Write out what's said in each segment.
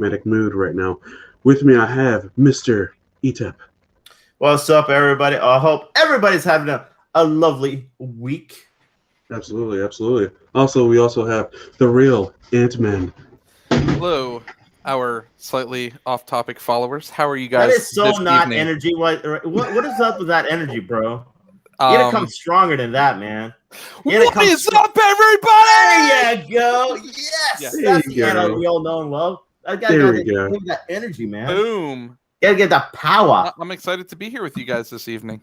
manic mood right now. With me, I have Mr. Etep. What's up, everybody? I hope everybody's having a lovely week. Absolutely, absolutely. Also, we also have the real Ant-Man. Hello, our slightly off-topic followers. How are you That guys is so this not evening? energy. What is up with that energy, bro? You gotta come stronger than that, man. What is up, everybody? There you go. Yes, Yeah. that's the energy we all know and love. That guy got that energy, man. Boom. You gotta get that power. I'm excited to be here with you guys this evening.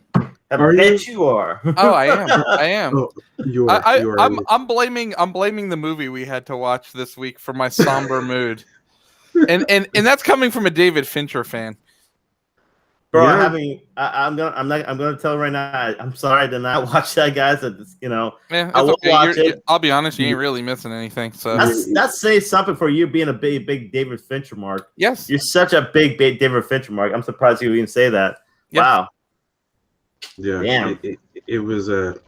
I bet you are. Oh, I am. I am. Oh, you are. I'm blaming the movie we had to watch this week for my somber mood, and that's coming from a David Fincher fan. Bro, Yeah. I'm gonna tell you right now. I'm sorry I did not watch that, guys. Yeah, I will okay. watch it. I'll be honest, you ain't really missing anything. So that says something for you being a big David Fincher mark. yes, You're such a big David Fincher mark. I'm surprised you even say that. Yes. Wow. Yeah. Damn. It was a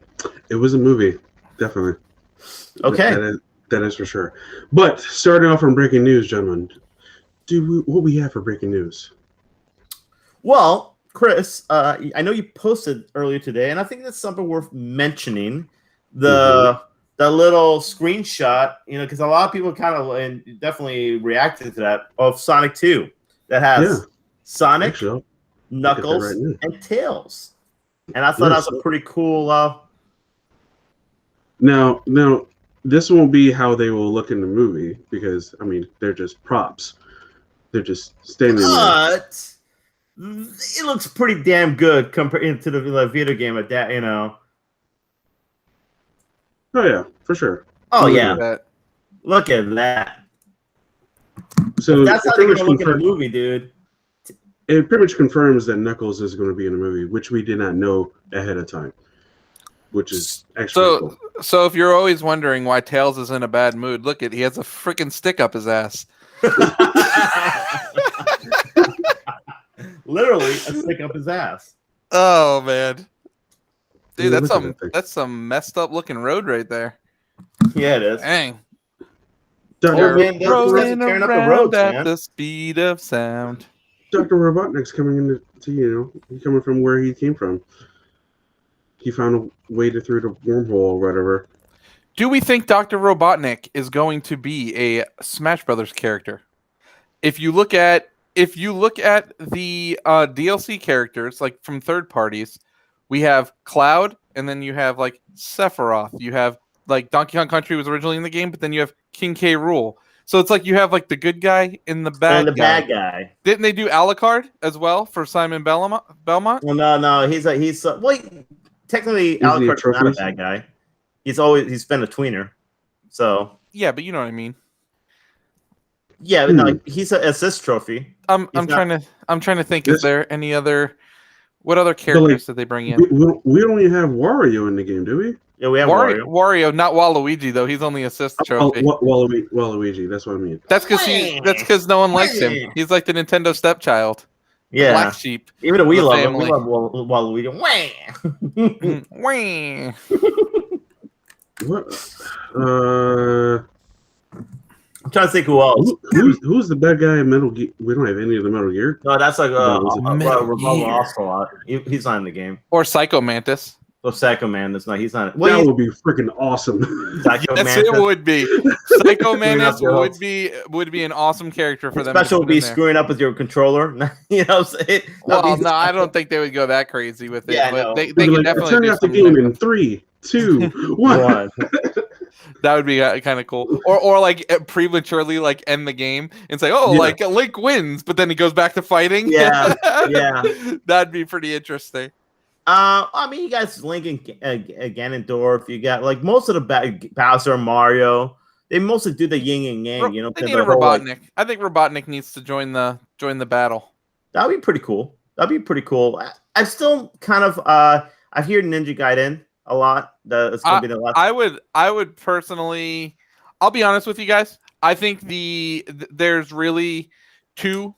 movie, definitely. Okay. That is for sure. But starting off from breaking news, gentlemen, what we have for breaking news? Well, Chris, I know you posted earlier today, and I think that's something worth mentioning. The little screenshot, because a lot of people kind of and definitely reacted to that of Sonic 2 that has Sonic, Actually, Knuckles, and Tails, and I thought that was a pretty cool. Now, this won't be how they will look in the movie because they're just props. They're just standing there. But it looks pretty damn good compared to the video game at that, Oh yeah, for sure. Oh yeah, look at that. So that's how they're gonna look in the movie, dude. It pretty much confirms that Knuckles is going to be in the movie, which we did not know ahead of time. Which is actually cool. So if you're always wondering why Tails is in a bad mood, look he has a freaking stick up his ass. Literally a stick up his ass. Oh man, dude, that's some messed up looking road right there. Yeah, it is. Dang. Rolling around up the roads, at man. the speed of sound. Dr. Robotnik's coming coming from where he came from. He found a way through the wormhole or whatever. Do we think Dr. Robotnik is going to be a Smash Brothers character? If you look at the DLC characters, like from third parties, we have Cloud, and then you have like Sephiroth. You have like Donkey Kong Country was originally in the game, but then you have King K. Rool. So it's like you have like the good guy and the bad guy. Bad guy. Didn't they do Alucard as well for Simon Belmont? Well, no, he's technically Alucard's not a bad guy. He's been a tweener. So yeah, but you know what I mean. Yeah, but no, he's an assist trophy. I'm trying to think. Is there what other characters did they bring in? We only have Wario in the game, do we? Yeah, we have Wario. Wario, not Waluigi though. He's only assist trophy. Waluigi, that's what I mean. That's because no one likes him. He's like the Nintendo stepchild. Yeah, black sheep. Even we love him. We love Waluigi. What? I'm trying to think who else. Who's the bad guy in Metal Gear? We don't have any of the Metal Gear. No, that's like Ramon Ocelot. He's not in the game. Or Psycho Mantis. Oh, Psycho Man. That's not. He's not. That would be freaking awesome. Yes, it would be. Psycho Mantis would be an awesome character for them. Special would be screwing up with your controller. You know what I'm saying? Well, no, I don't think they would go that crazy with it. Yeah, but no. they can definitely turn do off the game in 3, 2, 1. That would be kind of cool. Or like prematurely like end the game and say, like Link wins, but then he goes back to fighting. Yeah. That'd be pretty interesting. You guys Link and Ganondorf. You got like most of the Bowser and Mario. They mostly do the yin and yang. They need a Robotnik. I think Robotnik needs to join the battle. That'd be pretty cool. I'm still kind of I hear Ninja Gaiden a lot. It's gonna be the last. I would personally. I'll be honest with you guys. I think there's really 2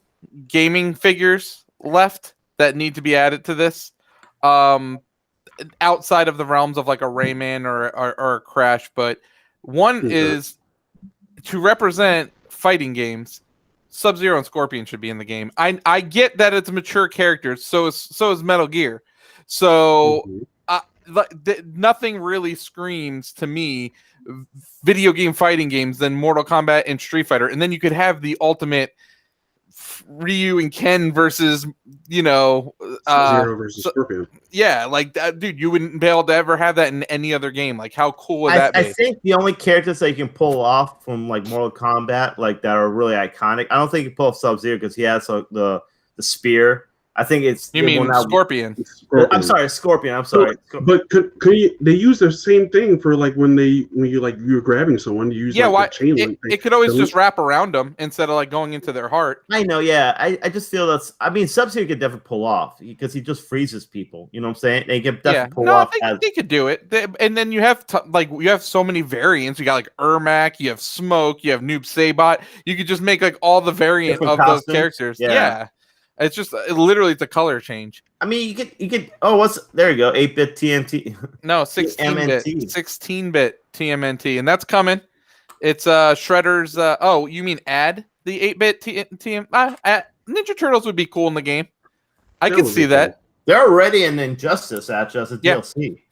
gaming figures left that need to be added to this. Outside of the realms of like a Rayman or a Crash, but one is to represent fighting games. Sub-Zero and Scorpion should be in the game. I get that it's mature characters, so is Metal Gear. So nothing really screams to me video game fighting games than Mortal Kombat and Street Fighter, and then you could have the ultimate Ryu and Ken versus Sub-Zero versus Scorpion. Yeah, like dude, you wouldn't be able to ever have that in any other game. Like, how cool would that be? I think the only characters that you can pull off from like Mortal Kombat, like that are really iconic. I don't think you can pull off Sub-Zero because he has the spear. I think it's Scorpion. I'm sorry, Scorpion. I'm sorry. But could they use the same thing for like when you're grabbing someone? You use the chain link thing. It could always just wrap around them instead of like going into their heart. I know, yeah. I just feel Sub-Zero could definitely pull off because he just freezes people. You know what I'm saying? They can definitely pull off. They could do it. And then you have you have so many variants. You got like Ermac, you have Smoke, you have Noob Saibot. You could just make like all the variant different of costumes. Those characters. Yeah. It's just literally it's a color change. I mean, you could. Oh, there you go. 8-bit TMT. No, 16-bit. 16-bit TMNT, and that's coming. It's Shredder's. Oh, you mean add the 8-bit TM? Ninja Turtles would be cool in the game. I could see that. Cool. They're already in Injustice actually as a DLC,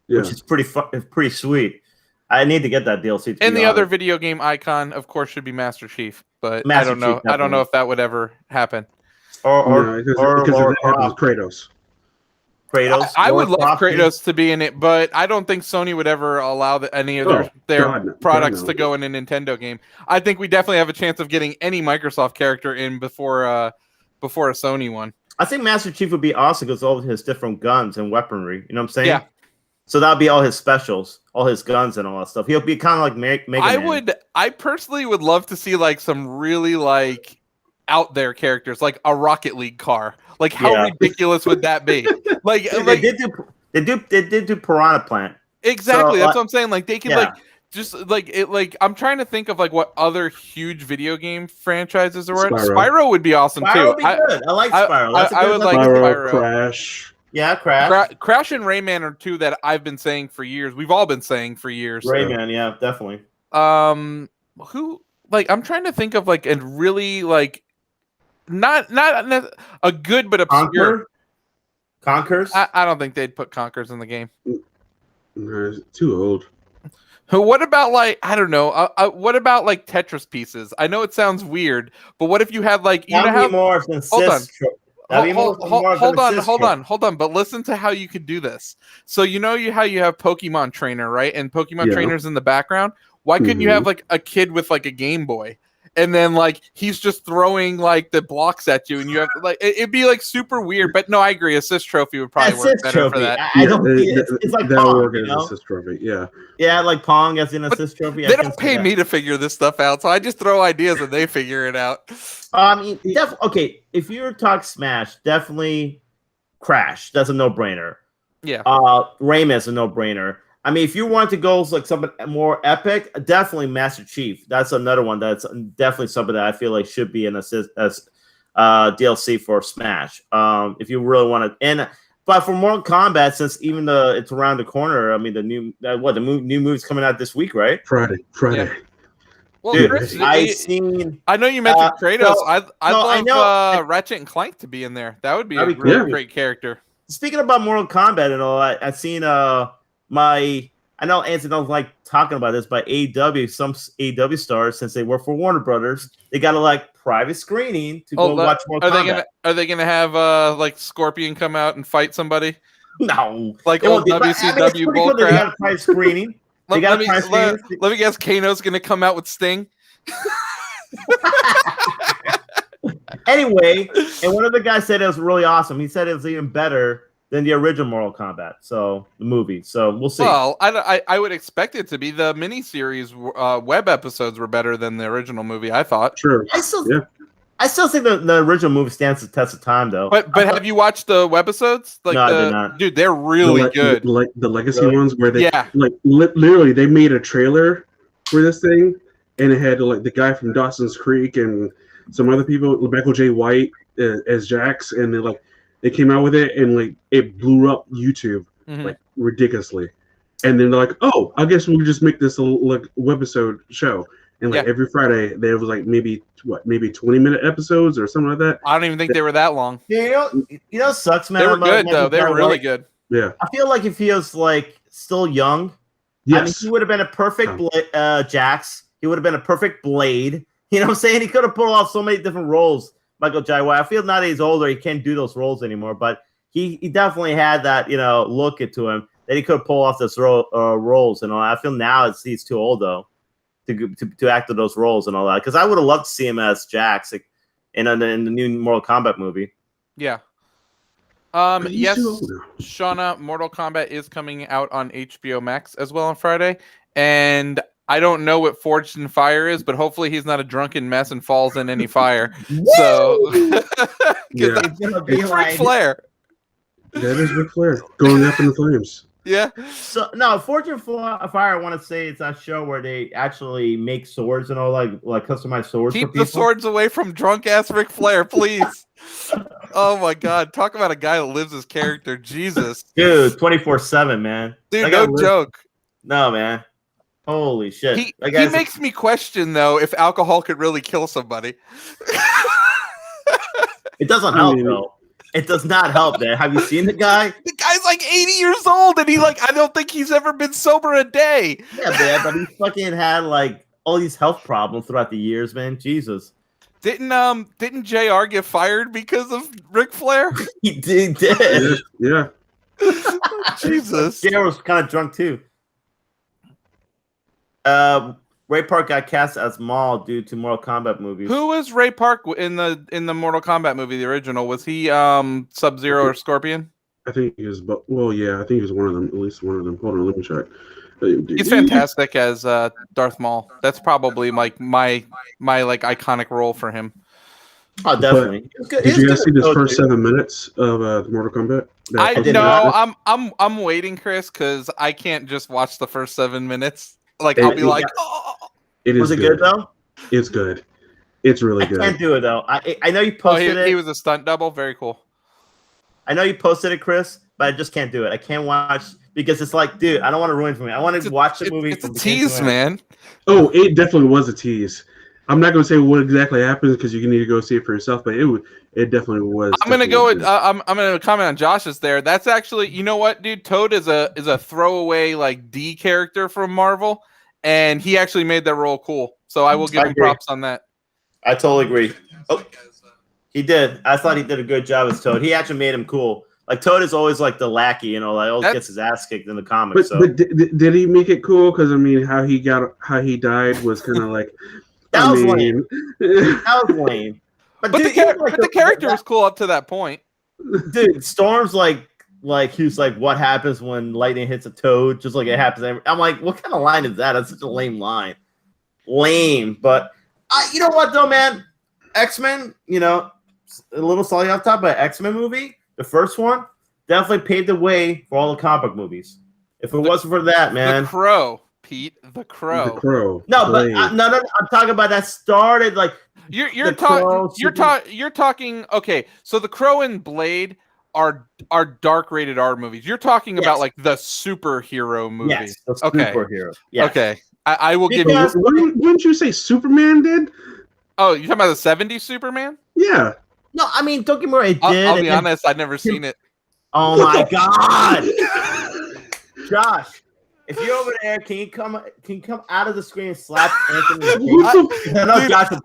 which is pretty sweet. I need to get that DLC. And the other video game icon, of course, should be Master Chief, but I don't know. I don't know if that would ever happen. Or Kratos. I would love Kratos to be in it, but I don't think Sony would ever allow any of their products to go in a Nintendo game. I think we definitely have a chance of getting any Microsoft character in before a Sony one. I think Master Chief would be awesome because all of his different guns and weaponry. You know what I'm saying? Yeah. So that'd be all his specials, all his guns and all that stuff. He'll be kind of like Mega Man. I personally would love to see like some really like out there characters, like a Rocket League car. Like, how ridiculous would that be? Like, they did do Piranha Plant. Exactly, so, that's what I'm saying. Like, they could I'm trying to think of like what other huge video game franchises are. Spyro would be awesome too. Would be good. I like Spyro. I would like Spyro. Crash. Yeah, Crash. Crash and Rayman are two that I've been saying for years. We've all been saying for years. Rayman, yeah, definitely. Who like I'm trying to think of like a really like. Not a good but obscure. Conkers? I don't think they'd put Conkers in the game. No, too old. What about like I don't know? What about like Tetris pieces? I know it sounds weird, but what if you had like you know more than hold on. But listen to how you could do this. So you know how you have Pokemon Trainer, right? And Pokemon Trainer's in the background. Why couldn't you have like a kid with like a Game Boy? And then, like, he's just throwing, like, the blocks at you, and you have to, like, it'd be, like, super weird. But, no, I agree. Assist trophy would probably work better for that. It's like Pong, you know? Assist trophy, yeah. Yeah, like Pong as an assist trophy. They don't pay me to figure this stuff out, so I just throw ideas and they figure it out. Okay, if you were talking Smash, definitely Crash. That's a no-brainer. Yeah. Rayman's a no-brainer. I mean, if you want to go like something more epic, definitely Master Chief. That's another one that's definitely something that I feel like should be an DLC for Smash. If you really want to, but for Mortal Kombat, since even it's around the corner. I mean, the new movie's coming out this week, right? Friday. Yeah. Well, dude, Chris, I know you mentioned Kratos. I'd love Ratchet and Clank to be in there. That would be a really great character. Speaking about Mortal Kombat and all, I've seen I know Anthony don't like talking about this, but AEW, some AEW stars, since they work for Warner Brothers, they got a like private screening to go watch Mortal Kombat. Are they gonna have like Scorpion come out and fight somebody? No, like old WCW bullcrap. They got a private screening. Let me guess, Kano's gonna come out with Sting. Anyway, and one of the guys said it was really awesome. He said it was even better than the original Mortal Kombat, so the movie. So we'll see. Well, I would expect it to be. The miniseries web episodes were better than the original movie, I thought. Sure. I still think the original movie stands the test of time, though. But have you watched the webisodes? Like, no, I did not. Dude, they're really good. Like the legacy ones, where they like literally they made a trailer for this thing, and it had like the guy from Dawson's Creek and some other people, Michael J. White as Jax, and they came out with it, and like it blew up YouTube like ridiculously. And then they're like, "Oh, I guess we'll just make this a like webisode show." and like every Friday there was like maybe 20-minute episodes or something like that. I don't even think they were that long. Yeah, you know, sucks, man. They were good though. They were really good. Yeah, I feel like he feels like still young. Yes. I mean, he would have been a perfect Jax. He would have been a perfect Blade. You know what I'm saying? He could have pulled off so many different roles, Michael Jai White. I feel now that he's older, he can't do those roles anymore. But he definitely had that, you know, look into him that he could pull off those roles and all that. I feel now he's too old, though, to act in those roles and all that. Because I would have loved to see him as Jax in the new Mortal Kombat movie. Yeah. Yes, Shauna, Mortal Kombat is coming out on HBO Max as well on Friday. And I don't know what Forged in Fire is, but hopefully he's not a drunken mess and falls in any fire. So, it's Ric Flair. That is Ric Flair going up in the flames. Yeah. So no, Forged in Fire. I want to say it's a show where they actually make swords and all, like customized swords. Keep the swords away from drunk ass Ric Flair, please. Oh my God! Talk about a guy that lives his character. Jesus, dude, 24/7, man. Dude, no joke. No, man. Holy shit! He makes me question though if alcohol could really kill somebody. It doesn't help though. It does not help, man. Have you seen the guy? The guy's like 80 years old, and I don't think he's ever been sober a day. Yeah, man, but he fucking had like all these health problems throughout the years, man. Jesus. Didn't JR get fired because of Ric Flair? He did. Yeah. Jesus. JR was kind of drunk too. Ray Park got cast as Maul due to Mortal Kombat movies. Who was Ray Park in the Mortal Kombat movie, the original? Was he Sub-Zero or Scorpion? I think he was, but I think he was one of them. At least one of them. Hold on, let me check. He's fantastic as Darth Maul. That's probably like my like iconic role for him. Oh, definitely. Did you guys see this first 7 minutes of Mortal Kombat? I know. I'm waiting, Chris, because I can't just watch the first 7 minutes. Like I'll be like, oh. Was it good though? It's good. It's really good. I can't do it though. I know you posted it. He was a stunt double. Very cool. I know you posted it, Chris, but I just can't do it. I can't watch because it's like, dude, I don't want to ruin it for me. I want to watch the movie. It's a tease, man. Oh, it definitely was a tease. I'm not going to say what exactly happens because you need to go see it for yourself, but it definitely was. I'm going to go with I'm going to comment on Josh's there. That's actually, you know what, dude? Toad is a throwaway like D character from Marvel, and he actually made that role cool. So I will give him props on that. I totally agree. Oh, he did. I thought he did a good job as Toad. He actually made him cool. Like Toad is always like the lackey, you know, like always gets his ass kicked in the comics. But did he make it cool? Because I mean, how he died was kind of like that was lame. That was lame. But the character was cool up to that point. Dude, Storm's like he was like, what happens when lightning hits a toad? Just like it happens. I'm like, what kind of line is that? That's such a lame line. Lame. But you know what though, man? X-Men, you know, a little slightly off top, but X-Men movie, the first one, definitely paved the way for all the comic book movies. If it wasn't for that, man. The Crow, Pete. The Crow. The Crow. No, but no. I'm talking about that started like you're talking. Okay, so the Crow and Blade are dark rated R movies. You're talking about like the superhero movie. Yes, the superhero. Yes. Okay, I will give you. Wouldn't you say Superman did? Oh, you're talking about the '70s Superman? Yeah. No, I mean, don't get me wrong. It did. I'll be honest. I've never seen it. Oh my god, Josh! If you're over there, can you come out of the screen and slap Anthony?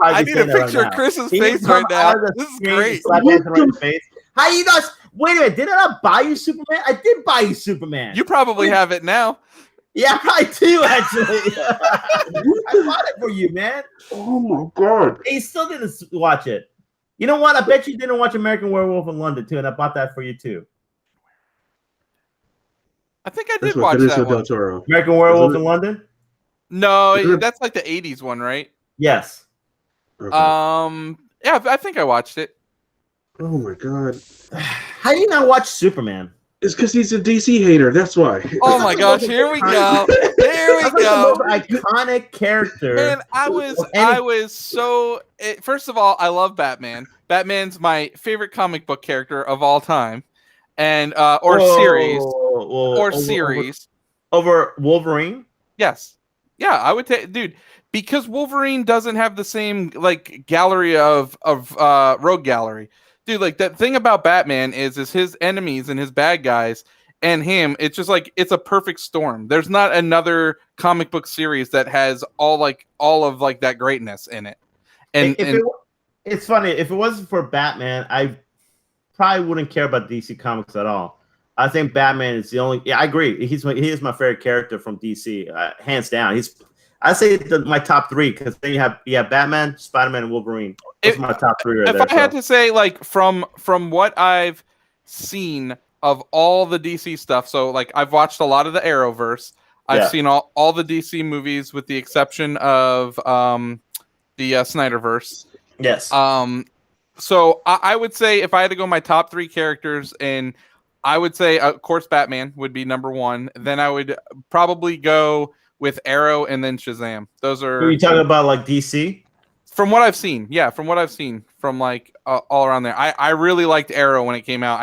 I need a picture of Chris's face right now. This is great. Slap Anthony in the face. How you not? Wait a minute. Did I not buy you Superman? I did buy you Superman. You probably have it now. Yeah, I do actually. I bought it for you, man. Oh my god! He still didn't watch it. You know what? I bet you didn't watch American Werewolf in London too, and I bought that for you too. I think I did watch that one. American Werewolf in London? No, that's like the '80s one, right? Yes. Okay. Yeah, I think I watched it. Oh my god! How do you not watch Superman? It's because he's a DC hater. That's why. Oh my gosh! Here we go. There we go. The most iconic character. Man, I was so. First of all, I love Batman. Batman's my favorite comic book character of all time, and series over Wolverine. Yes. Yeah, I would take, dude. because Wolverine doesn't have the same like gallery of rogue gallery. Dude, like that thing about Batman is his enemies and his bad guys and him, it's just like it's a perfect storm. There's not another comic book series that has all of like that greatness in it. And it's funny, if it wasn't for Batman, I probably wouldn't care about DC Comics at all. I think Batman is the only. Yeah, I agree. He is my favorite character from DC, hands down. I say my top three because then you have Batman, Spider-Man, and Wolverine. Those are my top three right there. If I had to say, like from what I've seen of all the DC stuff, so like I've watched a lot of the Arrowverse. I've seen all the DC movies with the exception of the Snyderverse. Yes. So I would say if I had to go my top three characters, and I would say, of course, Batman would be number one. Then I would probably go with Arrow and then Shazam. Those are. Are you talking about like DC? From what I've seen, yeah, from what I've seen from like all around there. I really liked Arrow when it came out.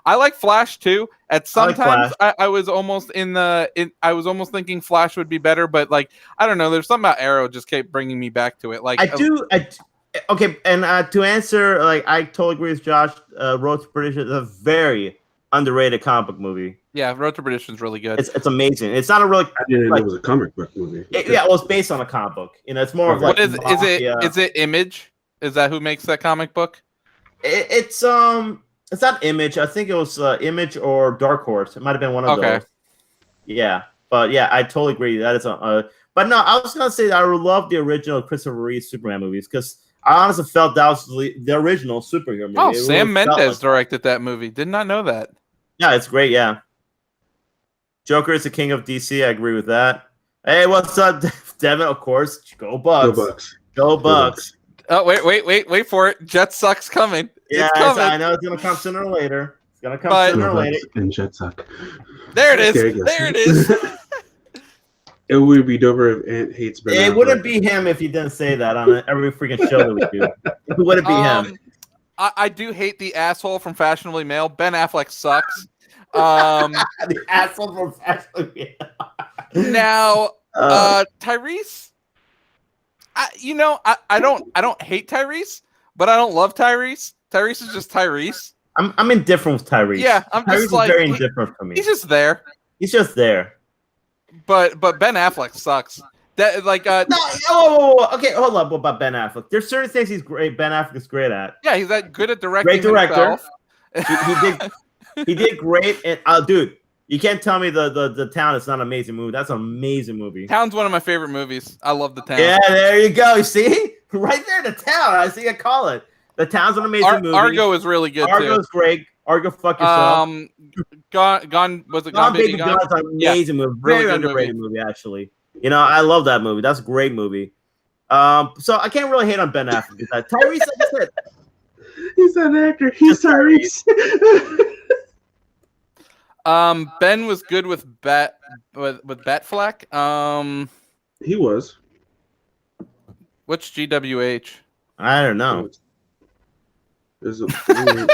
I like Flash too. At sometimes I was almost I was almost thinking Flash would be better, but like I don't know. There's something about Arrow just kept bringing me back to it. Like okay, and to answer, like I totally agree with Josh. Road to Perdition is a very underrated comic book movie. Yeah, Road to Perdition is really good. It's amazing. It's not a really. I didn't know it was a comic book movie. Well, it's based on a comic book. You know, it's more of like. What is it Image? Is that who makes that comic book? It's not Image. I think it was Image or Dark Horse. It might have been one of those. Yeah, but yeah, I totally agree. That is but no, I was gonna say that I love the original Christopher Reeve Superman movies because I honestly felt that was the original superhero movie. Oh, Sam Mendes directed that movie. Did not know that. Yeah, it's great. Yeah. Joker is the king of DC. I agree with that. Hey, what's up, Devin? Of course. Go Bucks. Go Bucks. Go Bucks. Oh, wait for it. Jet Suck's coming. Yeah, it's coming. I know it's going to come sooner or later. It's going to come sooner or later. And Jet Suck. There it is. There it is. It would be doper if Ant hates Ben Affleck. It wouldn't be him if you didn't say that on every freaking show that we do. It wouldn't be him. I do hate the asshole from Fashionably Male. Ben Affleck sucks. The asshole from Fashionably Male. Now, Tyrese. I don't hate Tyrese, but I don't love Tyrese. Tyrese is just Tyrese. I'm indifferent with Tyrese. Yeah, I'm Tyrese just like very indifferent for me. He's just there. He's just there. But Ben Affleck sucks. That like okay, hold up about Ben Affleck. There's certain things Ben Affleck is great at. Yeah, he's that good at directing. Great director. Himself. He did great. And dude, you can't tell me the Town is not an amazing movie. That's an amazing movie. Town's one of my favorite movies. I love The Town. Yeah, there you go. You see, right there, The Town. I see. I call it. The Town's an amazing movie. Argo is really good. Argo's great. Argo, fuck yourself. Gone Baby Gone? It's an amazing movie. Very underrated movie, actually. You know, I love that movie. That's a great movie. So I can't really hate on Ben Affleck. Tyrese, like I said, he's an actor. He's Tyrese. Ben was good with Batfleck. He was. What's GWH? I don't know. There's a really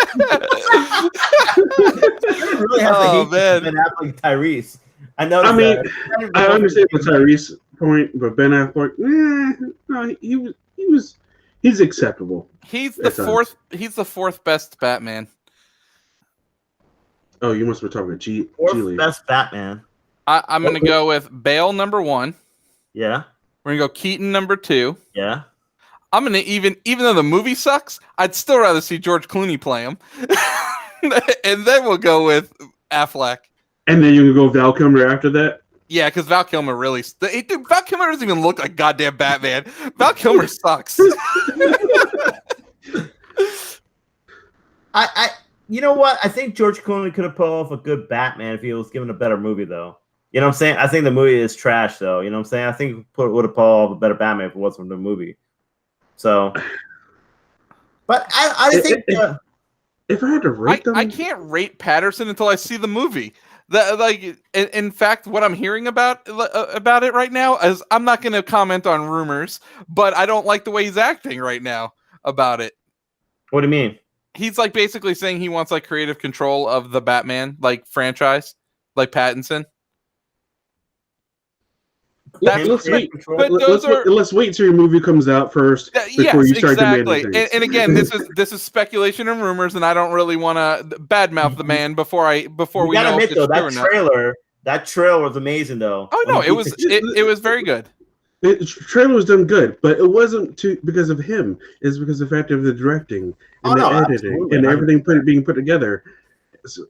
have to hate Ben Affleck, Tyrese. I understand the Tyrese point, but Ben Affleck, no, he's acceptable. He's the fourth. He's the fourth best Batman. Oh, you must be talking about G. Best Batman. I'm gonna go with Bale number 1. Yeah. We're gonna go Keaton number 2. Yeah. I'm gonna even though the movie sucks, I'd still rather see George Clooney play him. And then we'll go with Affleck. And then you can go Val Kilmer after that? Yeah, because Val Kilmer really... Dude, Val Kilmer doesn't even look like goddamn Batman. Val Kilmer sucks. You know what? I think George Clooney could have pulled off a good Batman if he was given a better movie, though. You know what I'm saying? I think the movie is trash, though. You know what I'm saying? I think he would have pulled off a better Batman if it wasn't from the movie. So... But I think... if I had to rate them... I can't rate Patterson until I see the movie. In fact, what I'm hearing about it right now is I'm not going to comment on rumors, but I don't like the way he's acting right now about it. What do you mean? He's like basically saying he wants like creative control of the Batman like franchise, like Pattinson. Let's wait. Let's wait till your movie comes out first before you start demanding things. And again, this is speculation and rumors, and I don't really want to badmouth the man before we know if it's true or not. That trailer was amazing, though. Oh no, it was very good. The trailer was done good, but it wasn't because of him. It's because of the fact of the directing and editing and everything being put together. So,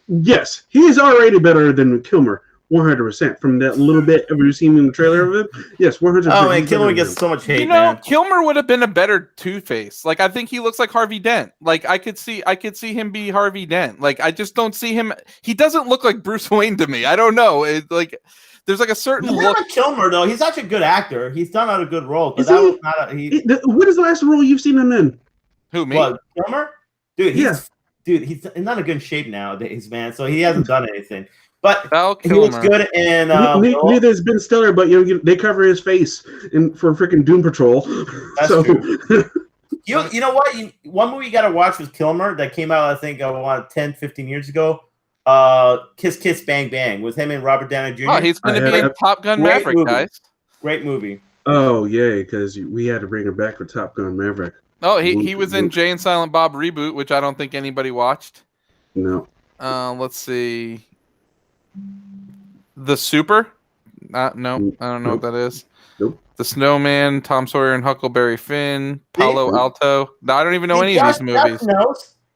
yes, he's already better than Kilmer. 100% from that little bit of you seen in the trailer of it. Yes, 100%. Oh man, Kilmer gets so much hate. Man. Kilmer would have been a better Two-Face. Like I think he looks like Harvey Dent. Like I could see him be Harvey Dent. Like I just don't see him. He doesn't look like Bruce Wayne to me. I don't know. There's like a certain look. Kilmer though, he's such a good actor. He's done out a good role. But that was not what is the last role you've seen him in? Who, me? What, Kilmer? Dude, he's not in good shape nowadays, man. So he hasn't done anything. But he looks good, and neither has Ben Stiller. But they cover his face for freaking Doom Patrol. That's true. You know what? One movie you got to watch was Kilmer that came out, I think, 10, 15 years ago. Kiss Kiss Bang Bang with him and Robert Downey Jr. Oh, he's going to be in Top Gun Maverick, guys. Great movie. Oh yay! Because we had to bring him back for Top Gun Maverick. Oh, he was in Jay and Silent Bob Reboot, which I don't think anybody watched. No. Let's see. The Super? No, I don't know what that is. Nope. The Snowman, Tom Sawyer and Huckleberry Finn, Palo Alto. No, I don't even know any of these movies.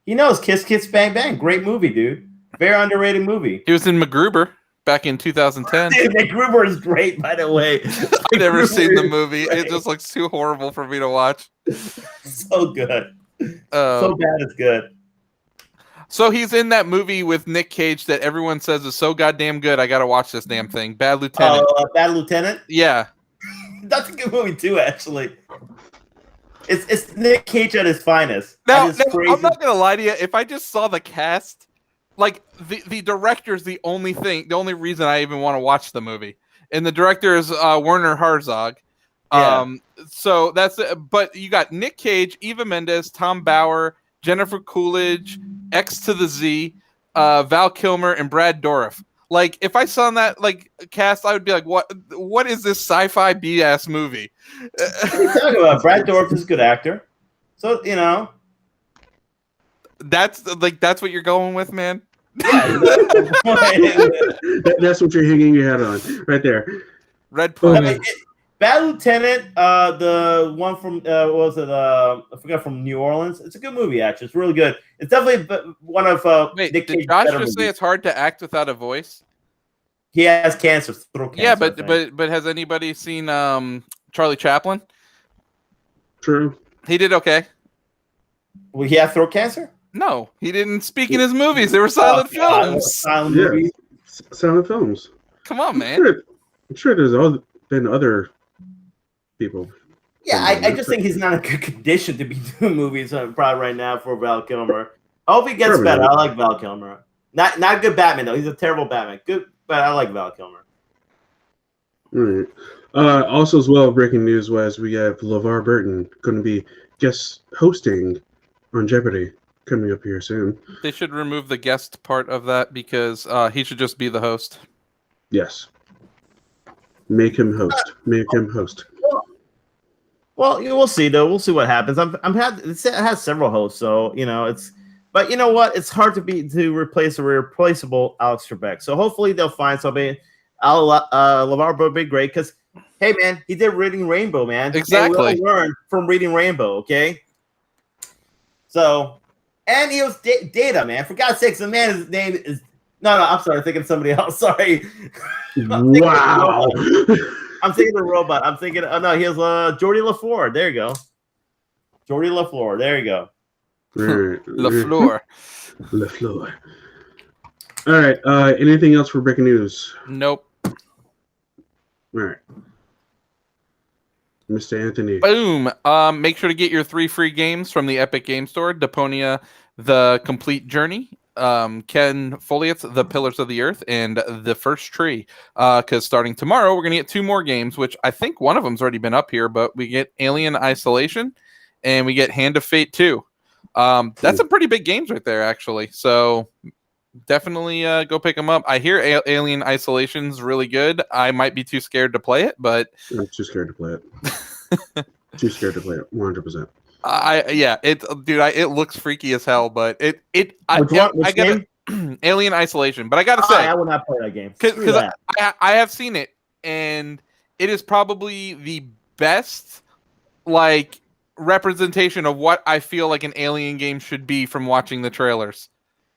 He knows Kiss Kiss Bang Bang. Great movie, dude. Very underrated movie. He was in MacGruber back in 2010. Dude, MacGruber is great, by the way. I've never seen the movie. It just looks too horrible for me to watch. So good. So bad it's good. So he's in that movie with Nick Cage that everyone says is so goddamn good. I gotta watch this damn thing. Bad Lieutenant. Bad Lieutenant? Yeah. That's a good movie too, actually. It's Nick Cage at his finest. Now, I'm not gonna lie to you. If I just saw the cast, like the director's the only reason I even want to watch the movie. And the director is Werner Herzog. Yeah. So that's it. But you got Nick Cage, Eva Mendes, Tom Bauer, Jennifer Coolidge, X to the Z, Val Kilmer, and Brad Dourif. Like, if I saw that cast, I would be like, "What is this sci-fi BS movie?" What are you talking about? Brad Dourif is a good actor, so that's what you're going with, man. Yeah, that's what you're hanging your hat on, right there. Red Planet. Bad Lieutenant, the one from I forgot, from New Orleans. It's a good movie, actually. It's really good. It's definitely one of Nick Cage's did Josh just say it's hard to act without a voice? He has cancer, throat cancer. Yeah, but has anybody seen Charlie Chaplin? True. He did okay. Well, he had throat cancer? No, he didn't speak in his movies. They were silent films. Silent movies. Silent films. Come on, man. I'm sure there's been other people. Yeah, I just think he's not in a good condition to be doing movies probably right now for Val Kilmer. I hope he gets better. I like Val Kilmer. Not a good Batman, though. He's a terrible Batman. Good, but I like Val Kilmer. All right. Also, as well, breaking news was we have LeVar Burton going to be guest hosting on Jeopardy coming up here soon. They should remove the guest part of that because he should just be the host. Yes. Make him host. Make him host. Well, we'll see though. We'll see what happens. It has several hosts, so it's. But you know what? It's hard to replace a replaceable Alex Trebek. So hopefully they'll find somebody. LeVar Burton be great because, hey man, he did Reading Rainbow, man. Exactly. And we all learned from Reading Rainbow, okay? So, and he was Data, man. For God's sakes, the man, his name is. No, I'm sorry. I'm thinking of somebody else. Sorry. Wow. I'm thinking of the robot. I'm thinking. Oh no, he has Geordie LaFleur. There you go. Geordie LaFleur. There you go. LaFleur. LaFleur. All right. Anything else for breaking news? Nope. All right. Mr. Anthony. Boom. Make sure to get your 3 free games from the Epic Game Store. Deponia, The Complete Journey. Ken Follett's The Pillars of the Earth, and The First Tree. Because starting tomorrow, we're going to get 2 more games, which I think one of them's already been up here, but we get Alien Isolation, and we get Hand of Fate 2. That's some pretty big games right there, actually. So definitely go pick them up. I hear Alien Isolation's really good. I might be too scared to play it, but I'm too scared to play it. Too scared to play it. 100%. It looks freaky as hell, but I get Alien Isolation, but I gotta say, I will not play that game because I have seen it, and it is probably the best like representation of what I feel like an Alien game should be from watching the trailers.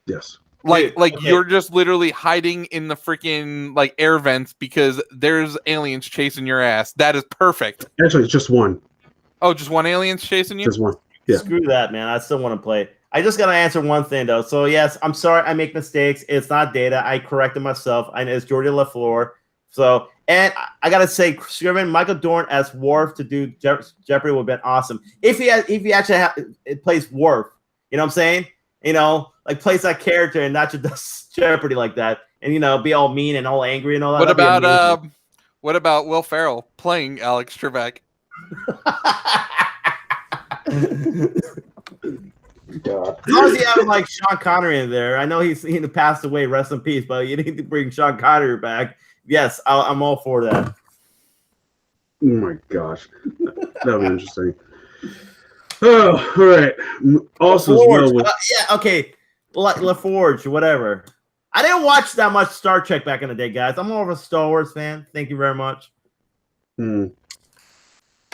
Yes. You're just literally hiding in the freaking like air vents because there's aliens chasing your ass. That is perfect. Actually, it's just one. Oh, just one alien's chasing you? Just one. Yeah. Screw that, man. I still want to play. I just gotta answer one thing though. So yes, I'm sorry I make mistakes. It's not Data. I corrected myself. I know it's Jordi LaFleur. So and I gotta say, Scriven, Michael Dorn as Worf to do Jeopardy would have been awesome. If he actually plays Worf, you know what I'm saying? You know, like plays that character and not just Jeopardy like that, and you know, be all mean and all angry and all that. What about Will Ferrell playing Alex Trebek? God. As long as you have like Sean Connery in there, I know he passed away, rest in peace, but you need to bring Sean Connery back. Yes, I'm all for that. Oh my gosh, that'll be interesting. Oh, all right. Also, okay, LaForge, whatever. I didn't watch that much Star Trek back in the day, guys. I'm more of a Star Wars fan. Thank you very much.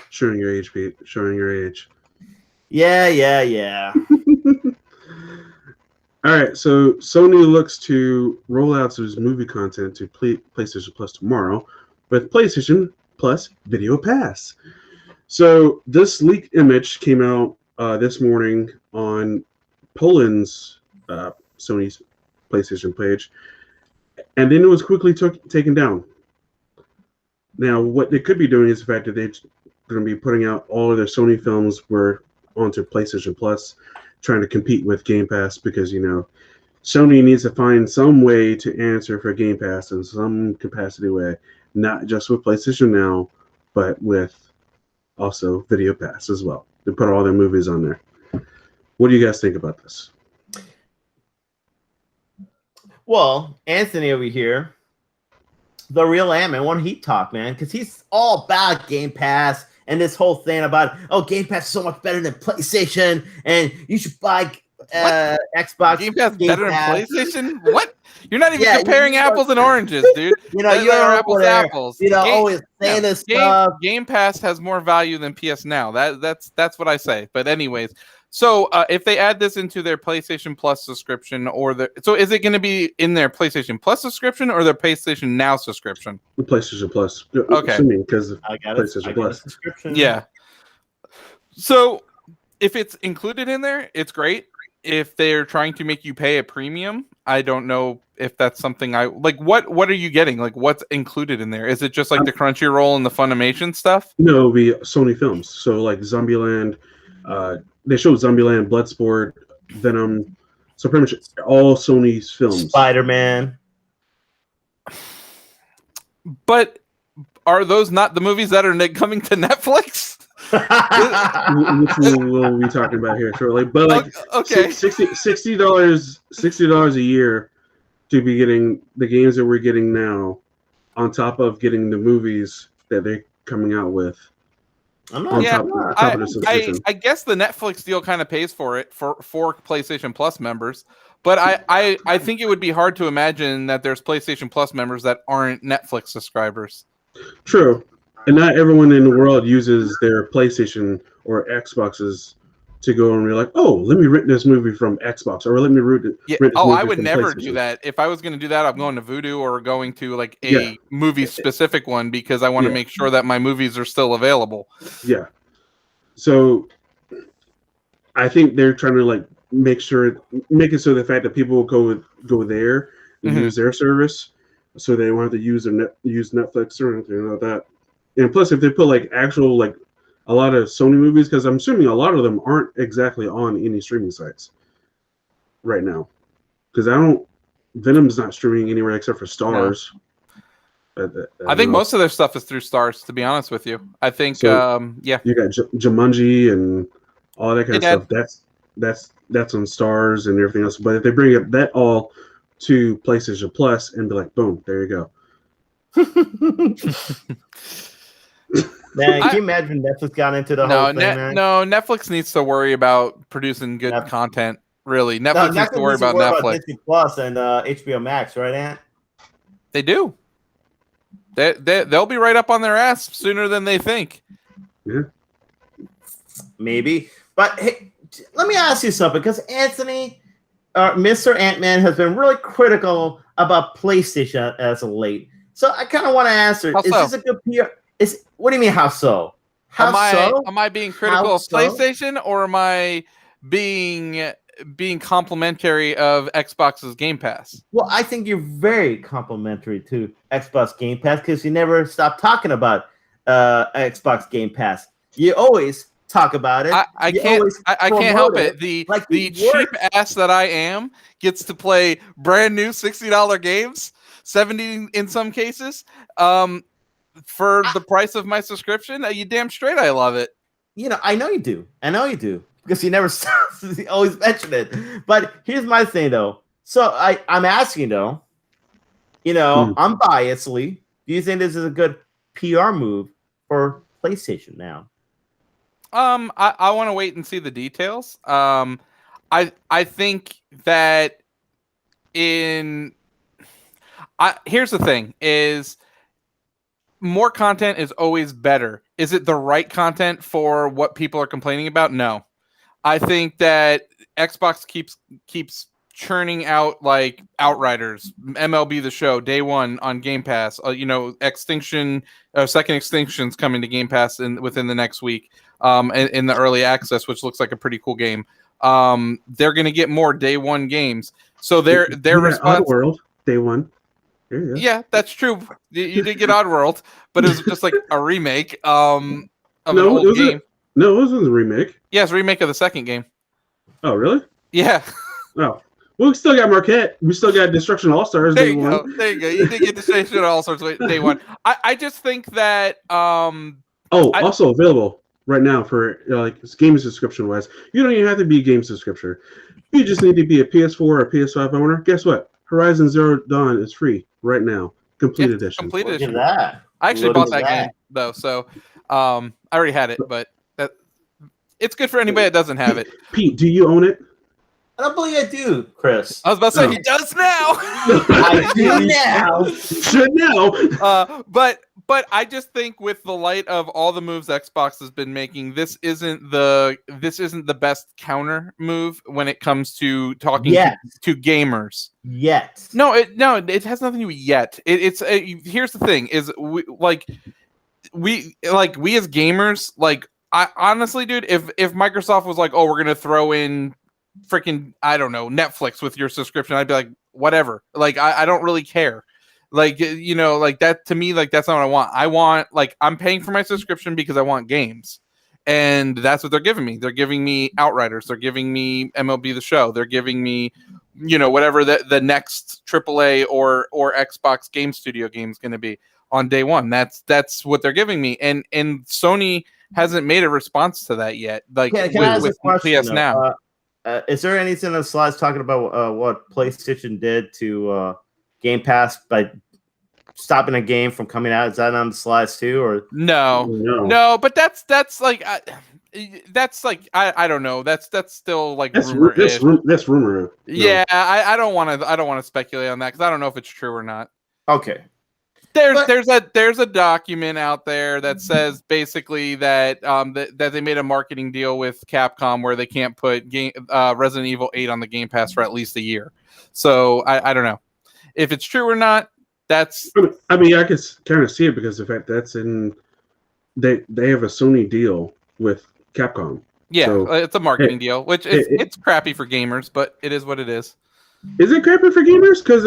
Showing your age, Pete. Showing your age. Yeah. All right, so Sony looks to roll out some movie content to PlayStation Plus tomorrow with PlayStation Plus Video Pass. So this leaked image came out this morning on Poland's Sony's PlayStation page, and then it was quickly taken down. Now, what they could be doing is the fact that they're going to be putting out all of their Sony films onto PlayStation Plus, trying to compete with Game Pass, because, you know, Sony needs to find some way to answer for Game Pass in some capacity way, not just with PlayStation Now, but with also Video Pass as well. They put all their movies on there. What do you guys think about this? Well, Anthony over here, the real man, when he talk, man, because he's all about Game Pass and this whole thing about, Game Pass is so much better than PlayStation, and you should buy Xbox. Game Pass better than PlayStation? What? You're not even comparing apples and oranges, dude. You know, you're apples to apples. You know, always saying this stuff. Game Pass has more value than PS Now. That's what I say. But anyways, so if they add this into their PlayStation Plus subscription, so is it going to be in their PlayStation Plus subscription or their PlayStation Now subscription? The PlayStation Plus. Okay. Because of PlayStation Plus. Subscription. Yeah. So if it's included in there, it's great. If they're trying to make you pay a premium, I don't know if that's something I like. What are you getting? Like, what's included in there? Is it just like the Crunchyroll and the Funimation stuff? No, it'll be Sony films. So like Zombieland, they showed Zombieland, Bloodsport, Venom. So pretty much all Sony's films. Spider-Man. But are those not the movies that are coming to Netflix? Which we'll be talking about here shortly. But like, okay, $60 a year to be getting the games that we're getting now, on top of getting the movies that they're coming out with. I guess the Netflix deal kind of pays for it for PlayStation Plus members. But I think it would be hard to imagine that there's PlayStation Plus members that aren't Netflix subscribers. True. And not everyone in the world uses their PlayStation or Xboxes to go and be like, oh, let me rent this movie from Xbox, or let me rent this movie I would never do that. If I was going to do that, I'm going to Vudu or going to like a movie-specific one, because I want to make sure that my movies are still available. Yeah. So I think they're trying to like make it so the fact that people will go there and use their service, so they won't have to use Netflix or anything like that. And plus, if they put like actual like a lot of Sony movies, because I'm assuming a lot of them aren't exactly on any streaming sites right now, because Venom's not streaming anywhere except for Stars. No. I think most of their stuff is through Stars, to be honest with you. I think you got Jumanji and all that kind of stuff. That's on Stars and everything else. But if they bring up that all to PlayStation Plus and be like, boom, there you go. Man, can you imagine Netflix got into the whole thing, man? No, Netflix needs to worry about producing good content. Really, Netflix needs to worry about Netflix. Disney Plus and HBO Max, right, Ant? They do. They'll be right up on their ass sooner than they think. Yeah. Maybe. But hey, let me ask you something, because Anthony, Mr. Ant-Man, has been really critical about PlayStation as of late. So I kind of want to answer, this a good PR? What do you mean, how so? Am I being critical of PlayStation, or am I being complimentary of Xbox's Game Pass? Well, I think you're very complimentary to Xbox Game Pass, because you never stop talking about Xbox Game Pass. You always talk about it. I can't help it. The cheap ass that I am gets to play brand new $60 games, $70 in some cases, for the price of my subscription. You damn straight I love it. I know you do. Because you never stop. You always mention it. But here's my thing, though. So I'm asking, though, unbiasedly, do you think this is a good PR move for PlayStation now? I want to wait and see the details. I think that here's the thing is, more content is always better. Is it the right content for what people are complaining about? No. I think that Xbox keeps churning out like Outriders, MLB The Show, day one on Game Pass. Second Extinction's coming to Game Pass within the next week. In the early access, which looks like a pretty cool game. They're going to get more day one games. So their response. Oddworld, day one. Yeah, that's true. You did get Oddworld, but it was just like a remake of an old game. No, it wasn't a remake. Yeah, it's a remake of the second game. Oh, really? Yeah. Oh. Well, we still got Marquette. We still got Destruction All-Stars day one. There you go. You did get Destruction All-Stars day one. I just think that... also available right now for game subscription wise. You don't even have to be a game subscription. You just need to be a PS4 or PS5 owner. Guess what? Horizon Zero Dawn is free right now. Complete edition. Complete edition. Look at that. I actually bought that game though, so I already had it, but it's good for anybody that doesn't have it. Pete, do you own it? I don't believe I do, Chris. I was about to say he does now. I do now. Should now. But I just think with the light of all the moves Xbox has been making, this isn't the best counter move when it comes to talking to gamers. Yet. No, it has nothing to do with yet. Here's the thing: is we as gamers, like, I honestly, dude, if Microsoft was like, oh, we're gonna throw in freaking, I don't know, Netflix with your subscription, I'd be like, whatever. Like, I don't really care. Like, like that to me, like, that's not what I want. I want, like, I'm paying for my subscription because I want games. And that's what they're giving me. They're giving me Outriders. They're giving me MLB The Show. They're giving me, whatever the next AAA or Xbox Game Studio game is going to be on day one. That's what they're giving me. And Sony hasn't made a response to that yet. Like, with PS Now. Is there anything in the slides talking about what PlayStation did to Game Pass by stopping a game from coming out? Is that on the slides too, or no? But that's like I don't know. That's still like rumor. That's rumor. Yeah, I don't want to speculate on that because I don't know if it's true or not. Okay. There's a document out there that says basically that that they made a marketing deal with Capcom where they can't put Resident Evil 8 on the Game Pass for at least a year. So I don't know if it's true or not. That's. I mean, I can kind of see it because the fact that's in they have a Sony deal with Capcom. Yeah, so, it's a marketing deal, which it's crappy for gamers, but it is what it is. Is it crappy for gamers? Because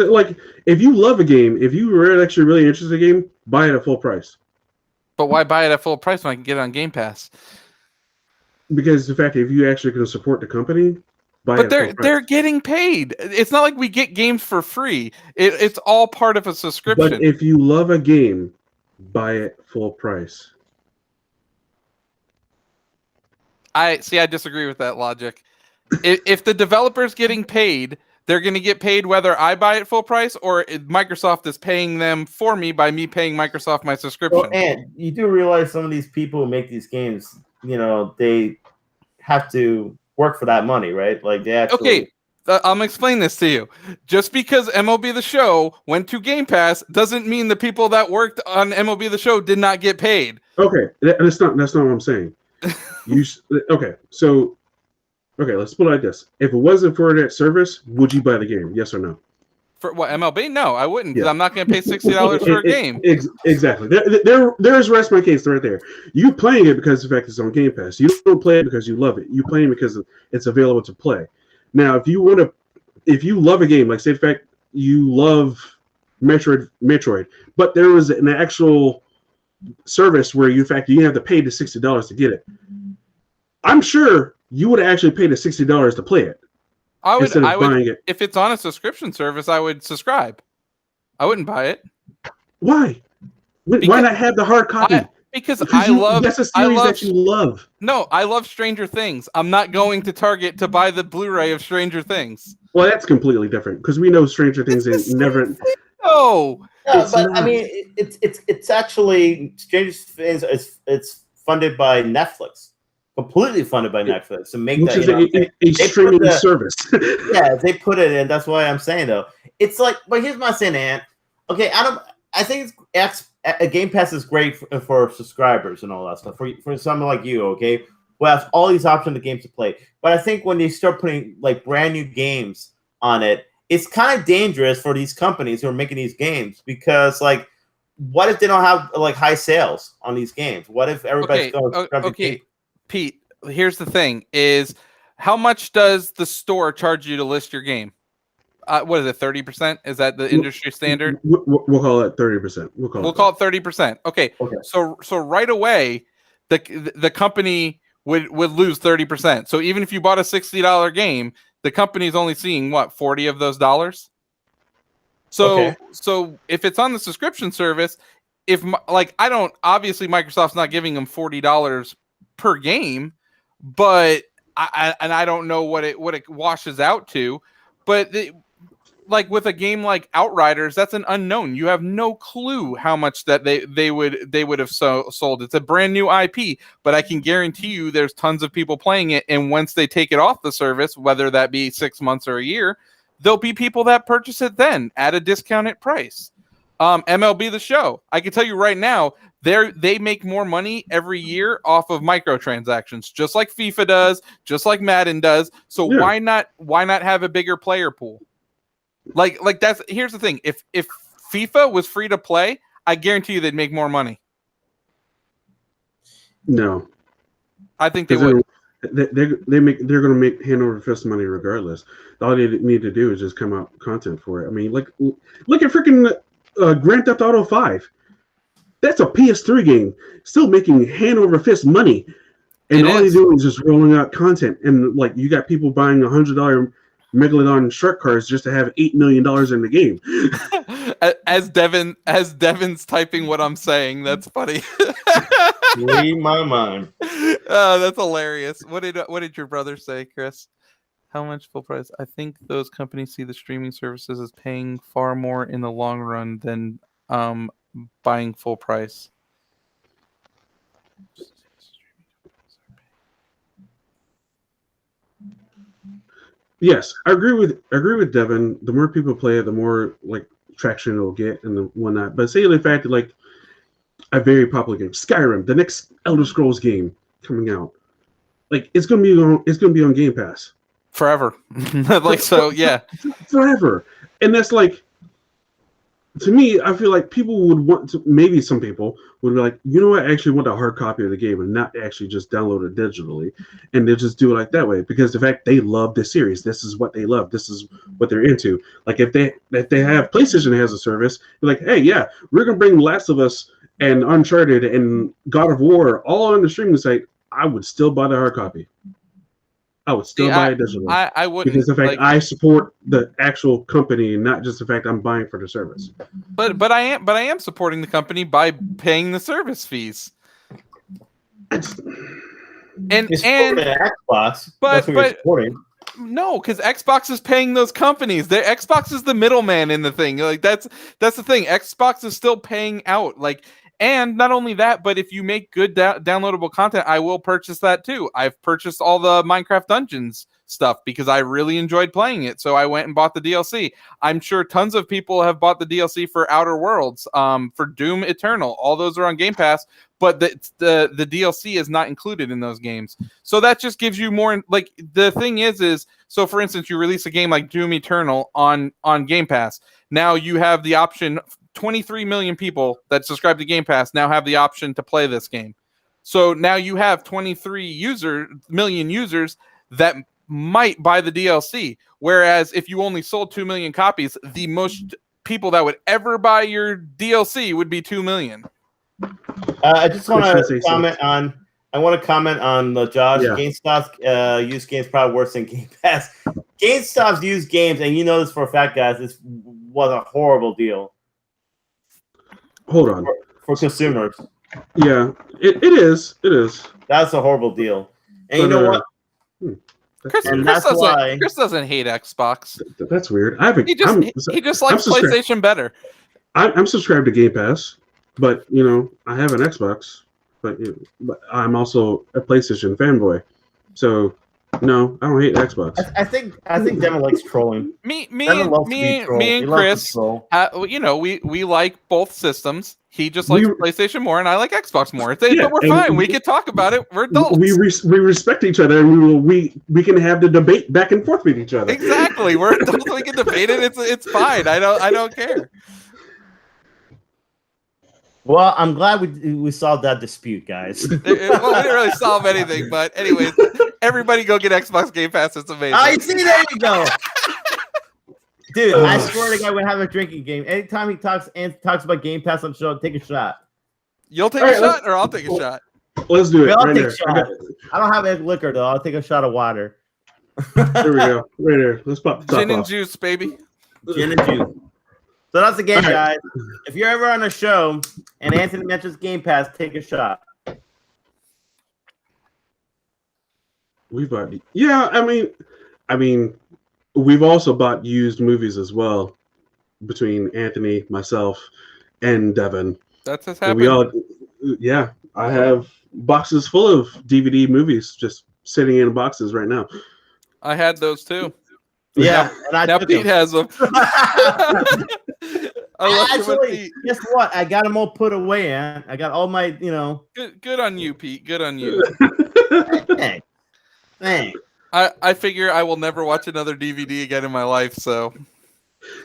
if you love a game, if you are actually really interested in a game, buy it at full price. But why buy it at full price when I can get it on Game Pass? Because the fact if you actually can support the company, buy it. But they're getting paid. It's not like we get games for free. It's all part of a subscription. But if you love a game, buy it full price. I disagree with that logic. If the developer's getting paid they're going to get paid whether I buy it full price or Microsoft is paying them for me by me paying Microsoft my subscription. Well, and you do realize some of these people who make these games, they have to work for that money, right? Like they actually. Okay, I'm explain this to you. Just because MLB The Show went to Game Pass doesn't mean the people that worked on MLB The Show did not get paid. Okay, that's not what I'm saying. Okay, let's put it like this. If it wasn't for that service, would you buy the game? Yes or no? For what, MLB? No, I wouldn't, because I'm not going to pay $60 for a game. Exactly. There's rest my case right there. You playing it because of the fact it's on Game Pass. You don't play it because you love it. You play it because it's available to play. Now, if you love a game, like say the fact you love Metroid, but there was an actual service where you have to pay the $60 to get it, I'm sure you would actually pay the $60 to play it. I would buying it. If it's on a subscription service, I would subscribe. I wouldn't buy it. Why? Why not have the hard copy? Because that's a series that you love. No, I love Stranger Things. I'm not going to Target to buy the Blu-ray of Stranger Things. Well, that's completely different because we know Stranger Things is never. No, but not. I mean, it's actually Stranger Things. It's funded by Netflix, completely funded by Netflix to make which that. Is a streaming service. Yeah, they put it in. That's why I'm saying though. It's like, but here's my saying, Ant. Okay, I think Game Pass is great for subscribers and all that stuff. For someone like you, okay, who has all these options of games to play. But I think when they start putting like brand new games on it, it's kind of dangerous for these companies who are making these games because, like, what if they don't have like high sales on these games? What if everybody's going? Okay, Pete. Here's the thing: is how much does the store charge you to list your game? What is it? 30%? Is that the industry standard? We'll call it 30%. We'll call it 30%. Okay. So right away, the company would lose 30%. So even if you bought a $60 game, the company's only seeing what, 40 of those dollars. So if it's on the subscription service, obviously Microsoft's not giving them $40 per game, but I don't know what it washes out to, but like with a game like Outriders, that's an unknown. You have no clue how much that they would have sold. It's a brand new IP, but I can guarantee you there's tons of people playing it. And once they take it off the service, whether that be 6 months or a year, there'll be people that purchase it then at a discounted price. MLB The Show, I can tell you right now, they make more money every year off of microtransactions, just like FIFA does, just like Madden does. So why not have a bigger player pool? Like here's the thing. If FIFA was free to play, I guarantee you they'd make more money. No. I think they would. They're going to make hand over fist money regardless. All they need to do is just come out content for it. I mean, look at freaking Grand Theft Auto 5. That's a PS3 game, still making hand over fist money, and all they do is just rolling out content. And like you got people buying $100 Megalodon shark cards just to have $8 million in the game. As Devin's typing what I'm saying, that's funny. Read my mind. Oh, that's hilarious. What did your brother say, Chris? How much full price? I think those companies see the streaming services as paying far more in the long run than buying full price. Yes, I agree with Devin. The more people play it, the more like traction it'll get and the whatnot. But say the fact that like a very popular game, Skyrim, the next Elder Scrolls game coming out, like it's gonna be on Game Pass forever. Forever. And that's like, to me, I feel like people would want to, maybe some people would be like, you know what, I actually want a hard copy of the game and not actually just download it digitally. And they'll just do it like that way because the fact they love this series, this is what they love, this is what they're into. Like if they have PlayStation has a service, they're like, hey, yeah, we're going to bring Last of Us and Uncharted and God of War all on the streaming site, I would still buy the hard copy. I would still buy it digitally. I wouldn't, because the fact I support the actual company, not just the fact I'm buying for the service. But I am supporting the company by paying the service fees. And Xbox, but No, because Xbox is paying those companies. Xbox is the middleman in the thing. Like that's the thing. Xbox is still paying out. Like, and not only that, but if you make good downloadable content, I will purchase that too. I've purchased all the Minecraft Dungeons stuff because I really enjoyed playing it. So I went and bought the DLC. I'm sure tons of people have bought the DLC for Outer Worlds, for Doom Eternal. All those are on Game Pass, but the DLC is not included in those games. So that just gives you more. Like the thing is so for instance, you release a game like Doom Eternal on Game Pass. Now you have the option. 23 million people that subscribe to Game Pass now have the option to play this game. So now you have 23 million users that might buy the DLC. Whereas if you only sold 2 million copies, the most people that would ever buy your DLC would be 2 million. I just want to comment on. I want to comment on Josh. Yeah. GameStop's used games probably worse than Game Pass. GameStop's used games, and you know this for a fact, guys. This was a horrible deal. Hold on. For consumers. Yeah, it is. It is. That's a horrible deal. And you know what? Chris doesn't hate Xbox. That's weird. He just likes PlayStation better. I'm subscribed to Game Pass, but I have an Xbox, but I'm also a PlayStation fanboy. So no, I don't hate Xbox. I think Devin likes trolling. Me and Chris, we like both systems. He just likes PlayStation more, and I like Xbox more. But we're fine. We can talk about it. We're adults. We respect each other, and we can have the debate back and forth with each other. Exactly. We're adults. We can debate it. It's fine. I don't care. Well, I'm glad we solved that dispute, guys. We didn't really solve anything, but anyways, everybody go get Xbox Game Pass. It's amazing. I see. There you go. Dude, I swear to God, we have a drinking game. Anytime he talks about Game Pass on the show, take a shot. You'll take a shot, or I'll take a shot. Let's do it. I'll take a shot. I don't have any liquor though. I'll take a shot of water. There we go. Right there. Let's pop the top Gin and off. juice, baby. Gin and juice. So that's the game, guys. If you're ever on a show and Anthony mentions Game Pass, take a shot. I mean, we've also bought used movies as well between Anthony, myself, and Devin. That's what's happening. I have boxes full of DVD movies just sitting in boxes right now. I had those too. Yeah, now Pete has them. Actually, guess what? I got them all put away, man. I got all my, Good on you, Pete. Good on you. Thanks. I figure I will never watch another DVD again in my life, so.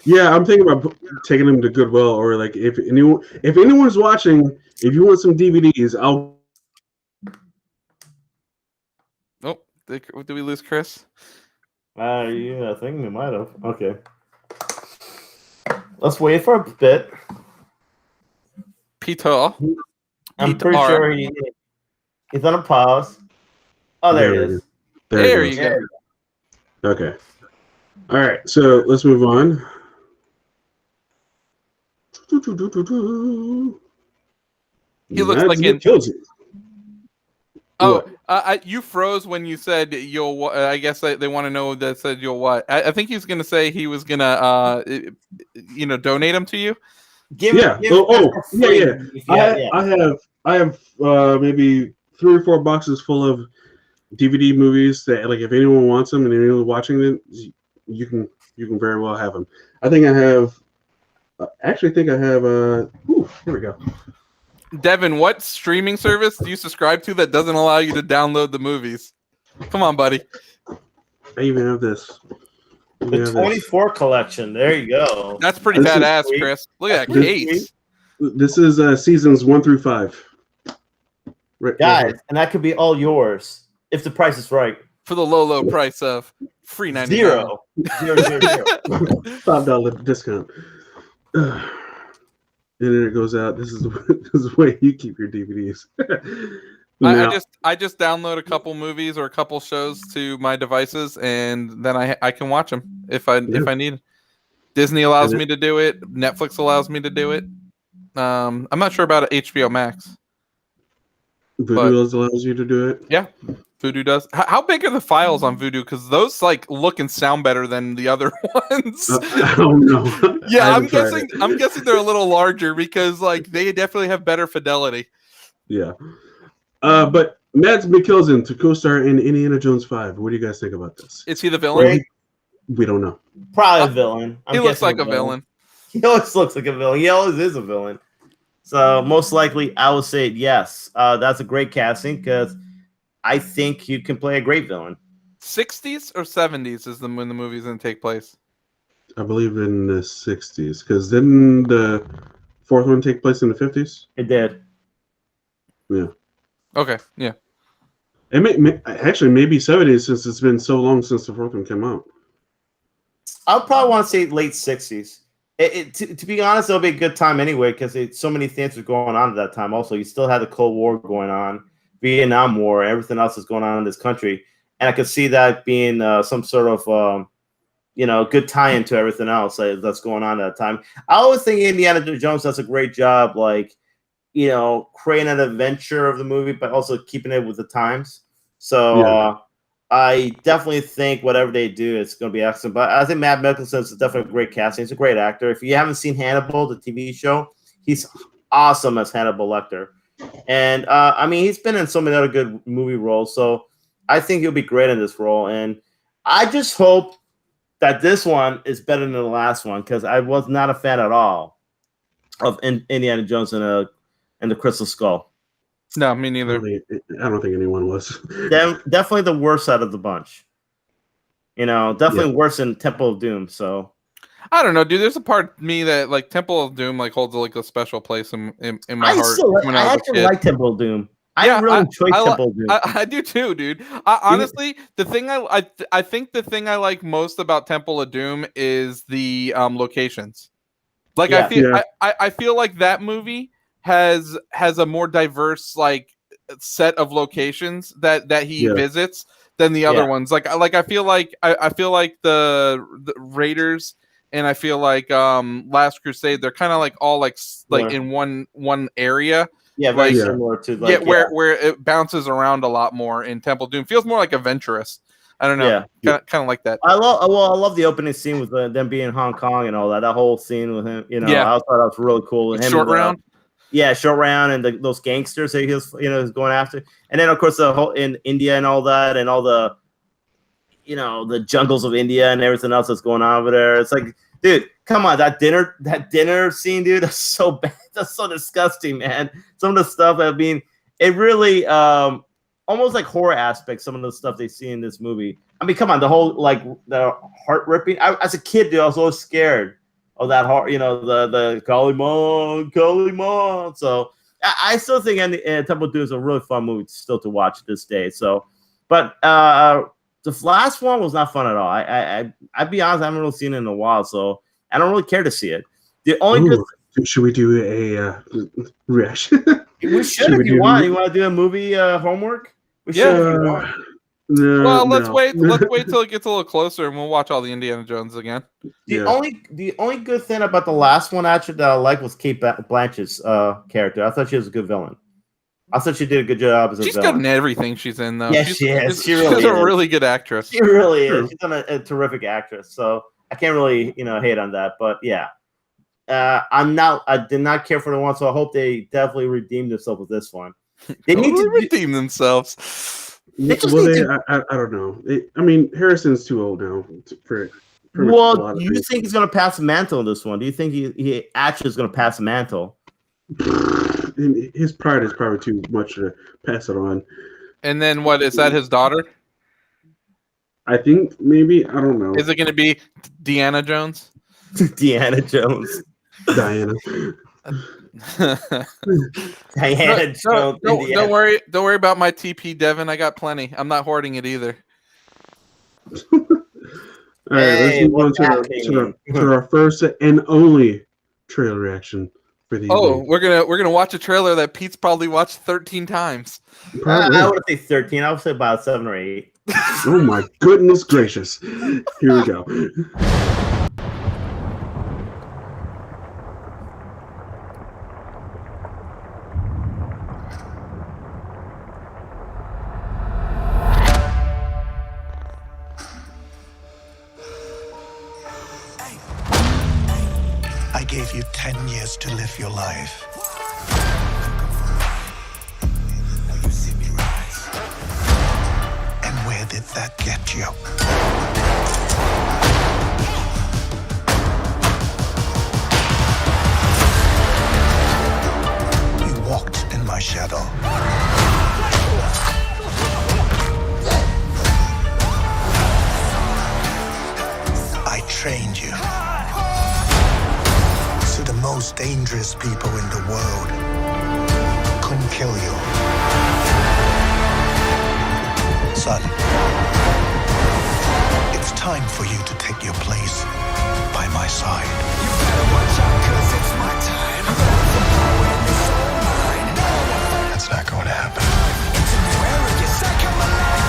Yeah, I'm thinking about taking them to Goodwill, or like if anyone's watching, if you want some DVDs, I'll. Oh, did we lose Chris? Yeah, I think we might have. Okay. Let's wait for a bit. Peter. I'm pretty sure he's on a pause. Oh, there it is. There you go. Okay. All right, so let's move on. He looks like in. Kills you. Oh, you froze when you said you'll. I guess they want to know that said you'll what? I think he was going to say he was going to, donate them to you. Yeah. I have maybe 3 or 4 boxes full of DVD movies that, like, if anyone wants them and anyone's watching them, you can very well have them. I think I have. Here we go. Devin, what streaming service do you subscribe to that doesn't allow you to download the movies? Come on, buddy. I even have this. The 24 collection. There you go. That's pretty badass, Chris. Look at that case. This is seasons 1 through 5. Right, guys, and that could be all yours if the price is right. For the low price of free $99. Zero. $5 discount. And then it goes out. This is the way you keep your DVDs. I just download a couple movies or a couple shows to my devices, and then I can watch them if I need. Disney allows me to do it. Netflix allows me to do it. I'm not sure about HBO Max. Voodoo allows you to do it. Yeah, Voodoo does. How big are the files on Voodoo? Because those like look and sound better than the other ones. I don't know. Yeah, I'm guessing. I'm guessing they're a little larger because like they definitely have better fidelity. Yeah. But Mads Mikkelsen to co-star in Indiana Jones 5. What do you guys think about this? Is he the villain? We don't know. Probably a villain. He looks like a villain. He always looks like a villain. He always is a villain. So most likely, I would say yes. That's a great casting because I think you can play a great villain. 60s or 70s is when the movie's going to take place. I believe in the 60s because didn't the fourth one take place in the 50s? It did. Yeah. Okay. Yeah. It actually maybe 70s since it's been so long since the fourth one came out. I would probably want to say late 60s. To be honest, it'll be a good time anyway because so many things were going on at that time. Also, you still had the Cold War going on, Vietnam War, everything else is going on in this country, and I could see that being some sort of good tie-in to everything else that's going on at that time. I always think Indiana Jones does a great job, like creating an adventure of the movie, but also keeping it with the times. So I definitely think whatever they do, it's going to be excellent. But I think Matt Mikkelsen is definitely a great casting. He's a great actor. If you haven't seen Hannibal, the TV show, he's awesome as Hannibal Lecter. And, he's been in so many other good movie roles. So I think he'll be great in this role. And I just hope that this one is better than the last one because I was not a fan at all of Indiana Jones and the Crystal Skull. No, me neither. I don't think anyone was. Definitely the worst out of the bunch. Definitely worse than Temple of Doom. So I don't know, dude. There's a part of me that like Temple of Doom like holds like a special place in my heart. I actually like Temple of Doom. I really enjoy Temple of Doom. I do too, dude. Honestly, the thing I think the thing I like most about Temple of Doom is the locations. Like I feel like that movie has a more diverse like set of locations that he visits than the other ones. Like I feel like the Raiders and I feel like Last Crusade, they're kind of like all like in one area. Yeah, very similar to where it bounces around a lot more in Temple Doom. Feels more like adventurous. I don't know. Kind of like that. I love the opening scene with them being in Hong Kong and all that. That whole scene with him, I thought that was really cool. Short Round. Short Round and those gangsters that he was going after, and then of course the whole in India and all that, and all the the jungles of India and everything else that's going on over there. It's like, dude, come on, that dinner scene, dude, that's so bad, that's so disgusting, man. Some of the stuff it really almost like horror aspects. Some of the stuff they see in this movie. I mean, come on, the whole like the heart ripping. As a kid, dude, I was always scared of that heart, the Kali-Ma. So I still think Temple of Doom is a really fun movie still to watch this day. So, but the last one was not fun at all. I'd be honest, I haven't really seen it in a while, so I don't really care to see it. The only should we do a reaction? We should if you want. You want to do a movie homework? We should if you want. No, let's wait. Let's wait till it gets a little closer, and we'll watch all the Indiana Jones again. The only good thing about the last one actually that I liked was Kate Blanchett's character. I thought she was a good villain. I thought she did a good job as a villain. She's good in everything she's in, though. Yeah, she is. She's a really good actress. She really is. She's a terrific actress. So I can't really hate on that. But yeah, I did not care for the one, so I hope they definitely redeem themselves with this one. They need to redeem themselves. I don't know. I mean, Harrison's too old now for. Well, do you think he's going to pass the mantle in this one? Do you think he actually is going to pass the mantle? His pride is probably too much to pass it on. And then what is that? His daughter? I think maybe. I don't know. Is it going to be Deanna Jones? Deanna Jones. Diana. Diana Jones. Don't worry about my TP, Devin. I got plenty. I'm not hoarding it either. All right, let's move on to our first and only trailer reaction for the evening. We're gonna watch a trailer that Pete's probably watched 13 times. I would say 13. I would say about 7 or 8. Oh my goodness gracious! Here we go. I gave you 10 years to live your life. Now you see me rise. And where did that get you? You walked in my shadow. I trained you. So the most dangerous people in the world couldn't kill you. Son, it's time for you to take your place by my side. You better watch out, 'cause it's my time. That's not going to happen. It's a new era, yes, I come alive.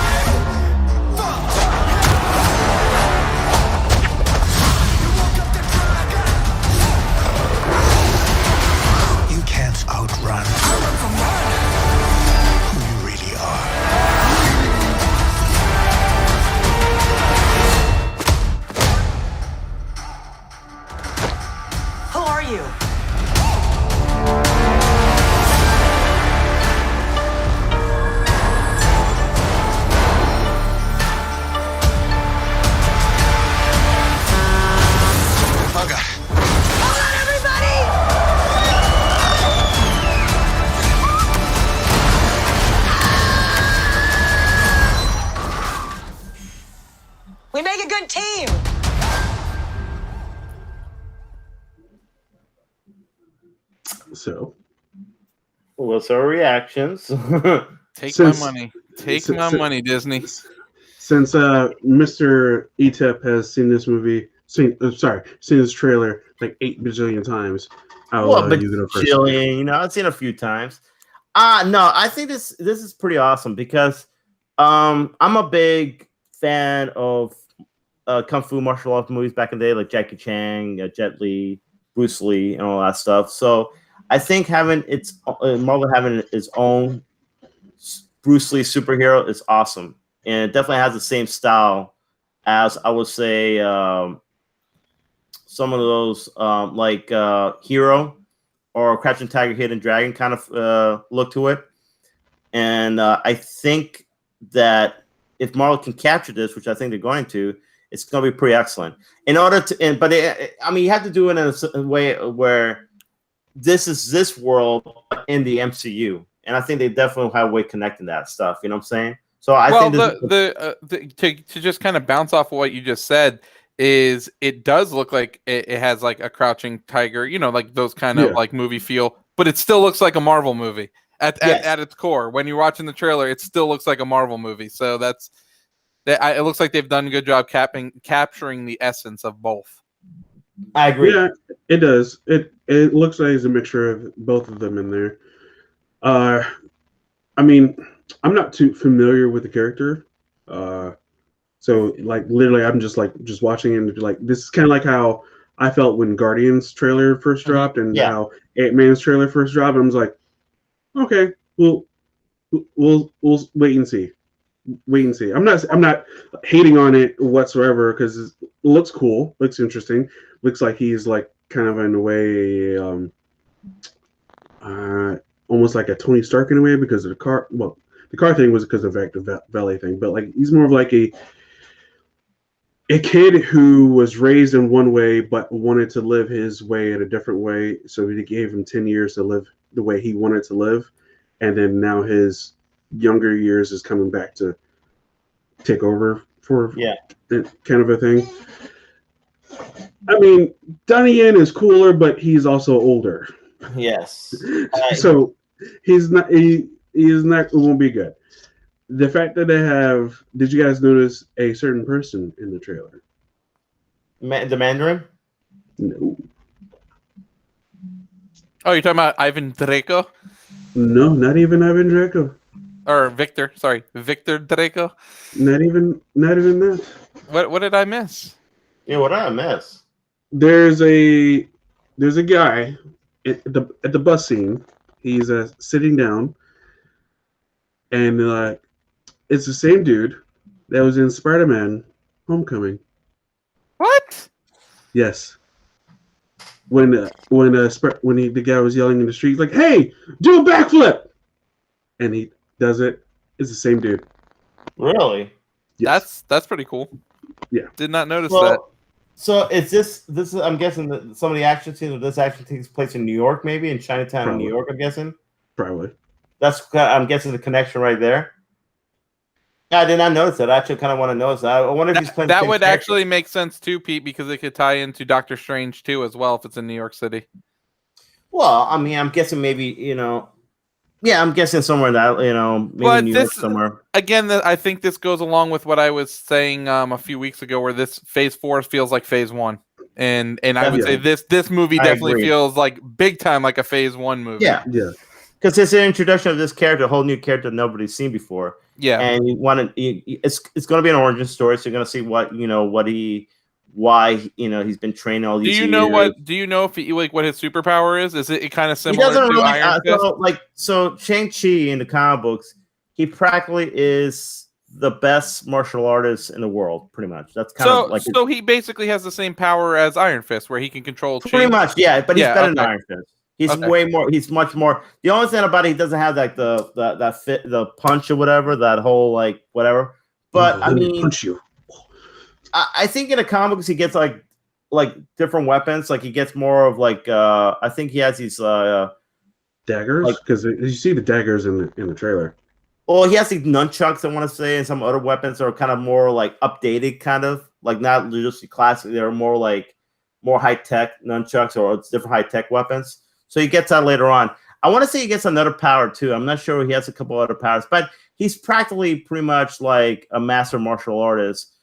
You can't outrun who you really are. Who are you? Bugger. Hold on, everybody! We make a good team. So, What's our reactions? Take Since- my money. Take since- my since- money, Disney. since Mr. ETEP has seen this movie, seen this trailer like 8 bajillion times, I'll Well, but you go first. Jillian, you know, I've seen it a few times. No, I think this is pretty awesome because I'm a big fan of kung fu martial arts movies back in the day, like Jackie Chan, Jet Li, Bruce Lee, and all that stuff. So I think having Marvel having its own Bruce Lee superhero is awesome, and it definitely has the same style as I would say some of those like Hero or Crouching Tiger, Hidden Dragon kind of look to it. And I think that if Marvel can capture this, which I think they're going to, it's going to be pretty excellent. In order to, I mean, you have to do it in a way where this is this world in the MCU, and I think they definitely have a way of connecting that stuff. You know what I'm saying? So I think to just kind of bounce off of what you just said is it does look like it has like a Crouching Tiger, you know, like those kind of like movie feel, but it still looks like a Marvel movie at its core. When you're watching the trailer, it still looks like a Marvel movie. So it looks like they've done a good job capturing the essence of both. I agree. Yeah, it does. It looks like it's a mixture of both of them in there. I mean, I'm not too familiar with the character. So like literally I'm just watching and like this is kind of like how I felt when Guardians trailer first dropped and how Ant-Man's trailer first dropped. I was like, okay, we'll wait and see. Wait and see. I'm not hating on it whatsoever because it looks cool, looks interesting, looks like he's like kind of in a way almost like a Tony Stark in a way because of the car. Well, the car thing was because of the valet thing, but like he's more of like a kid who was raised in one way but wanted to live his way in a different way. So he gave him 10 years to live the way he wanted to live, and then now his younger years is coming back to take over for kind of a thing. I mean, Donnie Yen is cooler, but he's also older. Yes. So he's not. He is not. It won't be good. The fact that they have. Did you guys notice a certain person in the trailer? The Mandarin? No. Oh, you're talking about Ivan Draco? No, not even Ivan Draco. Or Victor? Sorry, Victor Draco. Not even that. What did I miss? Yeah, what did I miss? There's a guy at the bus scene. He's sitting down, and it's the same dude that was in Spider-Man: Homecoming. What? Yes. the guy was yelling in the street, like, "Hey, do a backflip!" and he does it. It's the same dude. Really? Yes. That's pretty cool. Yeah. Did not notice that. So is this is I'm guessing that some of the action scenes of this actually takes place in New York, maybe in Chinatown, in New York. I'm guessing. Probably. I'm guessing the connection right there. Yeah, I did not notice that. I actually kind of want to notice that. I wonder if he's playing. That would actually make sense too, Pete, because it could tie into Doctor Strange too as well if it's in New York City. Well, I mean, I'm guessing maybe yeah, I'm guessing somewhere that maybe New York somewhere. Again, I think this goes along with what I was saying a few weeks ago, where this Phase 4 feels like Phase 1, and I would say this movie definitely feels like big time like a Phase 1 movie. Yeah. Because it's an introduction of this character, a whole new character nobody's seen before. Yeah, and you want to. It's going to be an origin story, so you're going to see why he's been training all these. Do you know if he, like, what his superpower is? Is it kind of similar to Iron Fist? So Shang-Chi in the comic books, he practically is the best martial artist in the world, pretty much. That's kind of like so he basically has the same power as Iron Fist, where he can control chi. Pretty much, yeah. But he's better than Iron Fist. He's way more. He's much more. The only thing about it, he doesn't have like the punch or whatever. That whole like whatever. But I mean, punch you. I think in the comics he gets like different weapons. Like he gets more of like I think he has these daggers, because you see the daggers in the trailer. Well, he has these nunchucks, I want to say, and some other weapons are kind of more like updated, kind of like not just classic. They're more like more high tech nunchucks or different high tech weapons. So he gets that later on. I want to say he gets another power too. I'm not sure he has a couple other powers, but he's practically pretty much like a master martial artist.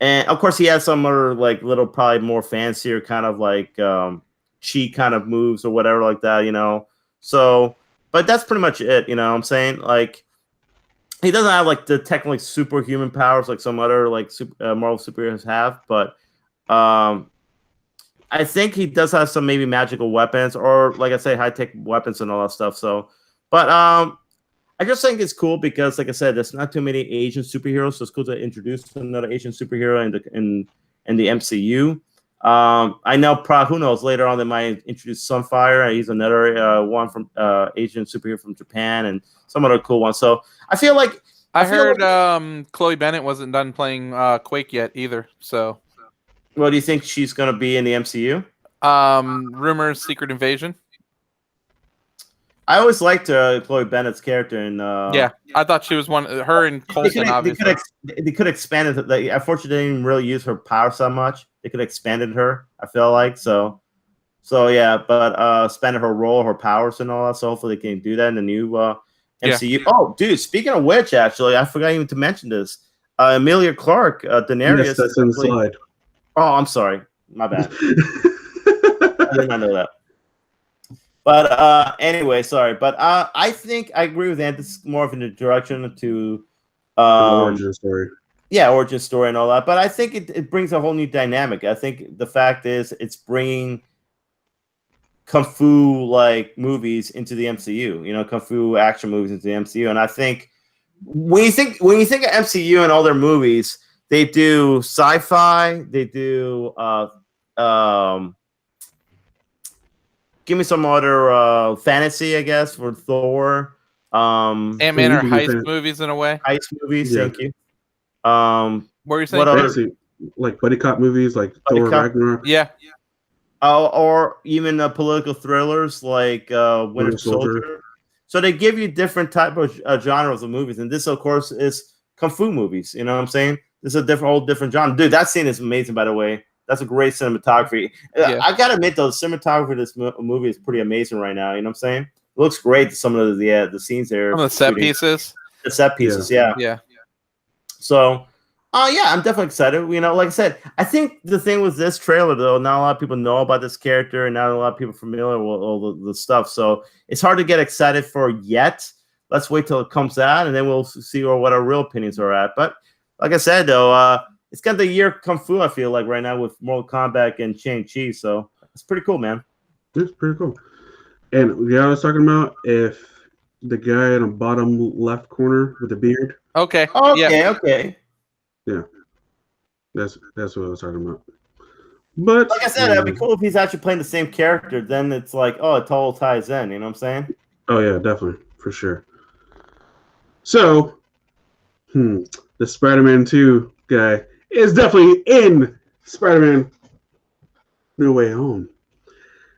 And of course, he has some other like little, probably more fancier kind of like chi kind of moves or whatever like that, So, but that's pretty much it. What I'm saying, like, he doesn't have like the technically superhuman powers like some other like Marvel superheroes have, but I think he does have some maybe magical weapons or, like I say, high tech weapons and all that stuff. So, but I just think it's cool because, like I said, there's not too many Asian superheroes, so it's cool to introduce another Asian superhero in the MCU. I know, who knows, later on they might introduce Sunfire. He's another one from Asian superhero from Japan, and some other cool ones. So I feel like I heard Chloe Bennett wasn't done playing Quake yet either. So, well, do you think she's going to be in the MCU? Rumors, Secret Invasion. I always liked Chloe Bennett's character, and yeah, I thought she was one. Her and Coulson, obviously. They could have expanded. Unfortunately, they didn't really use her power so much. They could have expanded her. I feel like so yeah, but expanded her role, her powers, and all that. So hopefully, they can do that in the new MCU. Yeah. Oh, dude! Speaking of which, actually, I forgot even to mention this. Emilia Clarke, Daenerys. Yes, that's inside. Oh, I'm sorry. My bad. I did not know that. But anyway, sorry. But I think I agree with Ant. This is more of a direction to origin story. Yeah, origin story and all that. But I think it brings a whole new dynamic. I think the fact is it's bringing kung fu like movies into the MCU. Kung fu action movies into the MCU. And I think when you think of MCU and all their movies, they do sci-fi. They do give me some other fantasy, I guess, for Thor. Ant-Man are heist movies in a way. Heist movies, yeah. Thank you. What were you saying? Fantasy, like buddy cop movies, like Thor Ragnarok. Yeah. Or even political thrillers like Winter Soldier. So they give you different type of genres of movies, and this, of course, is kung fu movies. You know what I'm saying? This is a whole different genre. Dude, that scene is amazing, by the way. That's a great cinematography. Yeah. I gotta admit, though, the cinematography of this movie is pretty amazing right now. You know what I'm saying? It looks great. Some of the scenes there. Some of the set pieces. The set pieces, yeah. So, yeah, I'm definitely excited. Like I said, I think the thing with this trailer, though, not a lot of people know about this character, and not a lot of people are familiar with all the stuff. So it's hard to get excited for yet. Let's wait till it comes out, and then we'll see what our real opinions are at. But like I said, though, it's got the year kung fu, I feel like, right now with Mortal Kombat and Shang-Chi. So it's pretty cool, man. It's pretty cool. And I was talking about if the guy in the bottom left corner with the beard. Okay. Yeah. Yeah. That's what I was talking about. But like I said, it'd be cool if he's actually playing the same character. Then it's like, oh, it all ties in. You know what I'm saying? Oh yeah, definitely for sure. So, the Spider-Man 2 guy is definitely in Spider-Man No Way Home.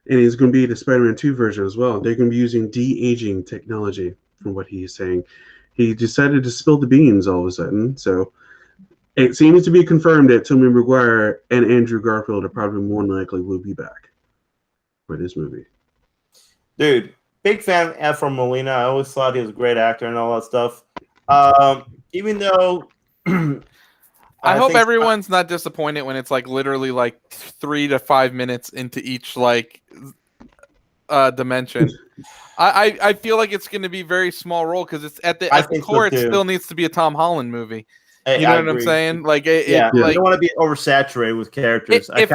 And he's going to be the Spider-Man 2 version as well. They're going to be using de-aging technology, from what he's saying. He decided to spill the beans all of a sudden. So it seems to be confirmed that Tobey Maguire and Andrew Garfield are probably more than likely will be back for this movie. Dude, big fan of Alfred Molina. I always thought he was a great actor and all that stuff. Even though I hope everyone's not disappointed when it's like literally like 3 to 5 minutes into each like dimension. I feel like it's going to be a very small role because it's at the core. It still needs to be a Tom Holland movie. You know what I'm saying? Like, like, you don't want to be oversaturated with characters. If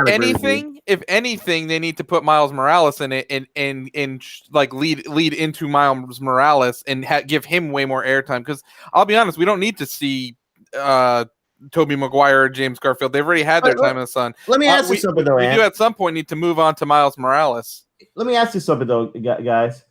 anything, they need to put Miles Morales in it and like lead into Miles Morales and give him way more airtime. Because I'll be honest, we don't need to see Tobey Maguire or James Garfield. They've already had their time in the sun. Let me ask you something though. We do at some point need to move on to Miles Morales. Let me ask you something though, guys.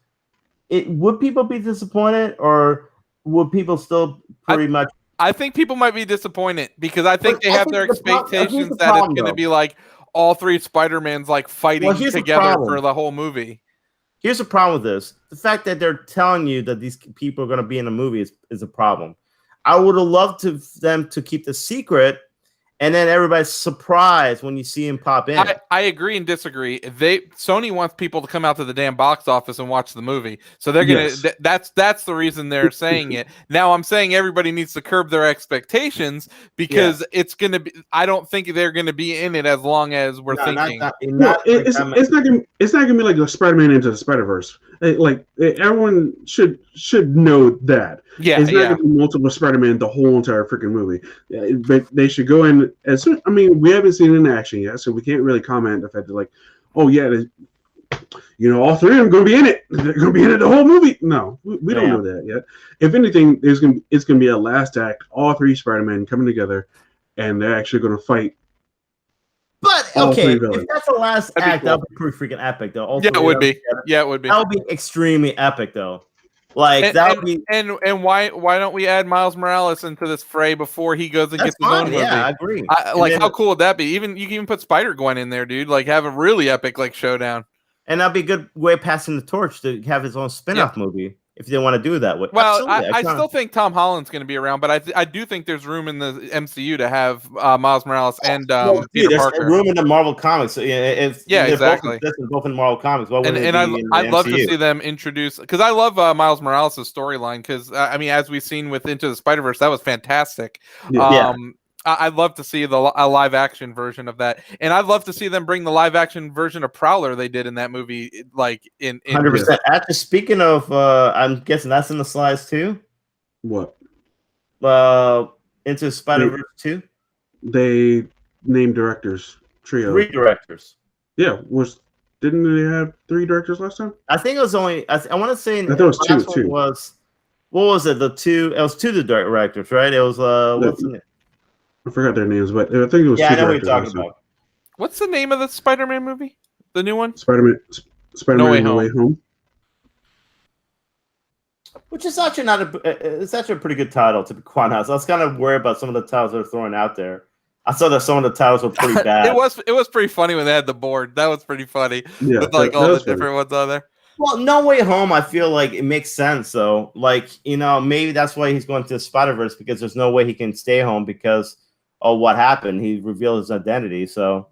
Would people be disappointed, or would people still pretty much? I think people might be disappointed because I think they have their expectations that it's going to be like all three Spider-Mans like fighting together for the whole movie. Here's the problem with this. The fact that they're telling you that these people are going to be in a movie is a problem. I would have loved them to keep the secret, and then everybody's surprised when you see him pop in. I agree and disagree. Sony wants people to come out to the damn box office and watch the movie, so they're gonna. Yes. That's the reason they're saying it. Now I'm saying everybody needs to curb their expectations because it's gonna be. I don't think they're gonna be in it as long as we're thinking. It's not gonna be like the Spider-Man Into the Spider-Verse. Like everyone should know that. Yeah, it's not gonna be multiple Spider-Man the whole entire freaking movie. But they should go in as soon. I mean, we haven't seen it in action yet, so we can't really comment the fact that like, oh yeah, all three of them are gonna be in it. They're gonna be in it the whole movie. No, we don't know that yet. If anything, it's gonna be a last act. All three Spider-Man coming together, and they're actually gonna fight. But okay, if that's the last act, that would be pretty freaking epic, though. Yeah, it would be. Yeah, it would be. That would be extremely epic, though. Like that would be. And why don't we add Miles Morales into this fray before he goes and gets his own movie? Yeah, I agree. How cool would that be? You can even put Spider-Gwen in there, dude. Like have a really epic like showdown. And that'd be a good way of passing the torch to have his own spin-off movie if they want to do that. Well, I still think Tom Holland's going to be around, but I do think there's room in the MCU to have Miles Morales and Peter Parker. There's room in the Marvel comics. Exactly. Both in Marvel comics. And I'd love to see them introduce because I love Miles Morales' storyline because I mean, as we've seen with Into the Spider-Verse, that was fantastic. I'd love to see a live action version of that, and I'd love to see them bring the live action version of Prowler they did in that movie, like in 100%. Actually, speaking of, I'm guessing that's in the slides too. What? Into Spider-Verse 2. They named directors trio. 3 directors. Yeah, didn't they have 3 directors last time? I think it was only. I want to say. I thought it was 2. What was it? The 2. It was 2 directors, right? It was what's the name? I forgot their names, but I think it was. Yeah, I know what you're talking about. What's the name of the Spider-Man movie? The new one? Spider-Man No Way Home. Which is actually it's actually a pretty good title, to be quite honest. I was kind of worried about some of the titles they're throwing out there. I saw that some of the titles were pretty bad. It was pretty funny when they had the board. That was pretty funny. Yeah, with like all the different ones on there. Well, No Way Home, I feel like it makes sense though. Like, maybe that's why he's going to the Spider-Verse, because there's no way he can stay home because of what happened. He revealed his identity. So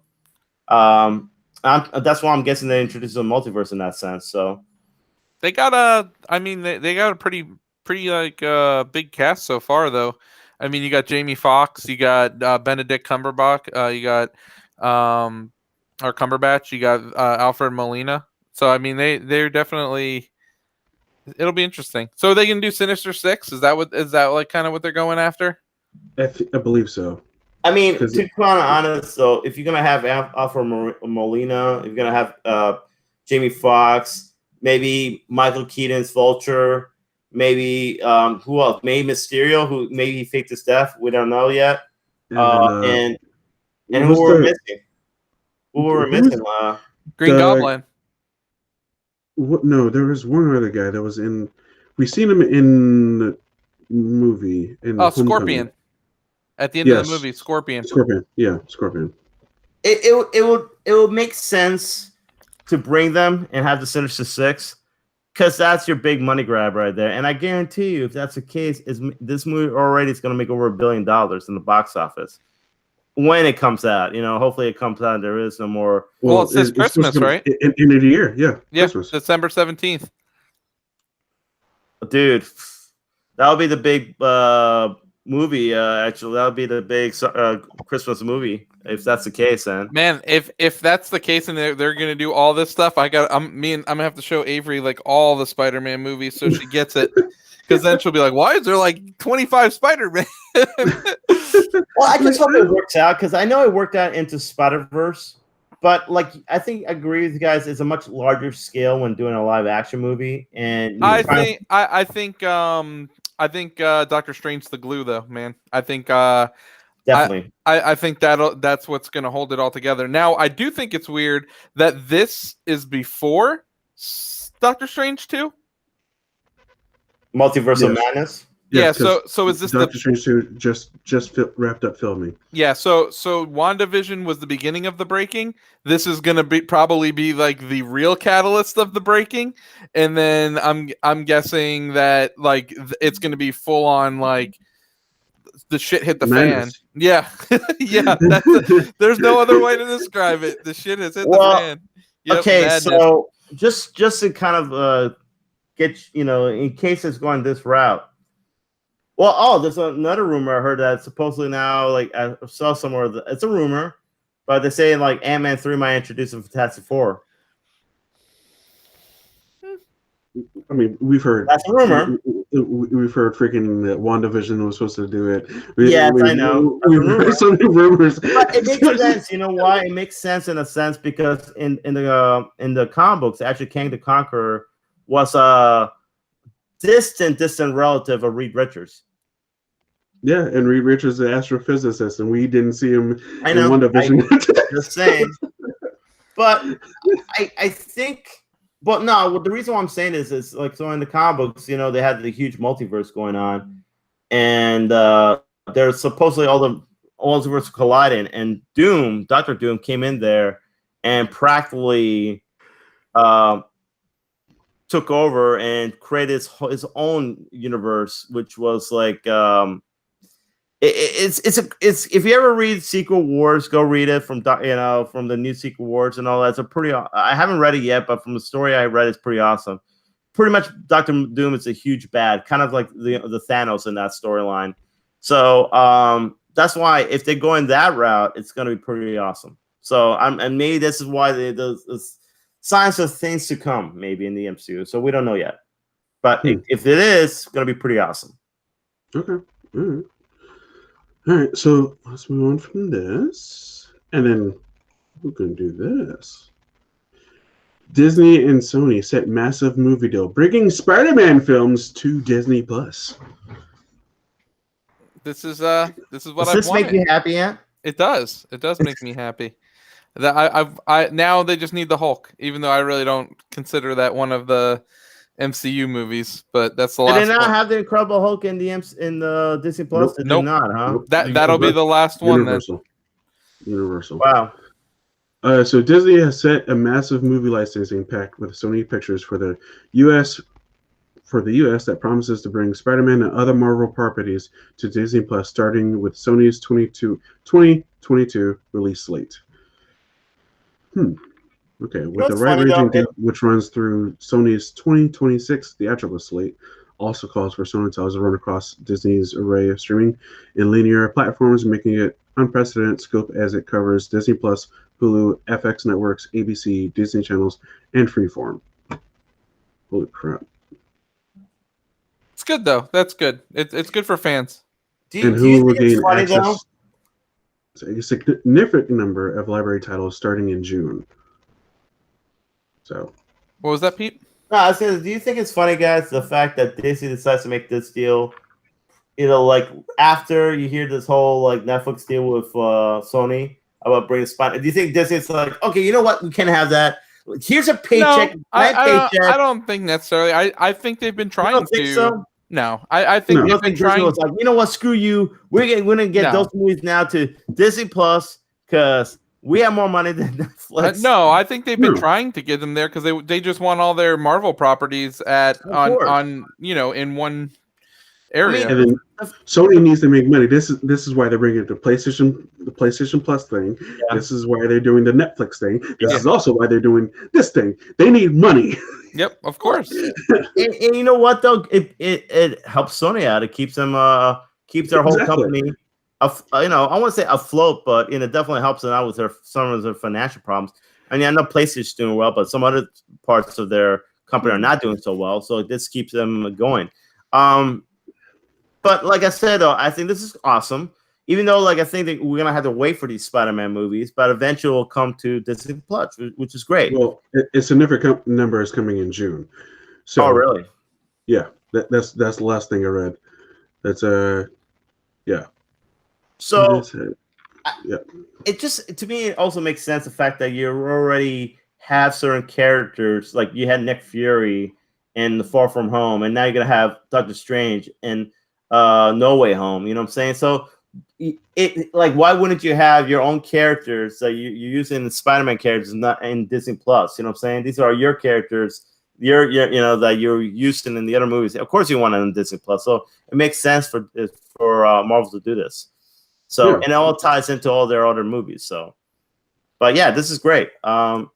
that's why I'm guessing they introduced the multiverse in that sense. So they got a pretty like big cast so far though. I mean, you got Jamie Foxx, you got Benedict Cumberbatch, you got or Cumberbatch, you got Alfred Molina. So I mean, they're definitely. It'll be interesting. So they can do Sinister Six. Is that like kind of what they're going after? I believe so. I mean, to be honest, though, if you're gonna have Alfred Molina, if you're gonna have Jamie Foxx, maybe Michael Keaton's Vulture, maybe who else? Maybe Mysterio, who maybe he faked his death. We don't know yet. And who we're missing? What were we missing? Green Goblin. What? No, there was one other guy that was in. We seen him in the movie in Homecoming. Scorpion. At the end of the movie, Scorpion. Scorpion. Yeah, Scorpion. It would make sense to bring them and have the Sinister Six, because that's your big money grab right there. And I guarantee you, if that's the case, this movie already is going to make over $1 billion in the box office when it comes out. Hopefully it comes out. There is no more. Well, it says Christmas, right? In a year, yeah. Christmas. December 17th. Dude, that'll be the big movie. Actually, that'll be the big Christmas movie. If that's the case, then man, if that's the case and they're gonna do all this stuff, I'm gonna have to show Avery like all the Spider-Man movies so she gets it, because then she'll be like, why is there like 25 Spider-Man? Well, I just hope it works out, because I know it worked out into Spider-Verse, but like I agree with you guys, it's a much larger scale when doing a live action movie. And I think Doctor Strange's the glue, though, man. I think definitely. I think that's what's going to hold it all together. Now, I do think it's weird that this is before Doctor Strange 2. Multiversal Madness. Yeah. So is this Doctor Strange 2 just wrapped up filming? Yeah. So WandaVision was the beginning of the breaking. This is going to probably be like the real catalyst of the breaking, and then I'm guessing that like it's going to be full on like the shit hit the fan. Yeah. Yeah. There's no other way to describe it. The shit has hit the fan. Yep, okay, madness. so just to kind of get in case it's going this route. Well, there's another rumor I heard that supposedly now, like I saw somewhere, it's a rumor, but they say like Ant-Man 3 might introduce a Fantastic Four. I mean, we've heard that's a rumor. We've heard freaking that WandaVision was supposed to do it. I know. We've heard so many rumors. But it makes sense. You know why? It makes sense in a sense because in the comic books, actually, Kang the Conqueror was a distant relative of Reed Richards. Yeah, and Reed Richards is an astrophysicist, and we didn't see him I know, in WandaVision. Just saying. But I think. But no, the reason why I'm saying is like, so in the comic books, they had the huge multiverse going on, and there's supposedly all the multiverse colliding, and Dr. Doom came in there and practically took over and created his own universe, which was like it's if you ever read Secret Wars, go read it from the new Secret Wars and all that. It's a pretty. I haven't read it yet, but from the story I read, it's pretty awesome. Pretty much, Dr. Doom is a huge bad, kind of like the Thanos in that storyline. So that's why if they go in that route, it's going to be pretty awesome. So and maybe this is why the signs of things to come, maybe in the MCU. So we don't know yet, but if it is, it's going to be pretty awesome. Okay. All right, so let's move on from this, and then we're going to do this. Disney and Sony set massive movie deal, bringing Spider-Man films to Disney Plus. This is what I wanted. Does this make you happy, Ant? It does. It does make me happy. That I now they just need the Hulk, even though I really don't consider that one of the MCU movies, but that's the last. Did they not have the Incredible Hulk in the Disney Plus? Nope. Not, huh? That'll be the last one. Universal. Wow. So Disney has set a massive movie licensing pact with Sony Pictures for the U.S. that promises to bring Spider-Man and other Marvel properties to Disney Plus, starting with Sony's 2022 release slate. Okay, with the right-ranging deal, which runs through Sony's 2026 theatrical slate, also calls for Sony to run across Disney's array of streaming and linear platforms, making it unprecedented scope as it covers Disney Plus, Hulu, FX networks, ABC, Disney channels, and Freeform. Holy crap! It's good though. That's good. It's good for fans. And Hulu will gain access to a significant number of library titles starting in June. So, what was that, Pete? No, I was saying, do you think it's funny, guys, the fact that Disney decides to make this deal, like after you hear this whole like Netflix deal with Sony about bringing Spider. Do you think Disney's like, okay, you know what, we can't have that. Here's a paycheck. No, I don't think necessarily. I think they've been trying think to. So? No, I think they've been trying. Was like, you know what? Screw you. We're gonna get those movies now to Disney Plus because we have more money than Netflix. No, I think they've been trying to get them there because they just want all their Marvel proproperties on in one area. And then Sony needs to make money. This is why they're bringing the PlayStation Plus thing. Yeah. This is why they're doing the Netflix thing. This is also why they're doing this thing. They need money. Yep, of course. and you know what though? It helps Sony out. It keeps them keeps their whole company. I want to say afloat, but it definitely helps them out with some of their financial problems. I mean, I know PlayStation's doing well, but some other parts of their company are not doing so well. So this keeps them going. But like I said, though, I think this is awesome. Even though, like, I think that we're gonna have to wait for these Spider-Man movies, but eventually will come to Disney Plus, which is great. Well, a significant number is coming in June. So, oh, really? Yeah, that's the last thing I read. That's yeah. So, yeah, it just to me it also makes sense the fact that you already have certain characters, like you had Nick Fury in The Far From Home, and now you're gonna have Doctor Strange and No Way Home. You know what I'm saying? So. Why wouldn't you have your own characters that you're using the Spider-Man characters not in Disney Plus? You know what I'm saying? These are your characters, that you're using in the other movies. Of course, you want it in Disney Plus, so it makes sense for Marvel to do this. So and it all ties into all their other movies. So, but yeah, this is great. Now,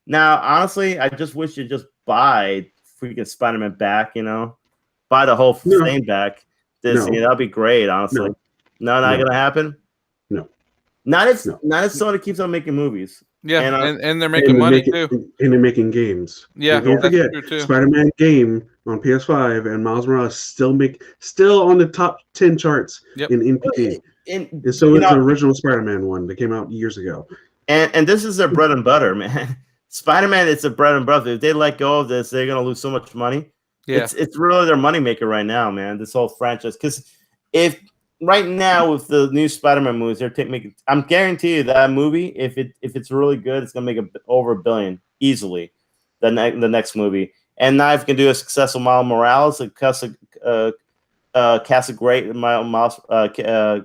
honestly, I just wish you'd just buy freaking Spider-Man back. Buy the whole thing back. Disney, that'd be great. Honestly. No, not gonna happen. No, not if Sony keeps on making movies. Yeah, and they're making money too. And they're making games. Yeah, and don't forget, Spider-Man game on PS5 and Miles Morales still on the top 10 charts in NPD. And so it's the original Spider-Man one that came out years ago. And this is their bread and butter, man. Spider-Man, it's a bread and butter. If they let go of this, they're gonna lose so much money. Yeah, it's really their moneymaker right now, man. This whole franchise, because if right now with the new Spider-Man movies, they're making. I'm guarantee you that movie, if it's really good, it's gonna make over $1 billion easily. The next movie, and now if you can do a successful Miles Morales, cast a great Miles,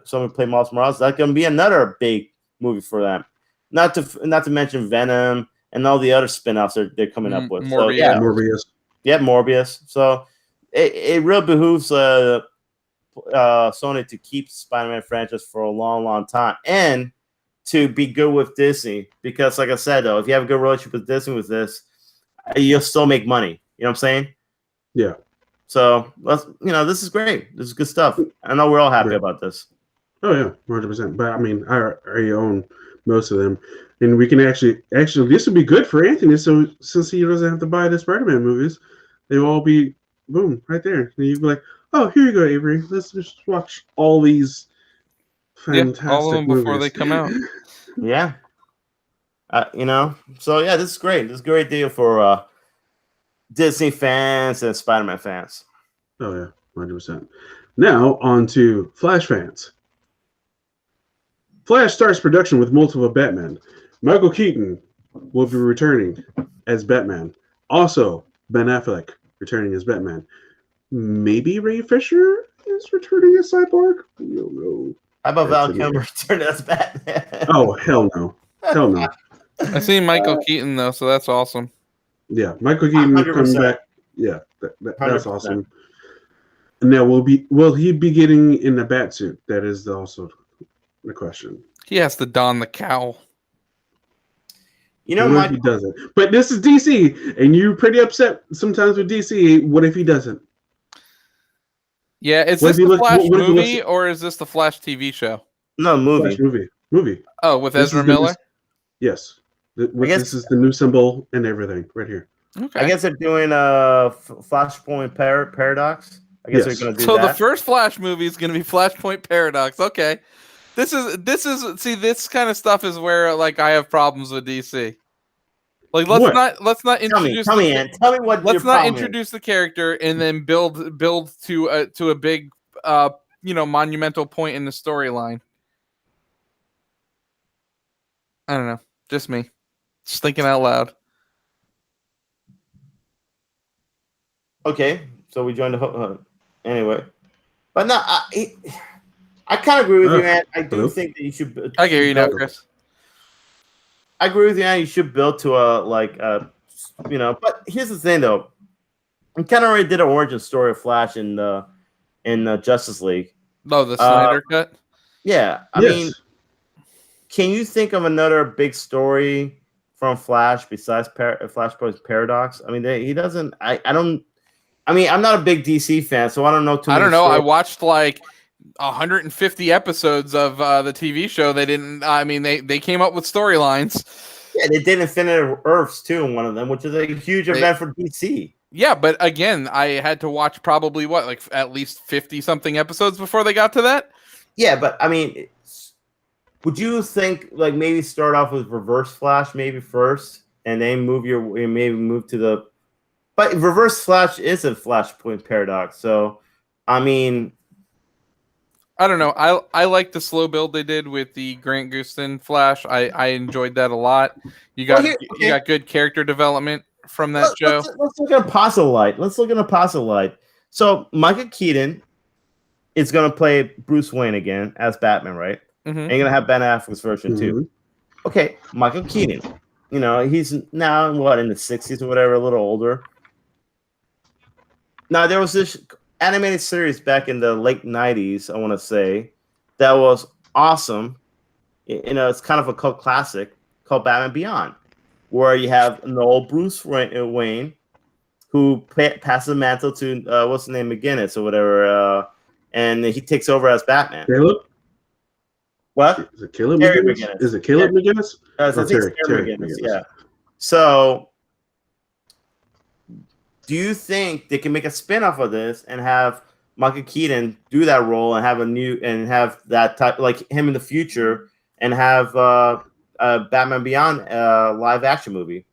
someone play Miles Morales, that's gonna be another big movie for them. Not to mention Venom and all the other spin-offs they're coming up with. Morbius. Morbius. So it really behooves Sony to keep Spider-Man franchise for a long, long time and to be good with Disney, because like I said, though, if you have a good relationship with Disney with this, you'll still make money. You know what I'm saying? Yeah. So this is great. This is good stuff. I know we're all happy about this. Oh yeah, 100%. But I mean, I already own most of them, and we can actually this would be good for Anthony. So since he doesn't have to buy the Spider-Man movies, they will all be boom right there, and you'd be like, oh, here you go, Avery. Let's just watch all these fantastic all of them movies before they come out. Yeah. So yeah, this is great. This is a great deal for Disney fans and Spider-Man fans. Oh yeah, 100%. Now on to Flash fans. Flash starts production with multiple Batman. Michael Keaton will be returning as Batman. Also, Ben Affleck returning as Batman. Maybe Ray Fisher is returning as Cyborg? I don't know. How about Val Kilmer returning as Batman? Oh, hell no. Hell no. I see Michael Keaton, though, so that's awesome. Yeah, Michael Keaton coming back. Yeah, that's awesome. Now, will he be getting in the bat suit? That is also the question. He has to don the cowl. What if he doesn't? But this is DC, and you're pretty upset sometimes with DC. What if he doesn't? Yeah, is this the Flash movie or is this the Flash TV show? No, movie. Flash movie. Oh, with Ezra Miller? Yes. This is the new symbol and everything right here. Okay. I guess they're doing a Flashpoint Paradox. I guess they're going to do that. So the first Flash movie is going to be Flashpoint Paradox. Okay. This is kind of stuff is where like I have problems with DC. Like let's not introduce. Tell me what. Let's not introduce the character and then build to a big monumental point in the storyline. I don't know. Just me. Just thinking out loud. Okay, so we joined the anyway. But no, I kind of agree with you, man. I do think that you should. I hear you now, Chris. I agree with you, man. You should build to But here's the thing, though. We kind of already did an origin story of Flash in Justice League. Oh, the Snyder cut. Yeah, I mean, can you think of another big story from Flash besides Flashpoint's Paradox? I mean, he doesn't. I don't. I mean, I'm not a big DC fan, so I don't know too much. I don't know. I watched like 150 episodes of the TV show. They didn't. I mean, they came up with storylines. Yeah, they did Infinite Earths too in one of them, which is a huge event for DC. Yeah, but again, I had to watch probably like at least 50 something episodes before they got to that. Yeah, but I mean, would you think like maybe start off with Reverse Flash maybe first, and then maybe move to the. But Reverse Flash is a Flashpoint Paradox, so I mean, I don't know. I like the slow build they did with the Grant Gustin Flash. I enjoyed that a lot. You got good character development from that show. Let's look at Apostle Light. So Michael Keaton is going to play Bruce Wayne again as Batman, right? Mm-hmm. And you're going to have Ben Affleck's version too. Okay, Michael Keaton. You know, he's now in the 60s or whatever, a little older. Now there was this animated series back in the late 90s, I want to say, that was awesome. You know, it's kind of a cult classic called Batman Beyond, where you have an old Bruce Wayne who passes the mantle to what's the name, McGinnis or whatever, and he takes over as Batman. Caleb? What? Is it Caleb McGinnis? Is it Caleb McGinnis? I think it's Terry McGinnis. Yeah. So, do you think they can make a spin-off of this and have Michael Keaton do that role and have that type like him in the future and have Batman Beyond live action movie?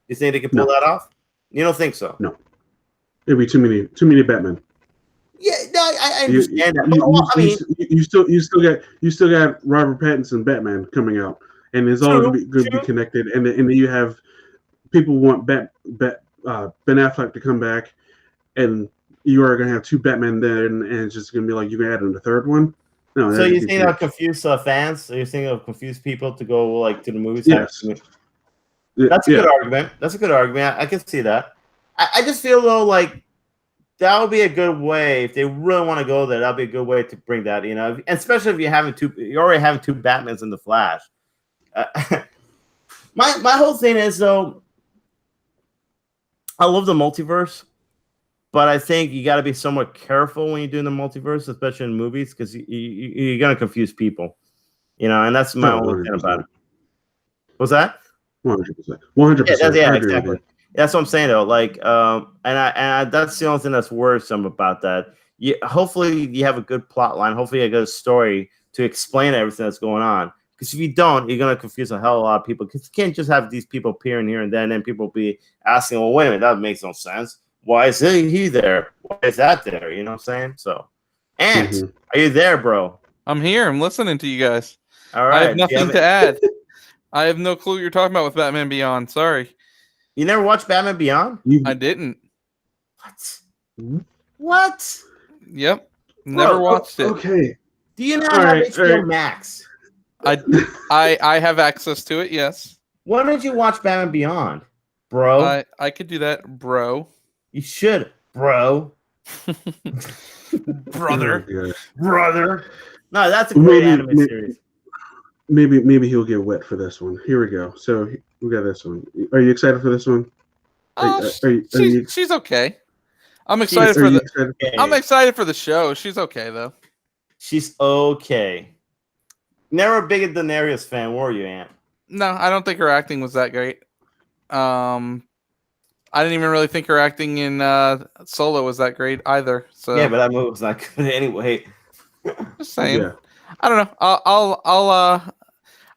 You think they can pull that off? You don't think so? No. It'd be too many Batman. Yeah, no, I understand that. You still got Robert Pattinson Batman coming out, and it's all going to be connected. And then you have people want Ben Affleck to come back, and you are going to have two Batman there, and it's just going to be like you can add in a third one. No. So you think that'll confuse fans? So you think it'll confuse people to go like to the movies? Yes. That's a good argument. That's a good argument. I can see that. I just feel though like that would be a good way if they really want to go there. That'd be a good way to bring that, you know, and especially if you're already having two Batmans in the Flash. My whole thing is though, I love the multiverse, but I think you got to be somewhat careful when you're doing the multiverse, especially in movies, because you're gonna confuse people, you know, and that's my only thing about it. What's that? 100%. Yeah, exactly. That's what I'm saying though. Like, and that's the only thing that's worrisome about that. Hopefully you have a good plot line. Hopefully you have a good story to explain everything that's going on. Because if you don't, you're gonna confuse a hell of a lot of people. Because you can't just have these people appearing here and then people be asking, "Well, wait a minute, that makes no sense. Why is he there? Why is that there?" You know what I'm saying? So, Ant, are you there, bro? I'm here. I'm listening to you guys. All right. I have nothing to add. I have no clue what you're talking about with Batman Beyond. Sorry. You never watched Batman Beyond? I didn't. What? Yep. Never watched it. Okay. Do you not have HBO Max? I have access to it, yes. Why don't you watch Batman Beyond, bro? I could do that, bro. You should, bro. Brother. Brother. No, that's a great anime series. Maybe he'll get wet for this one. Here we go. So we got this one. Are you excited for this one? She's okay. I'm excited I'm excited for the show. She's okay though. She's okay. Never a big Daenerys fan, were you, Ant? No, I don't think her acting was that great. I didn't even really think her acting in Solo was that great either. So yeah, but that movie was not good anyway. Just saying. Yeah. I don't know.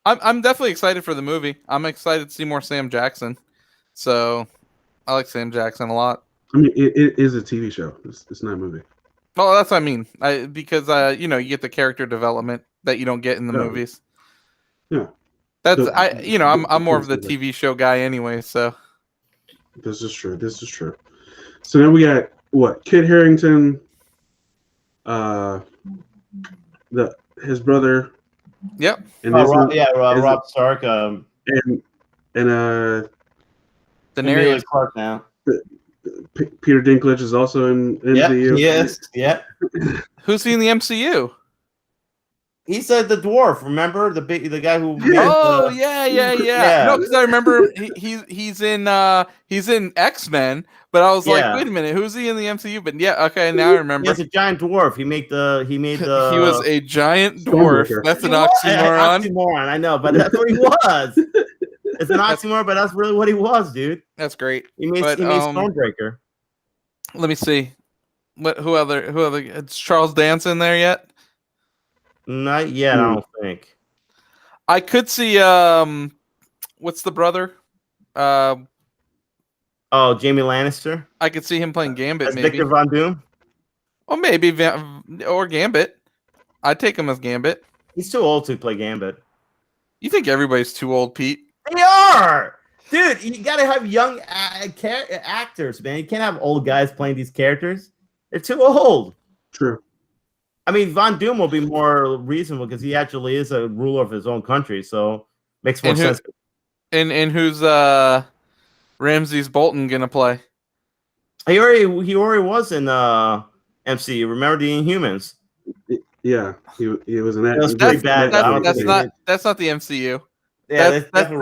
I'm definitely excited for the movie. I'm excited to see more Sam Jackson. So I like Sam Jackson a lot. I mean, it is a TV show. It's not a movie. Well, that's what I mean. Because you get the character development that you don't get in the movies. Yeah. I'm more of the TV show guy anyway, so. This is true. This is true. So now we got what? Kit Harington, his brother. Yep. And Rob Stark. And Daenerys. Emilia Clarke now. Peter Dinklage is also in MCU. Yes. Yeah. Who's he in the MCU? He's the dwarf. Remember the guy who? Yeah. No, because I remember he's in X-Men, but I was like, wait a minute, who's he in the MCU? But yeah, okay, now I remember. He's a giant dwarf. He made the. He was a giant dwarf. That's an oxymoron. Oxymoron, I know, but that's what he was. It's an oxymoron, but that's really what he was, dude. That's great. He made Stormbreaker. Let me see. Who other? Is Charles Dance in there yet? Not yet, I don't think. I could see what's the brother? Jamie Lannister. I could see him playing Gambit. As maybe Victor Von Doom. Oh, maybe or Gambit. I'd take him as Gambit. He's too old to play Gambit. You think everybody's too old, Pete? They are, dude. You gotta have young actors, man. You can't have old guys playing these characters. They're too old. True. I mean, Von Doom will be more reasonable because he actually is a ruler of his own country, so makes more sense. And who's Ramses Bolton gonna play? He already was in MCU. Remember the Inhumans? Yeah, he was an actor. It was pretty bad. That's not the MCU. Yeah, that's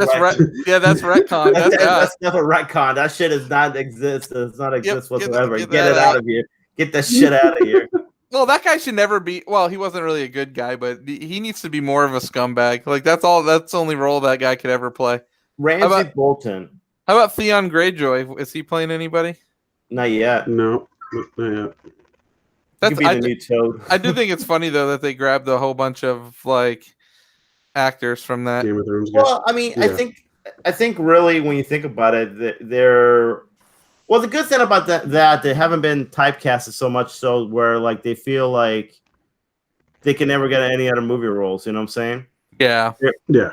retcon. That's never retcon. That shit does not exist. Does not exist whatsoever. Get it out of here. Get that shit out of here. Well, that guy should never be. Well, he wasn't really a good guy, but he needs to be more of a scumbag. Like that's the only role that guy could ever play. Ramsay Bolton. How about Theon Greyjoy? Is he playing anybody? Not yet. No, not yet. That could be the new Toad. I do think it's funny though that they grabbed a whole bunch of like actors from that. Game of Thrones. Well, I mean, yeah. I think really when you think about it, they're. Well, the good thing about that they haven't been typecasted so much so where like they feel like they can never get any other movie roles. You know what I'm saying? Yeah. Yeah.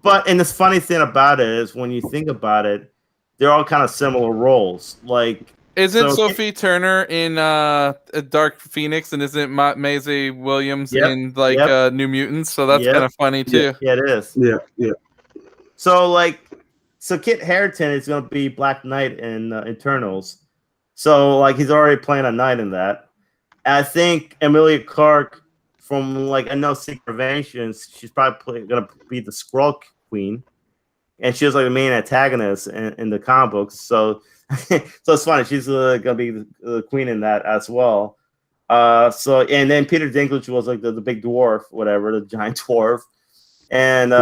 But and the funny thing about it is when you think about it, they're all kind of similar roles. Like, isn't Sophie Turner in Dark Phoenix and isn't Maisie Williams in like New Mutants? So that's kind of funny too. Yeah, it is. Yeah. So Kit Harington is going to be Black Knight in Eternals. So, like, he's already playing a knight in that. And I think Emilia Clarke from, like, I know Secret Invasions, she's probably going to be the Skrull Queen. And she was, like, the main antagonist in the comic books. So it's funny. She's going to be the queen in that as well. And then Peter Dinklage was, like, the big dwarf, whatever, the giant dwarf. And...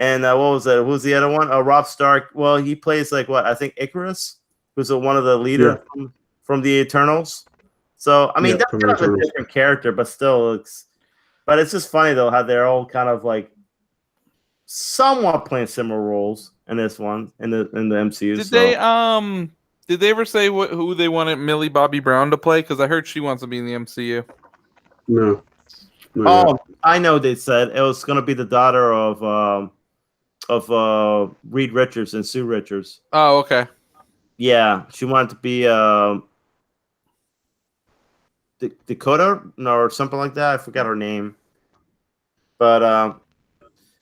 And what was that? Who was the other one? Rob Stark. Well, he plays like what? I think Icarus, who's one of the leaders from the Eternals. So I mean, that's kind of a different character, but still, it's just funny though how they're all kind of like somewhat playing similar roles in this one in the MCU. Did they ever say who they wanted Millie Bobby Brown to play? Because I heard she wants to be in the MCU. No. I know they said it was going to be the daughter of Reed Richards and Sue Richards. Oh, okay. Yeah, she wanted to be Dakota or something like that. I forgot her name, but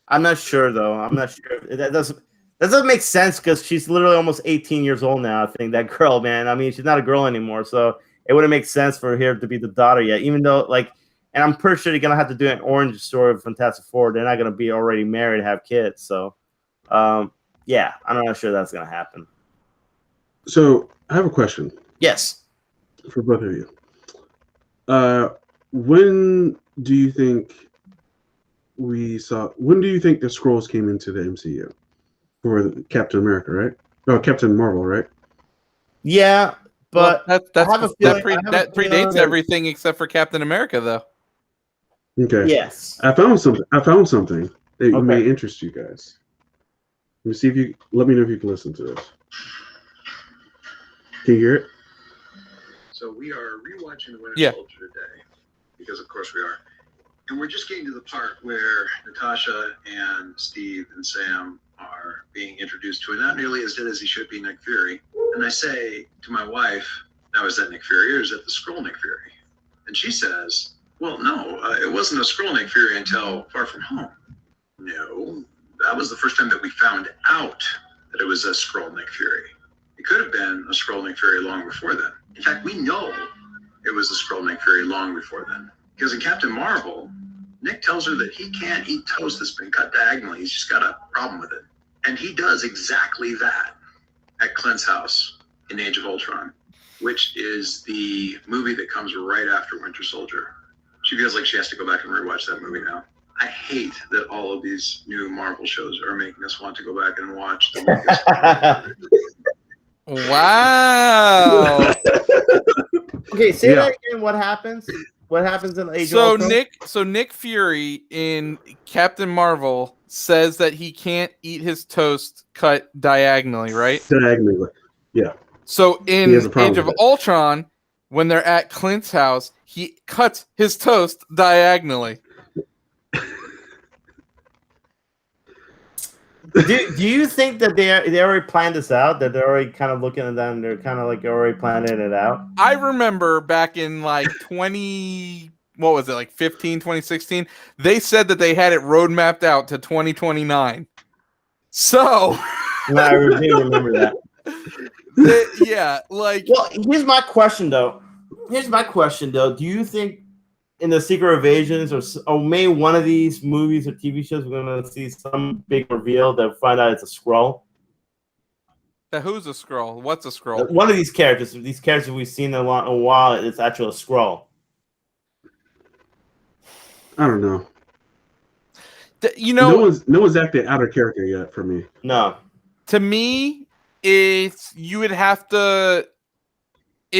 I'm not sure though. I'm not sure. That doesn't make sense because she's literally almost 18 years old now. I think that girl, man. I mean, she's not a girl anymore, so it wouldn't make sense for her to be the daughter yet. Even though, like, and I'm pretty sure they're gonna have to do an origin story of Fantastic Four. They're not gonna be already married, have kids. So, yeah, I'm not sure that's gonna happen. So I have a question. Yes, for both of you. When do you think the Skrulls came into the MCU for Captain America, right? Oh, Captain Marvel, right? Yeah, but that predates everything except for Captain America, though. Okay. Yes. I found something that may interest you guys. Let me know if you can listen to this. Can you hear it? So we are rewatching The Winter Soldier today, because of course we are. And we're just getting to the part where Natasha and Steve and Sam are being introduced to a not nearly as dead as he should be Nick Fury. And I say to my wife, now is that Nick Fury or is that the Skrull Nick Fury? And she says, well, no, it wasn't a Skrull Nick Fury until Far From Home. No, that was the first time that we found out that it was a Skrull Nick Fury. It could have been a Skrull Nick Fury long before then. In fact, we know it was a Skrull Nick Fury long before then. Because in Captain Marvel, Nick tells her that he can't eat toast that's been cut diagonally. He's just got a problem with it. And he does exactly that at Clint's house in Age of Ultron, which is the movie that comes right after Winter Soldier. She feels like she has to go back and rewatch that movie now. I hate that all of these new Marvel shows are making us want to go back and watch the movies. Wow. Okay, say that again. What happens? What happens in Age of Ultron? Nick Fury in Captain Marvel says that he can't eat his toast cut diagonally, right? Diagonally, yeah. So in Age of Ultron, when they're at Clint's house, he cuts his toast diagonally. Do you think that they already planned this out? That they're already kind of looking at that and they're kind of like already planning it out? I remember back in like 2016, they said that they had it roadmapped out to 2029. So No, I do remember that. Well, here's my question though. Do you think in the Secret Invasions or maybe one of these movies or TV shows we're going to see some big reveal that find out it's a Skrull? Who's a Skrull? What's a Skrull? One of these characters we've seen a while, it's actually a Skrull. I don't know. No one's acted out of character yet for me. No. To me, it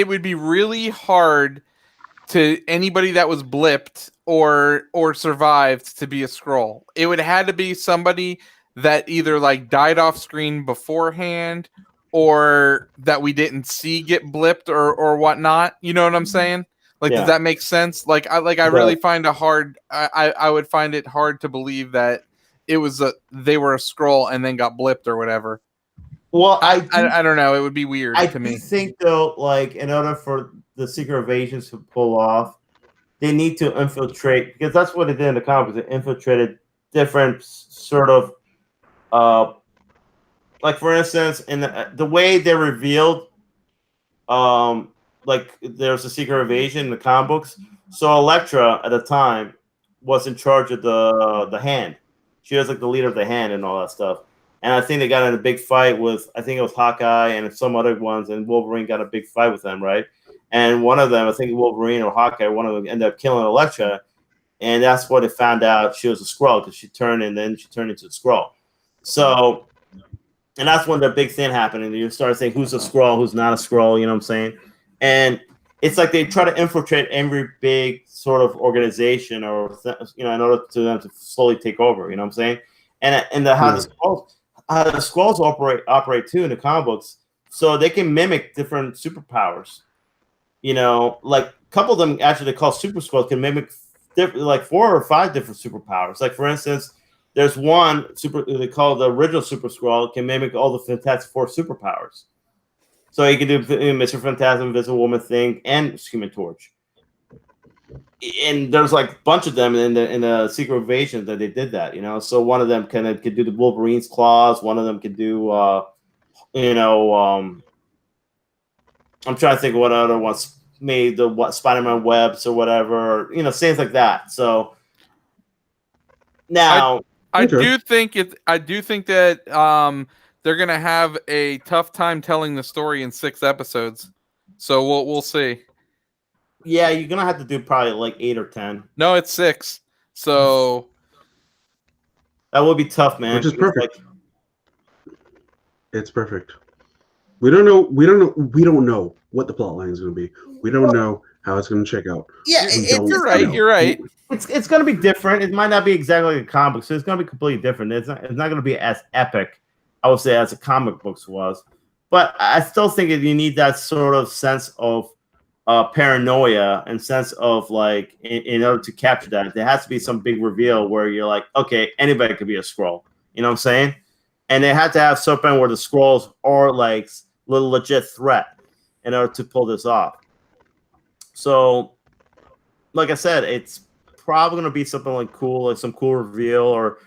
would be really hard to anybody that was blipped or survived to be a Skrull. It would have to be somebody that either like died off screen beforehand or that we didn't see get blipped or whatnot. You know what I'm saying? Like, does that make sense? I really find it hard. I would find it hard to believe that they were a Skrull and then got blipped or whatever. Well, I don't know. It would be weird to me. I think though, like in order for the Secret Invasions to pull off, they need to infiltrate, because that's what they did in the comics. They infiltrated different sort of, like for instance, in the way they revealed, like there's a Secret Invasion in the comic books. So Elektra at the time was in charge of the Hand. She was like the leader of the Hand and all that stuff. And I think they got in a big fight with, I think it was Hawkeye and some other ones, and Wolverine got a big fight with them, right? And one of them, I think Wolverine or Hawkeye, one of them ended up killing Elektra, and that's what they found out she was a Skrull, because she turned into a Skrull. So, and that's when the big thing happened, and you start saying who's a Skrull, who's not a Skrull, you know what I'm saying? And it's like they try to infiltrate every big sort of organization, or in order to them to slowly take over, you know what I'm saying? And how the Skrulls operate too in the comic books, so they can mimic different superpowers. Like a couple of them actually they call Super Skrulls can mimic like 4 or 5 different superpowers. Like for instance, there's one they call the original Super Skrull can mimic all the Fantastic Four superpowers. So he can do Mr. Fantastic, Invisible Woman thing, and Human Torch. And there's like a bunch of them in the Secret Invasion that they did that, So one of them could do the Wolverine's claws. One of them could do, I'm trying to think of what other ones made the Spider-Man webs or whatever, things like that. So now I do think that they're gonna have a tough time telling the story in 6 episodes. So we'll see. Yeah, you're gonna have to do probably like 8 or 10. No, it's 6. So that would be tough, man. Which is perfect. It's perfect. We don't know what the plot line is going to be. We don't know how it's going to check out. Yeah, you're right. It's going to be different. It might not be exactly like a comic book, so it's going to be completely different. It's not going to be as epic, I would say, as a comic books was. But I still think that you need that sort of sense of paranoia and sense of like in order to capture that, there has to be some big reveal where you're like, okay, anybody could be a Skrull. You know what I'm saying? And they had to have something where the Skrulls are like little legit threat in order to pull this off. So, like I said, it's probably going to be something like cool, like some cool reveal, or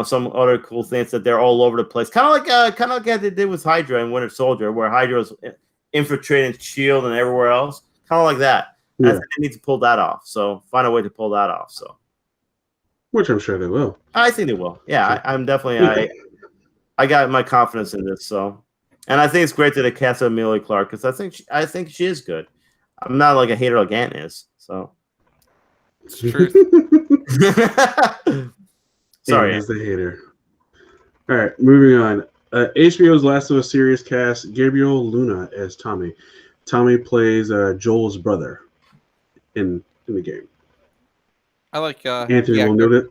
some other cool things that they're all over the place. Kind of like they did with Hydra and Winter Soldier, where Hydra was infiltrating Shield and everywhere else. Kind of like that. Yeah. I think they need to pull that off. So find a way to pull that off. So, which I'm sure they will. I think they will. Yeah, I'm definitely. I got my confidence in this. So, and I think it's great that they cast Emilia Clarke because I think she is good. I'm not like a hater like Ant is. So. It's true. Sorry, as the hater. All right, moving on. HBO's Last of Us series cast Gabriel Luna as Tommy. Tommy plays Joel's brother in the game. I like Anthony will know that.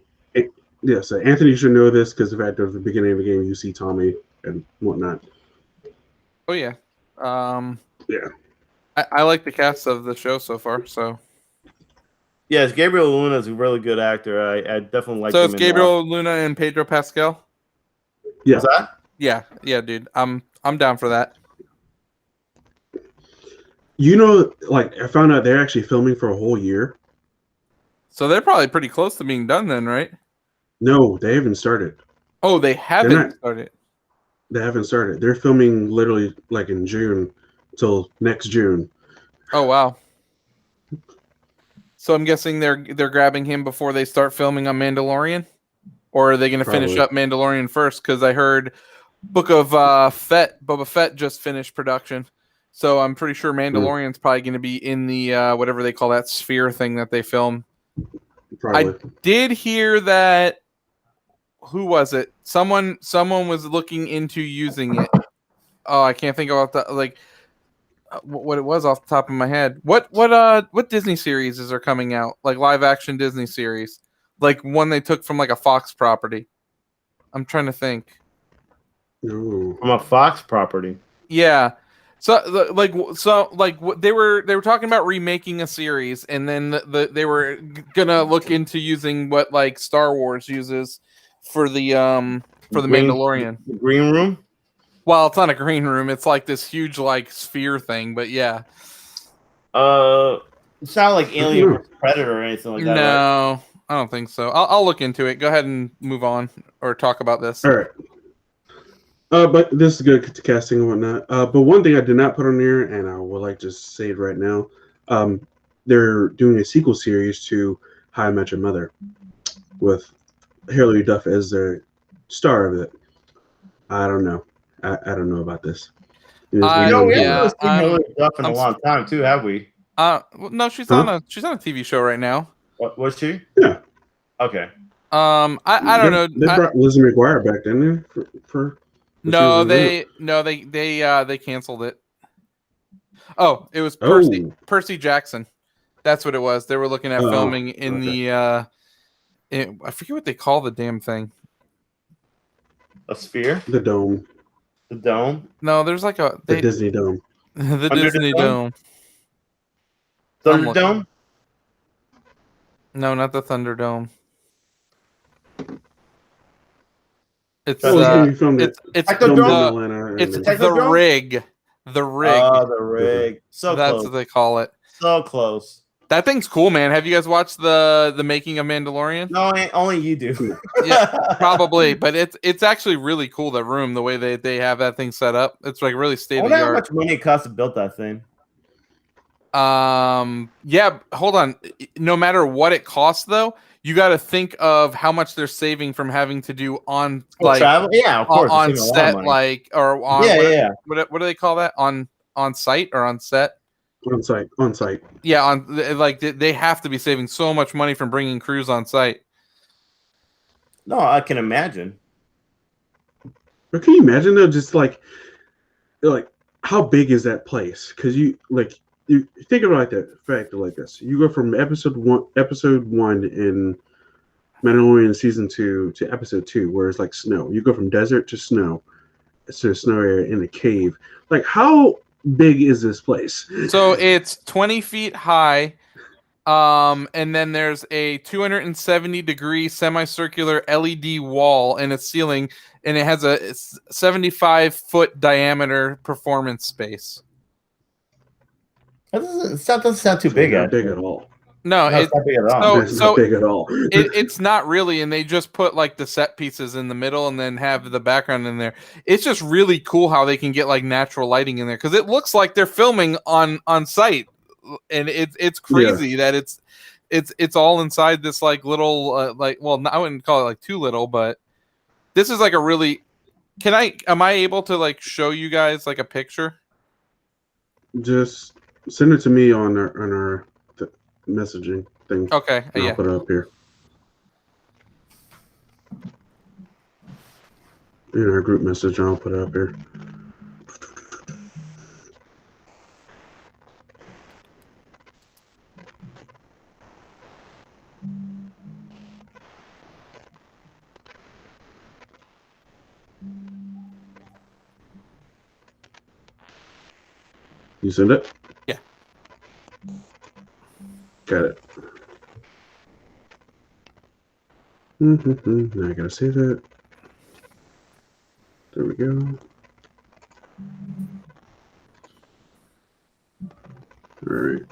Yes, Anthony should know this because the fact that at the beginning of the game you see Tommy and whatnot. Oh yeah. Yeah. I like the cast of the show so far. So. Yes, Gabriel Luna is a really good actor. I definitely like. So him it's Gabriel Luna and Pedro Pascal. Yeah. What's that? Yeah, dude. I'm down for that. I found out they're actually filming for a whole year. So they're probably pretty close to being done then, right? No, they haven't started. Oh, they haven't started. They haven't started. They're filming literally like in June till next June. Oh wow. So I'm guessing they're grabbing him before they start filming on Mandalorian, or are they going to finish up Mandalorian first? Because I heard Book of Boba Fett just finished production, so I'm pretty sure Mandalorian's probably going to be in the whatever they call that sphere thing that they film. Probably. I did hear that. Who was it? Someone was looking into using it. Oh, I can't think about that. Like. What it was off the top of my head. What Disney series are coming out? Like live action Disney series, like one they took from like a Fox property. I'm trying to think. Ooh. From a Fox property. Yeah. So they were talking about remaking a series, and then they were gonna look into using what like Star Wars uses for the Mandalorian. The green room. Well, it's not a green room. It's like this huge like sphere thing, but yeah. It's not like Alien vs. Predator or anything like that. No, right? I don't think so. I'll look into it. Go ahead and move on or talk about this. All right. But this is good casting and whatnot. But one thing I did not put on there, and I would like to say it right now, they're doing a sequel series to How I Met Your Mother with Hilary Duff as the star of it. I don't know. I don't know about this. We haven't seen Hilary Duff in a long time, too, have we? No, she's on a TV show right now. What was she? Yeah. Okay. I don't know. They brought Lizzie McGuire back, didn't they? For they canceled it. Oh, it was Percy Jackson. That's what it was. They were looking at filming in the I forget what they call the damn thing. A sphere? The dome. The dome? No, there's like the Disney Dome. The Disney Dome. Thunderdome? No, not the Thunderdome. It's the rig. The rig. Oh, the rig. So that's close. what they call it. So close. That thing's cool, man. Have you guys watched the making of Mandalorian? No, only you do. Yeah, probably. But it's actually really cool, the room, the way they have that thing set up. It's like really state of the art. How much money it cost to build that thing? Yeah, hold on. No matter what it costs, though, you got to think of how much they're saving from having to do on travel. Yeah, of course, on set, like or on What do they call that? On site or on set? On site. Yeah, they have to be saving so much money from bringing crews on site. No, I can imagine. But can you imagine though, just like how big is that place? Because you think about the fact like this. You go from episode one in Mandalorian season 2 to episode 2, where it's like snow. You go from desert to snow, to a snow area in a cave. Like how big is this place? So it's 20 feet high. And then there's a 270-degree semicircular LED wall in its ceiling, and it has a 75-foot diameter performance space. That doesn't sound too big. Not big at all. No, it's not big at all. It's not big at all. It's not really, and they just put like the set pieces in the middle and then have the background in there. It's just really cool how they can get like natural lighting in there because it looks like they're filming on site, and it's crazy that it's all inside this like little I wouldn't call it like too little, but this is like a really. Am I able to like show you guys like a picture? Just send it to me on our messaging thing. Okay, I'll put it up here in our group message. I'll put it up here. You send it? Yeah. Got it. Now I gotta save it. There we go. All right.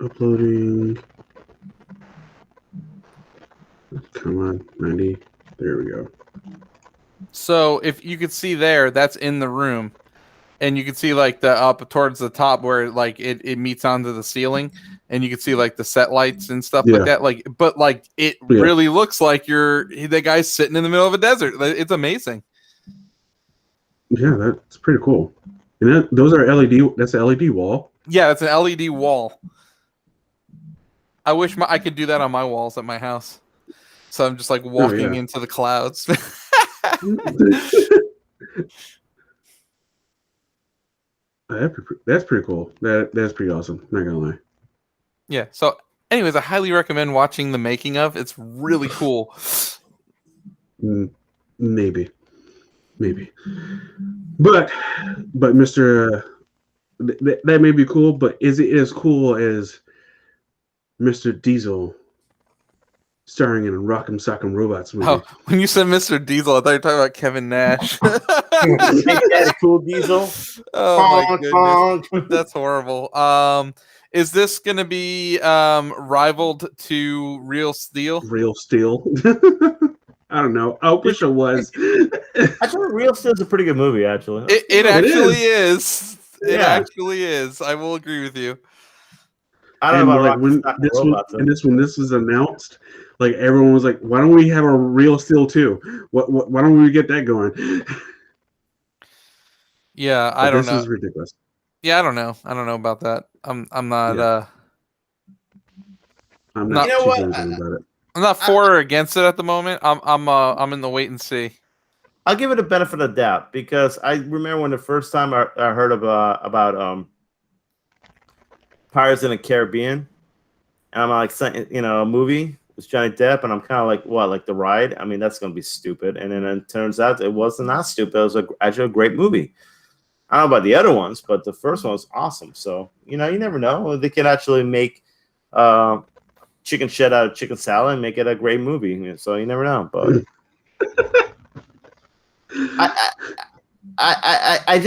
Uploading. Come on, 90. There we go. So if you could see there, that's in the room, and you can see like the up towards the top where like it meets onto the ceiling, and you can see like the set lights and stuff like that. Like, but like it really looks like the guy's sitting in the middle of a desert. It's amazing. Yeah, that's pretty cool. And those are LED. That's an LED wall. Yeah, it's an LED wall. I wish I could do that on my walls at my house. So I'm just like walking into the clouds. That's pretty cool. That's pretty awesome. Not gonna lie. Yeah. So, anyways, I highly recommend watching the making of. It's really cool. Maybe, but Mr. That may be cool, but is it as cool as Mr. Diesel starring in a Rock'em Sock'em Robots movie? Oh, when you said Mr. Diesel, I thought you were talking about Kevin Nash. Cool Diesel. Oh my goodness, that's horrible. Is this going to be rivaled to Real Steel? Real Steel. I don't know. I wish it was. Actually, Real Steel is a pretty good movie. Actually, it actually is. It actually is. I will agree with you. I don't know about when this was announced, like everyone was like, "Why don't we have a Real Steel 2? Why don't we get that going?" Yeah, I don't know. This is ridiculous. Yeah, I don't know. I don't know about that. I'm not. Yeah. I'm not. You know what? About it. I'm not for or against it at the moment. I'm in the wait and see. I'll give it a benefit of the doubt because I remember when the first time I heard about Pirates in the Caribbean, and I'm like, a movie with Johnny Depp, and I'm kind of like, what, like The Ride? I mean, that's gonna be stupid. And then it turns out it wasn't that stupid. It was actually a great movie. I don't know about the other ones, but the first one was awesome. So you never know. They can actually make chicken shit out of chicken salad and make it a great movie. So you never know. But I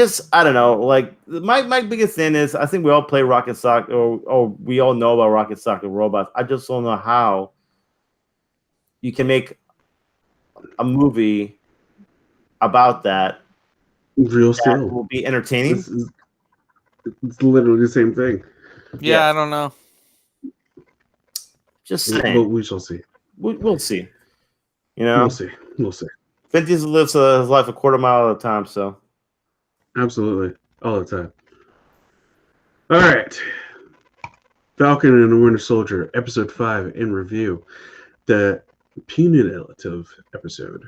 don't know. Like my biggest thing is I think we all play Rocket Soccer or we all know about Rocket Soccer Robots. I just don't know how you can make a movie about that. Real Steel will be entertaining. It's literally the same thing. Yeah, I don't know. Just saying. We shall see. We'll see. We'll see. Vin Diesel lives his life a quarter mile at a time, so. Absolutely. All the time. All right. Falcon and the Winter Soldier, Episode 5 in review. The punitive episode.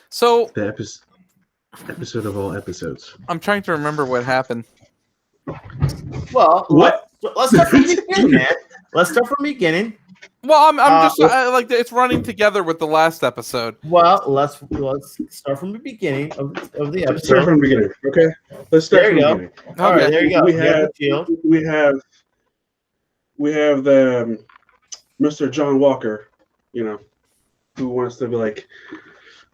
So. The episode of all episodes. I'm trying to remember what happened. Well, let's start from the beginning, man. Let's start from the beginning. Well, I'm just like it's running together with the last episode. Well, let's start from the beginning of the Let's start episode. from the beginning, okay? Let's start from the beginning. All right, there you go. We have the Mr. John Walker, who wants to be like,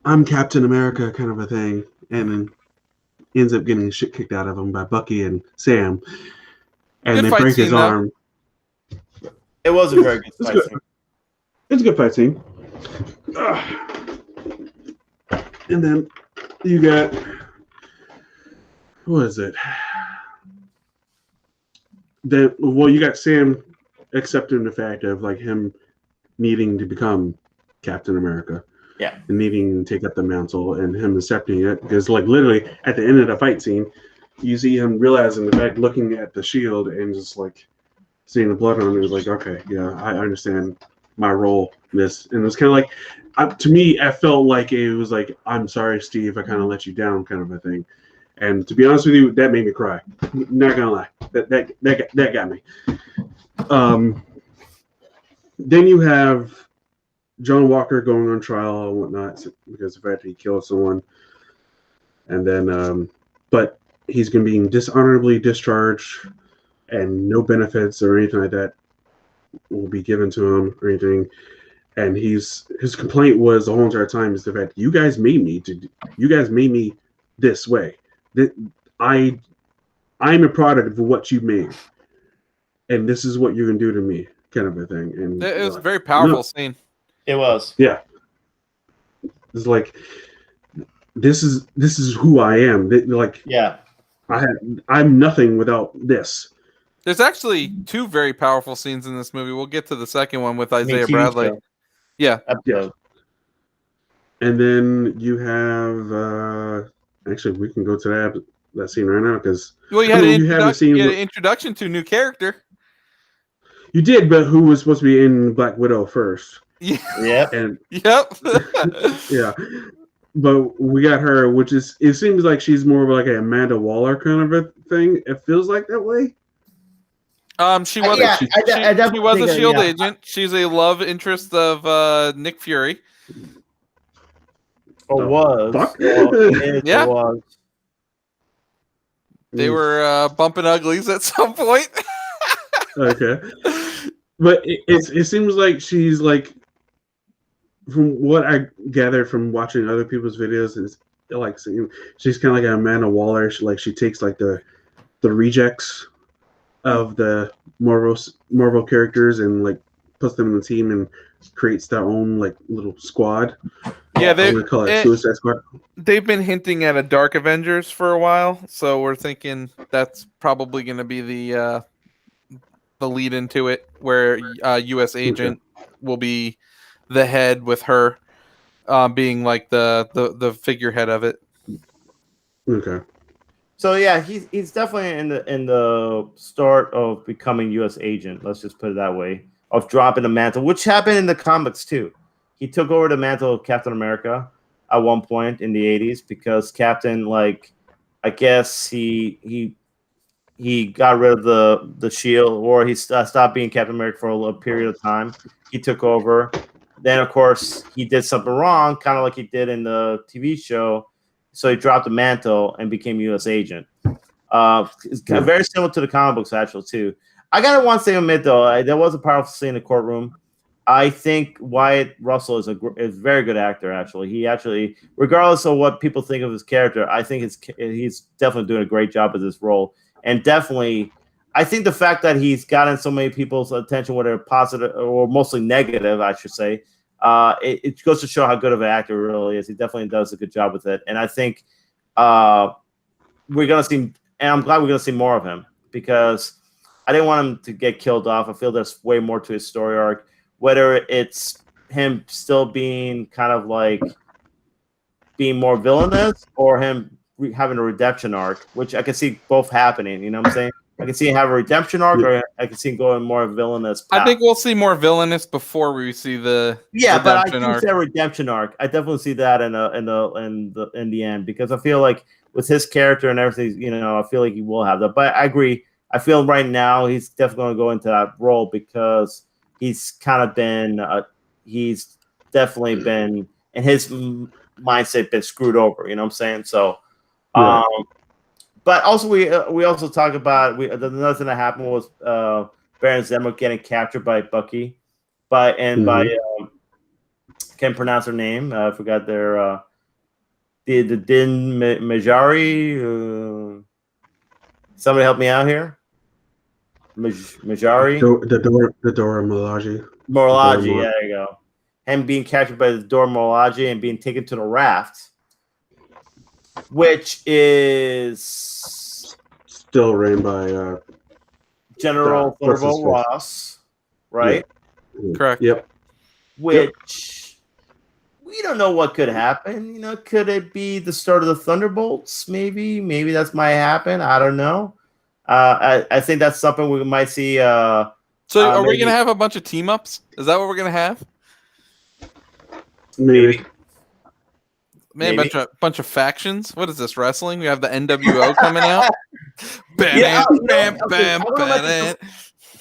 I'm Captain America kind of a thing, and then ends up getting shit kicked out of him by Bucky and Sam, and they break his arm. It was a very good fight scene. It's a good fight scene. And then you got, what is it? You got Sam accepting the fact of like him needing to become Captain America. Yeah. And needing to take up the mantle and him accepting it. Because like literally at the end of the fight scene, you see him realizing the fact, looking at the shield and just like seeing the blood on it, is like, okay, yeah, I understand my role in this. And it was kind of like, to me, I felt like it was like, I'm sorry, Steve, I kind of let you down kind of a thing. And to be honest with you, that made me cry. Not gonna lie, that got me. Then you have John Walker going on trial and whatnot because of the fact that he killed someone. And then, but he's going to be dishonorably discharged and no benefits or anything like that will be given to him or anything. And his complaint was the whole entire time is the fact you guys made me this way. That I'm a product of what you made, and this is what you're gonna do to me, kind of a thing. And it was a very powerful scene. It was. Yeah. It's like this is who I am. Like, yeah, I'm nothing without this. There's actually two very powerful scenes in this movie. We'll get to the second one with Isaiah Bradley. Show. Yeah. Episode. And then you have actually we can go to that scene right now because you had an introduction to a new character. You did, but who was supposed to be in Black Widow first? Yeah. Yep. Yep. Yeah. But we got her, which is, it seems like she's more of like a Amanda Waller kind of a thing. It feels like that way. She was she was a SHIELD agent. She's a love interest of Nick Fury. Or was. Yeah. Was. They were bumping uglies at some point. Okay. But it seems like she's like, from what I gathered from watching other people's videos, is like she's kind of like an Amanda Waller. She takes like the rejects of the Marvel characters and like puts them in the team and creates their own like little squad. Yeah, they call it Suicide Squad. They've been hinting at a Dark Avengers for a while, so we're thinking that's probably going to be the lead into it, where U.S. Agent will be the head, with her being like the figurehead of it. Okay. So yeah, he's definitely in the start of becoming U.S. agent. Let's just put it that way, of dropping the mantle, which happened in the comics too. He took over the mantle of Captain America at one point in the 80s because Captain, like, I guess he got rid of the shield, or he stopped being Captain America for a period of time. He took over. Then, of course, he did something wrong, kind of like he did in the TV show. So he dropped the mantle and became U.S. agent. It's very similar to the comic books, actually, too. I gotta want to say, admit though, there was a powerful scene in the courtroom. I think Wyatt Russell is a very good actor. Actually, he actually, regardless of what people think of his character, I think he's definitely doing a great job with this role. And definitely, I think the fact that he's gotten so many people's attention, whether positive or mostly negative, I should say, it goes to show how good of an actor he really is. He definitely does a good job with it. And I think we're going to see, and I'm glad we're going to see more of him, because I didn't want him to get killed off. I feel there's way more to his story arc, whether it's him still being kind of like being more villainous or him having a redemption arc, which I can see both happening. You know what I'm saying? I can see him have a redemption arc, or I can see him going more villainous path. I think we'll see more villainous before we see the but I do see a redemption arc. I definitely see that in the end, because I feel like with his character and everything, you know, I feel like he will have that. But I agree. I feel right now he's definitely going to go into that role because he's kind of been he's definitely been in his mindset been screwed over. You know what I'm saying? So, but also we also talk about another thing that happened was Baron Zemo getting captured by Bucky by can't pronounce her name. I forgot their the Din Majari. Somebody help me out here. Majari. The Dora Milaje. Milaje, there you go. Him being captured by the Dora Milaje and being taken to the raft, which is still ran by General Thunderbolt Ross, right? Yeah. Correct. Yep. Which we don't know what could happen. You know, could it be the start of the Thunderbolts? Maybe that's might happen. I don't know. I think that's something we might see. So are we gonna have a bunch of team ups? Is that what we're gonna have? Maybe. Man, bunch of factions. What is this, wrestling? We have the NWO coming out. Yeah, bam, bam, bam, bam,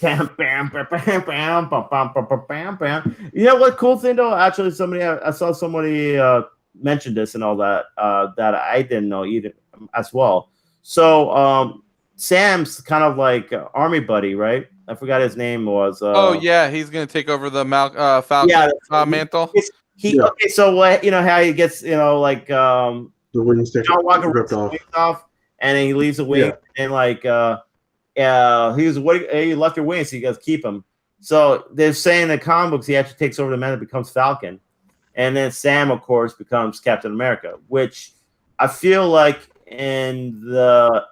bam, bam, bam, bam, bam, bam, bam. You know what? Cool thing though. Actually, I saw somebody mention this and all that that I didn't know either as well. So Sam's kind of like army buddy, right? I forgot his name was. Oh yeah, he's gonna take over the Falcon mantle. Okay, so you know how he gets, you know, like the wings John Walker rips the wings off, and then he leaves the wing, and like he was you left your wings, so you guys keep them. So they're saying in the comic books he actually takes over the man that becomes Falcon, and then Sam, of course, becomes Captain America, which I feel like in the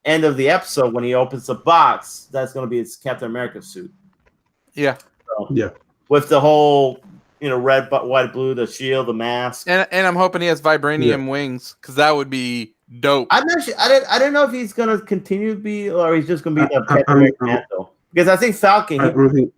end of the episode when he opens the box, that's going to be his Captain America suit. Yeah. So, with the whole, you know, red, white, blue, the shield, the mask, and I'm hoping he has vibranium wings because that would be dope. I didn't know if he's gonna continue to be or he's just gonna be the Captain America mantle, because I think Falcon. I don't think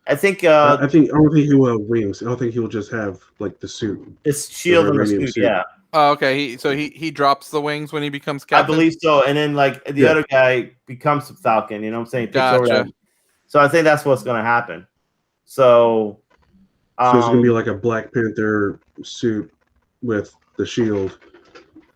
I don't think he will have wings. I don't think he will just have like the suit, this shield and the suit. Yeah. Oh, okay. He drops the wings when he becomes Captain. I believe so, and then like the other guy becomes the Falcon. You know what I'm saying? Gotcha. So I think that's what's gonna happen. So it's gonna be like a Black Panther suit with the shield.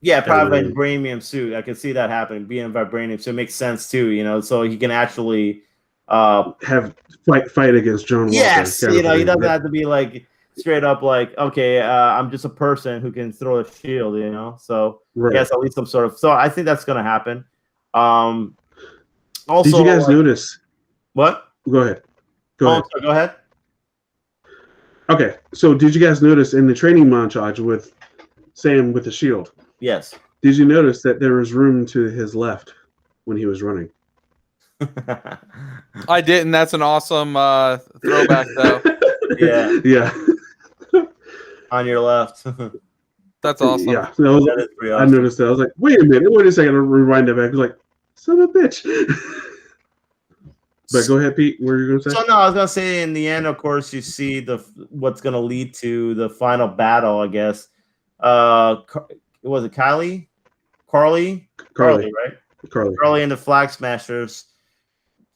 Yeah, probably vibranium suit. I can see that happening, being a vibranium, so it makes sense too. You know, so he can actually have fight against John Walker. Yes, you know, he doesn't have to be like straight up like, okay, I'm just a person who can throw a shield. You know, so I guess at least some sort of. So I think that's gonna happen. Also, did you guys notice? What? Go ahead. Go ahead. Okay, so did you guys notice in the training montage with Sam with the shield? Yes. Did you notice that there was room to his left when he was running? I didn't. That's an awesome throwback, though. Yeah. On your left. That's awesome. Yeah. So I noticed that. I was like, wait a second. I'll rewind that back. I was like, son of a bitch. But go ahead, Pete. What were you going to say? So no, I was going to say in the end, of course, you see what's going to lead to the final battle, I guess. Was it Carly, right? Carly and the Flag Smashers.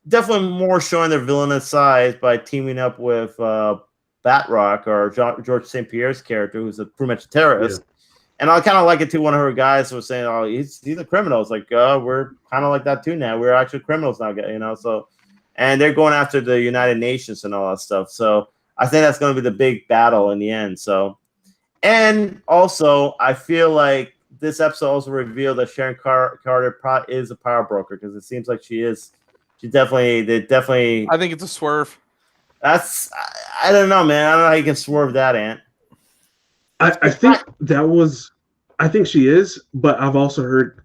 Definitely more showing their villainous side by teaming up with Batroc or George St. Pierre's character, who's pretty much a terrorist. Yeah. And I kind of like it too. One of her guys was saying, "Oh, he's a criminal." It's like, we're kind of like that too now. We're actually criminals now, you know. So, and they're going after the United Nations and all that stuff. So I think that's going to be the big battle in the end. So. And also, I feel like this episode also revealed that Sharon Carter is a power broker, because it seems like she is. They definitely. I think it's a swerve. I don't know, man. I don't know how you can swerve that, Ant. I think that was. I think she is, but I've also heard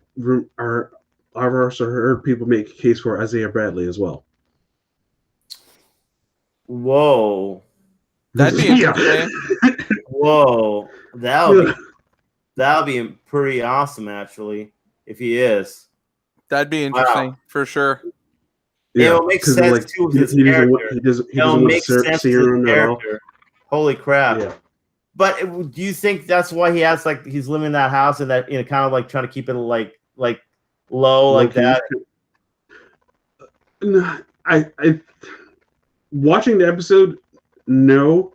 people make a case for Isaiah Bradley as well. Whoa. That'd be interesting. Whoa, that'll be pretty awesome, actually, if he is. That'd be interesting for sure. Yeah, it'll make sense too with his character. It'll make sense with his character. Holy crap! Yeah. But do you think that's why he has he's living in that house and that, you know, kind of like trying to keep it like low like that? No, watching the episode, no,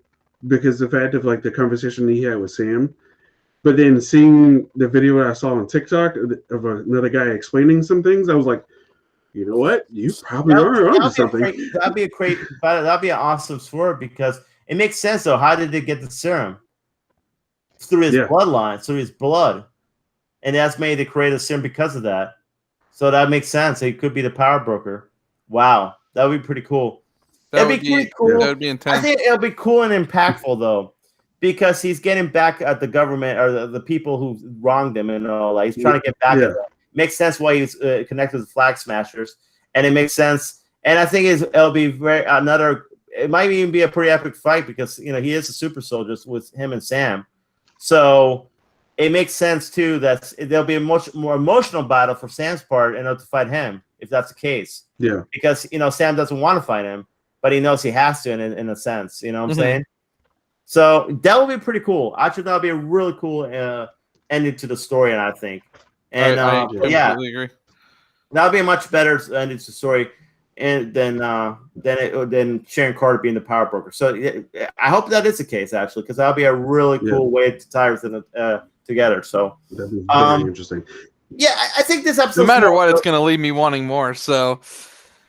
because the fact of like the conversation he had with Sam. But then seeing the video that I saw on TikTok of another guy explaining some things, I was like, you know what? You probably are onto something. That'd be an awesome swerve because it makes sense though. How did they get the serum? Through his bloodline, through his blood. And that's made to create a serum because of that. So that makes sense. He could be the power broker. Wow. That would be pretty cool. That'd be pretty cool. That would be intense. I think it'll be cool and impactful though. Because he's getting back at the government or the people who wronged him and all that. He's trying to get back at them. Makes sense why he's connected with Flag Smashers. And it makes sense. And I think it'll be it might even be a pretty epic fight because, he is a super soldier with him and Sam. So it makes sense, too, that there'll be a much more emotional battle for Sam's part in order to fight him, if that's the case. Yeah. Because, Sam doesn't want to fight him, but he knows he has to in a sense. You know what I'm saying? So that would be pretty cool. Actually, that would be a really cool ending to the story, and I think. And I completely agree. That would be a much better ending to the story than Sharon Carter being the power broker. So I hope that is the case, actually, because that would be a really cool way to tie everything together. So that'd be very interesting. Yeah, I think this episode. No matter what, it's going to leave me wanting more. So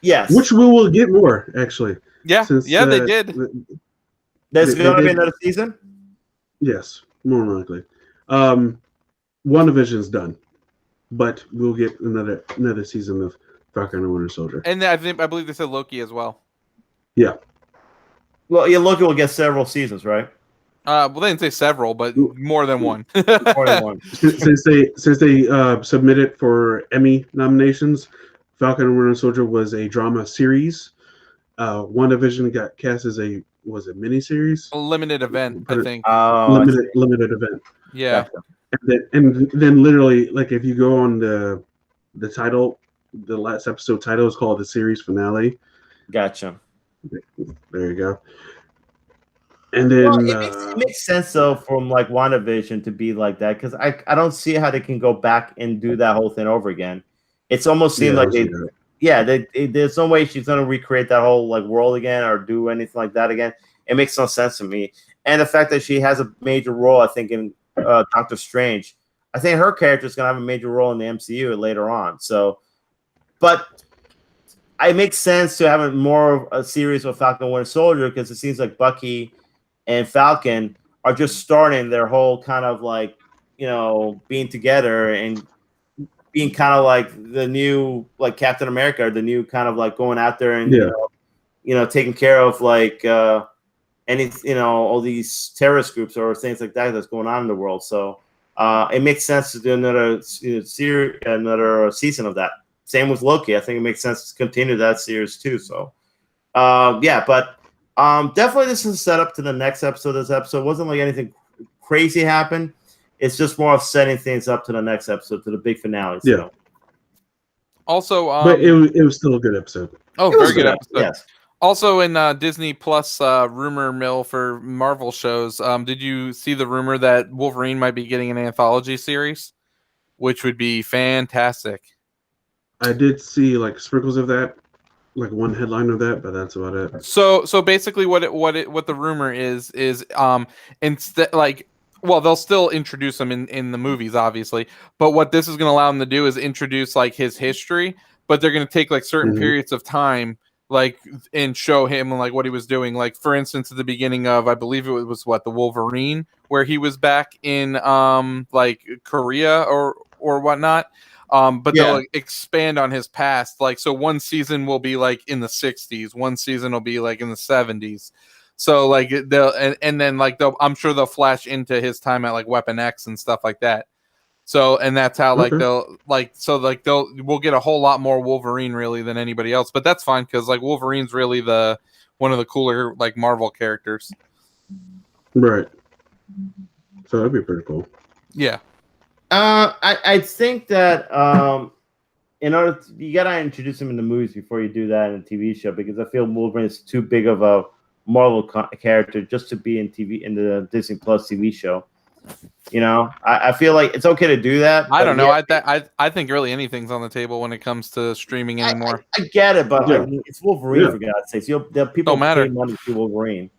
yes, which we will get more actually. Yeah, since, they did. There's going to be another season? Yes, more than likely. WandaVision's done, but we'll get another season of Falcon and Winter Soldier. And I believe they said Loki as well. Yeah. Well, Loki will get several seasons, right? Well, they didn't say several, but more than one. More than one. Since they submitted for Emmy nominations, Falcon and Winter Soldier was a drama series. WandaVision got cast as a miniseries? A limited event, I think. Limited event. Yeah. And then literally, like if you go on the title, the last episode title is called the series finale. Gotcha. There you go. And then it makes sense though from like WandaVision to be like that because I don't see how they can go back and do that whole thing over again. It's almost seemed like there's no way she's gonna recreate that whole like world again or do anything like that again. It makes no sense to me. And the fact that she has a major role, I think, in Doctor Strange, I think her character is gonna have a major role in the MCU later on. So, but it makes sense to have more of a series with Falcon and Winter Soldier because it seems like Bucky and Falcon are just starting their whole kind of like being together and being kind of like the new like Captain America, or the new kind of like going out there and taking care of like all these terrorist groups or things like that that's going on in the world. So it makes sense to do another series, another season of that. Same with Loki. I think it makes sense to continue that series too. So but definitely this is a setup to the next episode. This episode wasn't like anything crazy happened. It's just more of setting things up to the next episode, to the big finale. So. Yeah. Also, but it was still a good episode. Oh, very good episode. Yes. Also, in Disney Plus rumor mill for Marvel shows, did you see the rumor that Wolverine might be getting an anthology series, which would be fantastic? I did see like sprinkles of that, like one headline of that, but that's about it. So basically, what the rumor is instead like. Well, they'll still introduce him in the movies, obviously. But what this is going to allow them to do is introduce like his history, but they're going to take like certain periods of time, like and show him like what he was doing. Like for instance, at the beginning of, I believe it was the Wolverine, where he was back in like Korea or whatnot. But they'll like, expand on his past. Like so, one season will be like in the 60s, one season will be like in the 70s. So like they'll and then like I'm sure they'll flash into his time at like Weapon X and stuff like that. So and that's how like we'll get a whole lot more Wolverine really than anybody else. But that's fine because like Wolverine's really one of the cooler like Marvel characters. Right. So that'd be pretty cool. Yeah. I think that in order you gotta introduce him in the movies before you do that in a TV show because I feel Wolverine is too big of a Marvel character just to be in the Disney Plus TV show. You know, I feel like it's okay to do that. I don't know. Yeah, I think really anything's on the table when it comes to streaming anymore. I get it, but Yeah. I mean, it's Wolverine for God's sakes. There people Don't matter. pay money to Wolverine.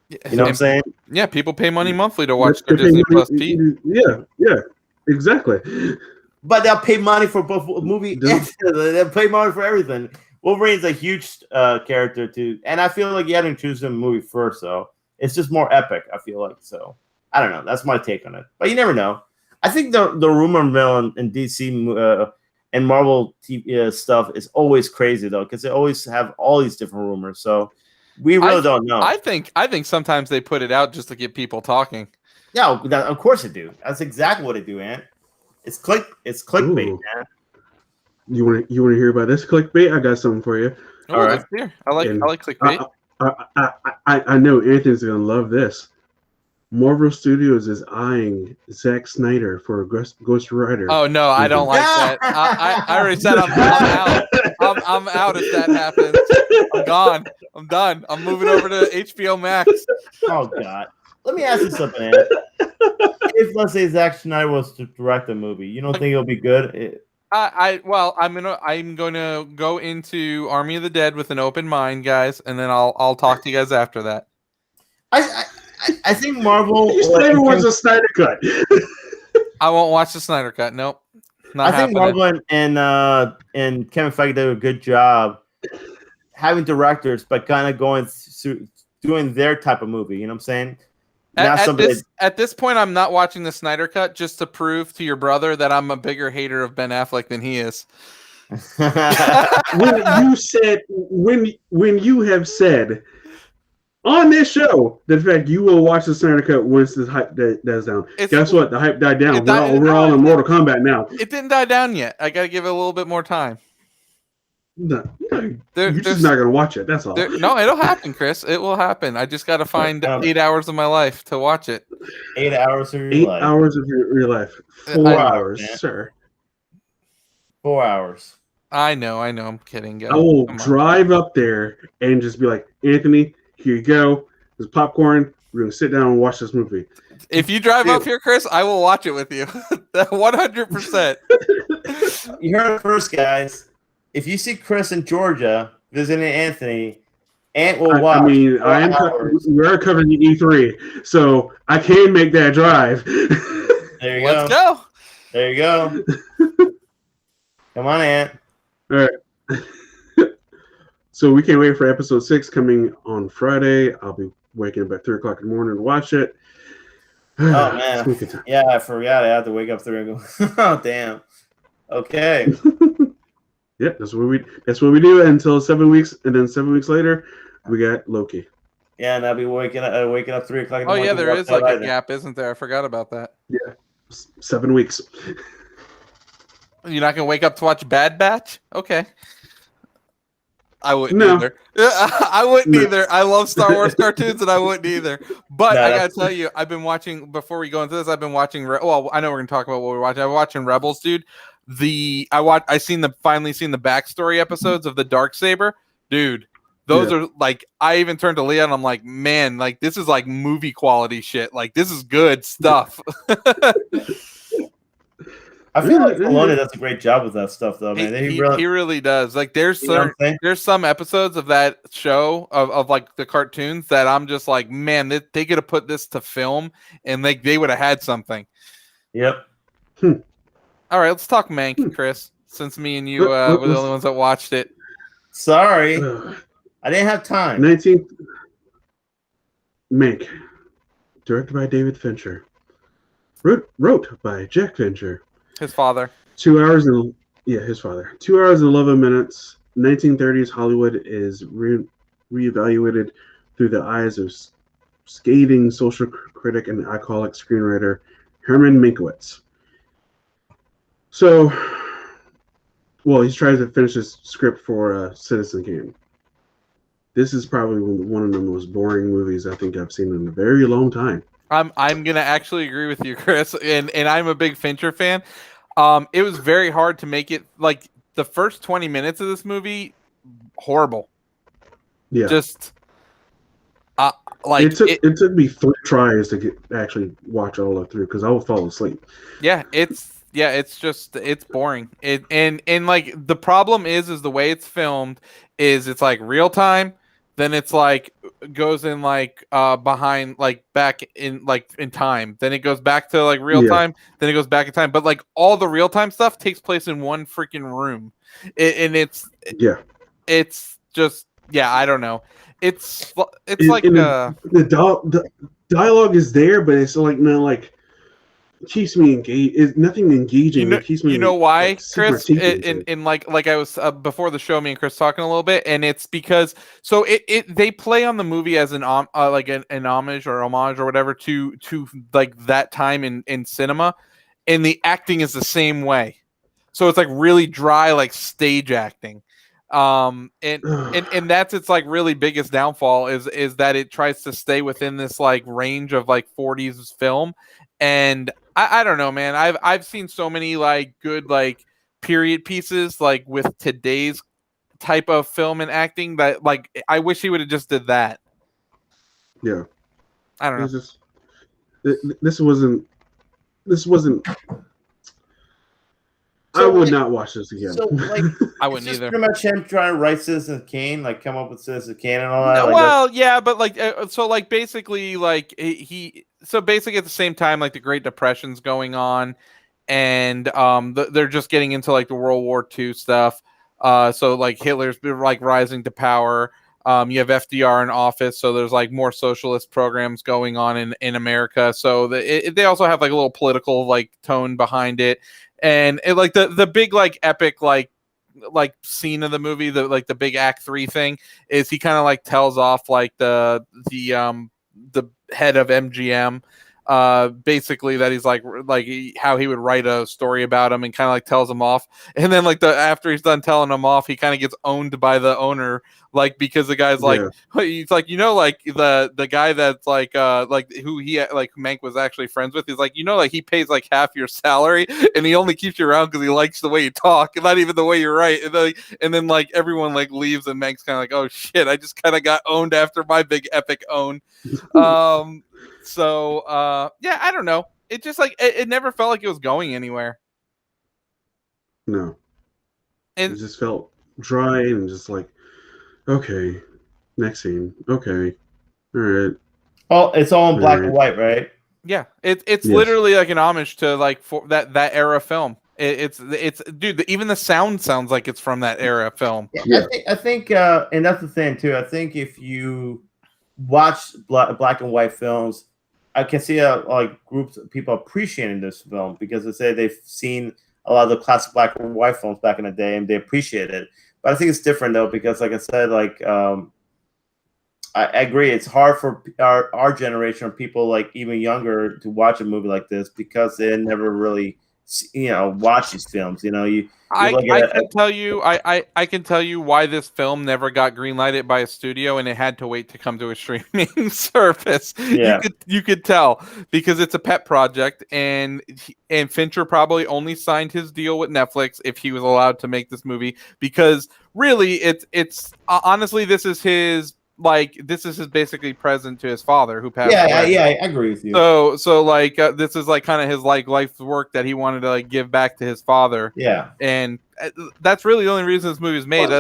You know what I'm saying? Yeah, people pay money monthly to watch They their pay Disney money- Plus Pete. Yeah, exactly. But they'll pay money for both movie. They'll pay money for everything. Wolverine's a huge character too, and I feel like you had to choose a movie first, so it's just more epic. I feel like so. I don't know. That's my take on it, but you never know. I think the rumor mill in DC and Marvel TV, stuff is always crazy though, because they always have all these different rumors. So we really don't know. I think sometimes they put it out just to get people talking. Yeah, of course they do. That's exactly what they do, Ant. It's clickbait, Ooh. man. You want to hear about this clickbait? I got something for you. Oh, All right. let's hear. I like clickbait. I know Anthony's gonna love this. Marvel Studios is eyeing Zack Snyder for a Ghost Rider. Oh no, I don't like that. I already said I'm out. I'm out if that happens. I'm gone. I'm done. I'm moving over to HBO Max. Oh God. Let me ask you something, Ant. If let's say Zack Snyder was to direct a movie, you don't think it'll be good? I'm gonna go into Army of the Dead with an open mind, guys, and then I'll talk to you guys after that. I think Marvel. Snyder wants a Snyder cut. I won't watch the Snyder cut. Nope, not I think happening. Marvel and Kevin Feige did a good job having directors, but kind of going through doing their type of movie. You know what I'm saying? At this point, I'm not watching the Snyder cut just to prove to your brother that I'm a bigger hater of Ben Affleck than he is. when you have said on this show the fact you will watch the Snyder cut once the hype dies down. Guess what? The hype died down. We're all in Mortal Kombat now. It didn't die down yet. I gotta give it a little bit more time. No, you're just not gonna watch it. That's all. No, it'll happen, Chris. It will happen. I just gotta find 8 hours of my life to watch it. 8 hours of your 8 life. hours of your life. 4 hours, man. sir. 4 hours. I know. I'm kidding, guys. I will drive up there and just be like, Anthony, here you go. There's popcorn. We're gonna sit down and watch this movie. If you drive up here, Chris, I will watch it with you. 100%. You heard it first, guys. If you see Chris in Georgia visiting Anthony, Ant will watch. I mean, we are covering the E3, so I can make that drive. There you Let's go. There you go. Come on, Ant. All right. So we can't wait for episode 6 coming on Friday. I'll be waking up at 3 o'clock in the morning to watch it. Oh man, yeah, I forgot. I had to wake up 3 and go. Oh damn. Okay. Yeah, that's what we do until 7 weeks, and then 7 weeks later, we got Loki. Yeah, and I'll be waking up 3 o'clock. Oh yeah, there is like a gap, isn't there? I forgot about that. Yeah, 7 weeks. You're not gonna wake up to watch Bad Batch? Okay. I wouldn't either. I wouldn't either. I love Star Wars cartoons, and I wouldn't either. But I gotta tell you, I've been watching. Before we go into this, I've been watching. Well, I know we're gonna talk about what we're watching. I'm watching Rebels, dude. Finally seen the backstory episodes of the Darksaber, dude. Those are like, I even turned to Leah and I'm like, man, like this is like movie quality shit. Like this is good stuff. I feel like Filoni does a great job with that stuff, though, man. He really does. Like, there's some episodes of that show of like the cartoons that I'm just like, man, they could have put this to film and they would have had something. Yep. All right, let's talk Mank, Chris. Since me and you were the only ones that watched it. Sorry, I didn't have time. 19th Mank, directed by David Fincher, wrote by Jack Fincher. His father. 2 hours and his father. 2 hours and 11 minutes. 1930s Hollywood is reevaluated through the eyes of scathing social critic and alcoholic screenwriter Herman Mankiewicz. So, he's trying to finish his script for Citizen Kane. This is probably one of the most boring movies I think I've seen in a very long time. I'm gonna actually agree with you, Chris, and I'm a big Fincher fan. It was very hard to make it like the first 20 minutes of this movie, horrible. Yeah. Just Like it took me 3 tries to actually watch all the way through because I would fall asleep. It's boring. And like the problem is the way it's filmed is it's like real time, then it's like goes in like behind like back in like in time, then it goes back to like real time, then it goes back in time, but like all the real time stuff takes place in one freaking room, and it's just I don't know. It's like the dialogue is there, but it's like not like keeps me engaged. It's nothing engaging. It keeps me. You know why, like, Chris? In like I was before the show, me and Chris talking a little bit, and it's because they play on the movie as an homage or whatever to like that time in cinema, and the acting is the same way. So it's like really dry, like stage acting. And that's its like really biggest downfall is that it tries to stay within this like range of like 40s film, and I don't know, man. I've seen so many like good like period pieces like with today's type of film and acting that like I wish he would have just did that. Yeah, I don't know. This wasn't. I would not watch this again. So, like, I wouldn't either. Pretty much him trying to write Citizen Kane, like come up with Citizen Kane and all that. No, like, well, yeah, but like, so like basically, like so basically at the same time, like the Great Depression's going on, and they're just getting into like the World War II stuff. So like Hitler's like rising to power. You have FDR in office, so there's like more socialist programs going on in America. So they also have like a little political like tone behind it. And it, like the big like epic like scene of the movie, the big Act 3 thing is he kind of like tells off like the head of MGM, basically that he's like how he would write a story about him and kind of like tells him off, and then like after he's done telling him off, he kind of gets owned by the owner, like because the guy's like he's like like the guy that's like who he like Mank was actually friends with, he's like like he pays like half your salary and he only keeps you around because he likes the way you talk and not even the way you write, and then like everyone like leaves and Mank's kind of like, oh shit, I just kind of got owned after my big epic own. So I don't know. It just like it never felt like it was going anywhere. No. And it just felt dry and just like, okay, next scene. Okay. All right. Oh, it's all in black and white, right? Yeah. It's literally like an homage to like for that era film. It's dude, even the sound sounds like it's from that era film. Yeah. I think and that's the thing too. I think if you watch black and white films, I can see like groups of people appreciating this film because they say they've seen a lot of the classic black and white films back in the day and they appreciate it. But I think it's different though because, like I said, like I agree, it's hard for our generation or people like even younger to watch a movie like this because they never really watch these films. I can tell you why this film never got greenlighted by a studio and it had to wait to come to a streaming service. Yeah. You could tell because it's a pet project, and Fincher probably only signed his deal with Netflix if he was allowed to make this movie, because really it's honestly this is his basically present to his father who passed away. Yeah, I agree with you. So like this is like kind of his like life's work that he wanted to like give back to his father. Yeah, and that's really the only reason this movie was made.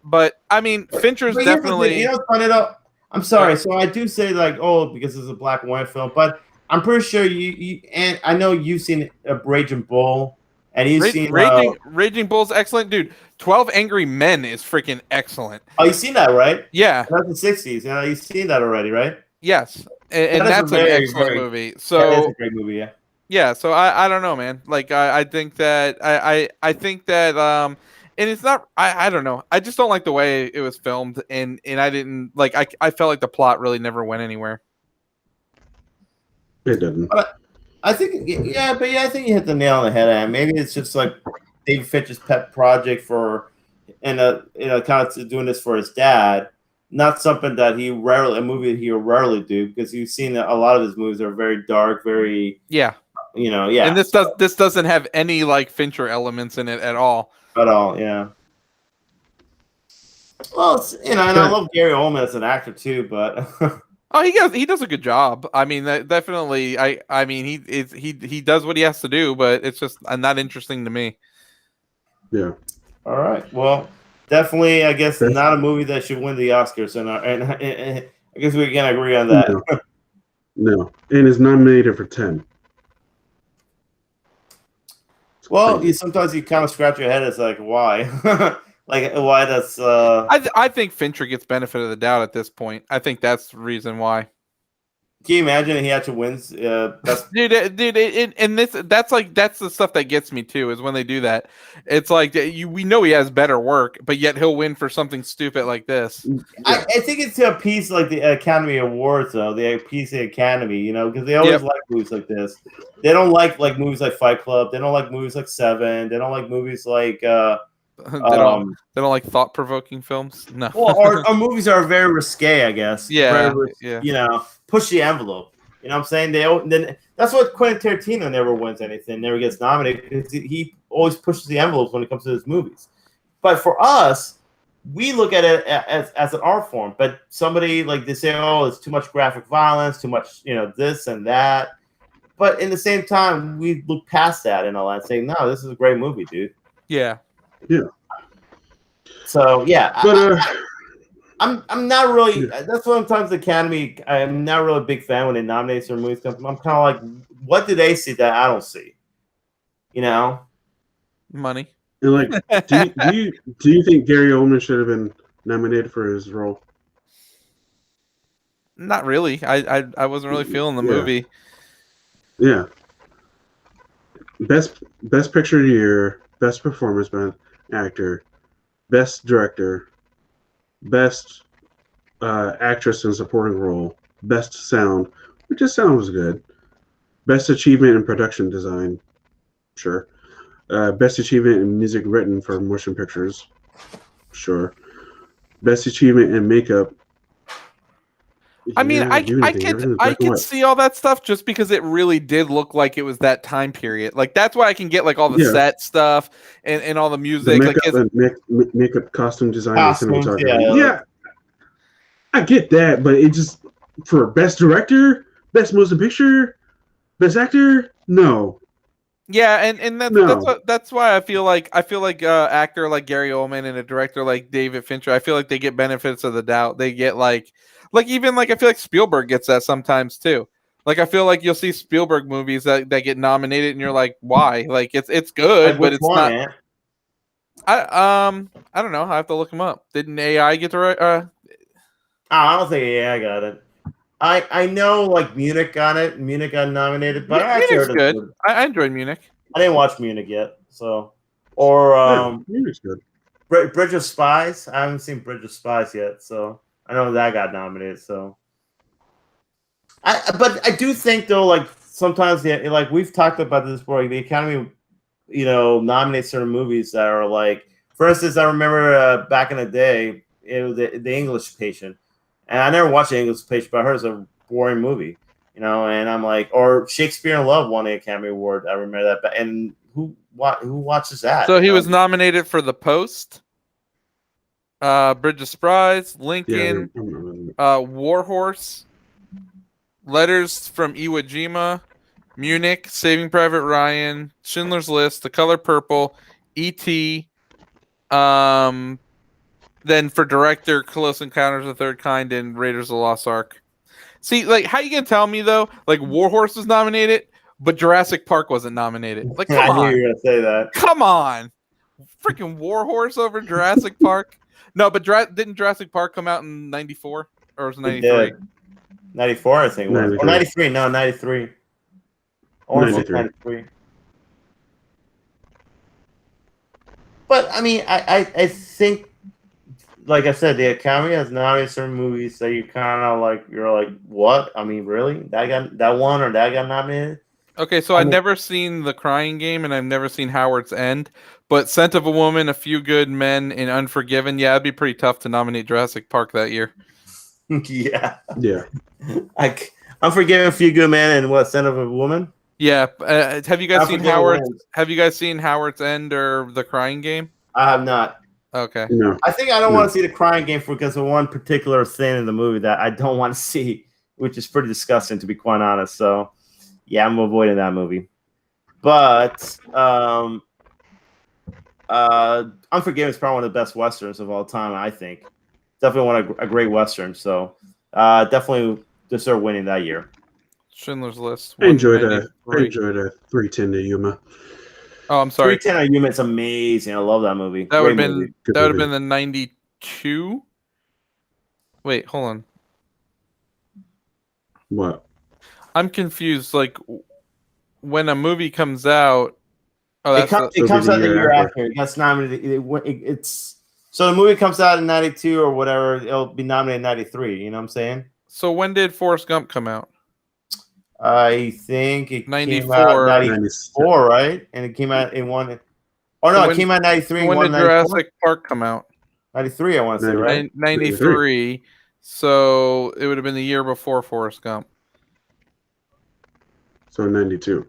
But I mean, Fincher's definitely. Funny though. I'm sorry. So I do say like, because it's a black and white film, but I'm pretty sure you and I know you've seen Raging Bull. And he's seen Raging Bull's excellent, dude. 12 Angry Men is freaking excellent. Oh, you've seen that, right? Yeah, that's the 60s. Yeah, you've seen that already, right? Yes, and that's an excellent movie. So that's a great movie, yeah. Yeah, so I don't know, man. Like I think that I think that and it's not I don't know. I just don't like the way it was filmed, and I didn't like I felt like the plot really never went anywhere. It didn't. I think, I think you hit the nail on the head. And maybe it's just like David Fincher's pet project kind of doing this for his dad. Not something that he rarely do, because you've seen that a lot of his movies are very dark, very And this doesn't have any like Fincher elements in it at all. At all, yeah. Well, and I love Gary Oldman as an actor too, but Oh, he does a good job. I mean, definitely. I mean, he does what he has to do, but it's just not interesting to me. Yeah. All right. Well, definitely, I guess That's- not a movie that should win the Oscars, and I guess we can agree on that. No, and is nominated for 10. Well, sometimes you kind of scratch your head. It's like, why? Like, why does... I think Fincher gets benefit of the doubt at this point. I think that's the reason why. Can you imagine if he actually wins? Best... Dude, and that's the stuff that gets me too, is when they do that. It's like we know he has better work, but yet he'll win for something stupid like this. I think it's to appease like the Academy Awards, though. They appease the Academy, because they always like movies like this. They don't like movies like Fight Club. They don't like movies like Seven. They don't like movies like they don't like thought-provoking films. No. Well, our movies are very risque, I guess. Yeah, push the envelope. You know what I'm saying? Then that's what Quentin Tarantino never wins anything, never gets nominated, because he always pushes the envelopes when it comes to his movies. But for us, we look at it as an art form. But somebody like they say, oh, it's too much graphic violence, too much, this and that. But in the same time, we look past that and all that, saying, no, this is a great movie, dude. Yeah. Yeah. So yeah, but I'm not really. That's sometimes the Academy. I'm not really a big fan when they nominate certain movies. I'm kind of like, what do they see that I don't see? Money. And like, do you think Gary Oldman should have been nominated for his role? Not really. I wasn't really feeling the movie. Yeah. Best picture of the year, best performance by an actor, best director, best actress in supporting role, best sound, which just sound was good, best achievement in production design, sure, best achievement in music written for motion pictures, sure, best achievement in makeup. I mean, I can see all that stuff just because it really did look like it was that time period. Like that's why I can get like all the set stuff and all the music, the makeup, costume design, and cinematography. Yeah, I get that, but it just for best director, best motion picture, best actor, no. Yeah, and that's why I feel like actor like Gary Oldman and a director like David Fincher, I feel like they get benefits of the doubt. They get like even like I feel like Spielberg gets that sometimes too. Like I feel like you'll see Spielberg movies that get nominated and you're like, why? Like it's good, but it's not. Man? I don't know. I have to look them up. Didn't AI get the right? I don't think AI got it. I know like Munich got it. Munich got nominated, but I actually heard it's good. I enjoyed Munich. I didn't watch Munich yet, so Munich's good. Bridge of Spies. I haven't seen Bridge of Spies yet, so I know that got nominated. So, but I do think though, like sometimes like we've talked about this before, the Academy, nominates certain movies that are like, for instance, I remember back in the day, it was the English Patient. And I never watched The English Patient, but I heard it's a boring movie, and I'm like, or Shakespeare in Love won the Academy Award. I remember that. And who watches that? So he was nominated for The Post, Bridge of Spies, Lincoln, War Horse, Letters from Iwo Jima, Munich, Saving Private Ryan, Schindler's List, The Color Purple, E.T., then for director, Close Encounters of the Third Kind and Raiders of the Lost Ark. See, like, how you gonna tell me though? Like, War Horse was nominated, but Jurassic Park wasn't nominated. Like, come on. I knew you were gonna say that. Come on, freaking War Horse over Jurassic Park? No, but didn't Jurassic Park come out in '94 or was it '93? 94, I think. It was. Or '93? No, '93. Or 93. But I mean, I think. Like I said, the Academy has nominated certain movies that you kind of like. You're like, what? I mean, really? That one or that got nominated? Okay, so I've never seen The Crying Game, and I've never seen Howard's End. But Scent of a Woman, A Few Good Men, and Unforgiven. Yeah, it'd be pretty tough to nominate Jurassic Park that year. Yeah. Unforgiven, A Few Good Men, and what? Scent of a Woman. Yeah. Have you guys seen Howard's End or The Crying Game? I have not. Okay. No. I think I don't want to see The Crying Game because of one particular thing in the movie that I don't want to see. which is pretty disgusting to be quite honest. So, yeah, I'm avoiding that movie. But Unforgiven is probably one of the best westerns of all time. I think definitely one a great western. So, definitely deserve winning that year. Schindler's List. I enjoyed 193. 310 to Yuma. Oh, I'm sorry. 310 on Yuma, it's amazing. I love that movie. That would Great have movie. been the 92. Wait, hold on. What? I'm confused. Like when a movie comes out, it comes out the year after. It gets nominated. It's so the movie comes out in 92 or whatever. It'll be nominated in 93. You know what I'm saying? So when did Forrest Gump come out? I think it 94. came out 94, right? And it came out in one. Oh no, it came out in 93. When did Jurassic Park come out? 93, I want to say, right? 93. So it would have been the year before Forrest Gump. So 92.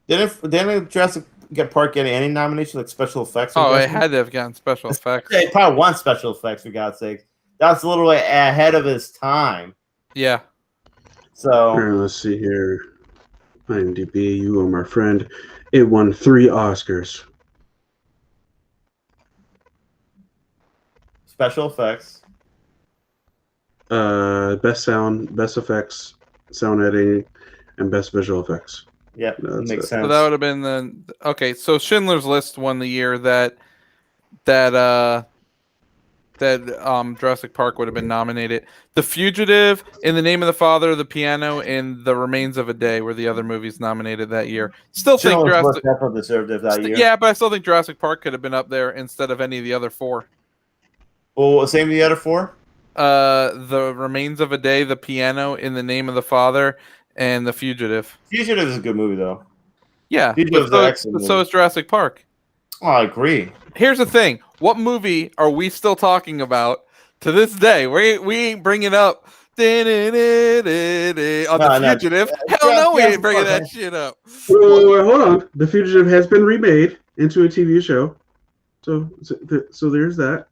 Didn't Jurassic Park get any nomination, like special effects? Oh, it had to have gotten special effects. It probably won special effects, for God's sake. That's a little bit ahead of his time. Yeah. So All right, let's see here. IMDb, you are my friend. It won 3 Oscars. Special effects. Best sound, best effects, sound editing, and best visual effects. Yeah, that makes sense. So that would have been okay. So Schindler's List won the year that Jurassic Park would have been nominated. The Fugitive, In the Name of the Father, The Piano, and The Remains of a Day were the other movies nominated that year. Still think Jurassic Park deserved it that year. Yeah, but I still think Jurassic Park could have been up there instead of any of the other 4. Well, same as the other 4? The Remains of a Day, The Piano, In the Name of the Father, and The Fugitive. Fugitive is a good movie, though. Yeah, so is Jurassic Park. Oh, I agree. Here's the thing. What movie are we still talking about to this day? We ain't bringing up on The Fugitive. Hell no, we ain't bringing that shit up. Well, hold on. The Fugitive has been remade into a TV show. So there's that.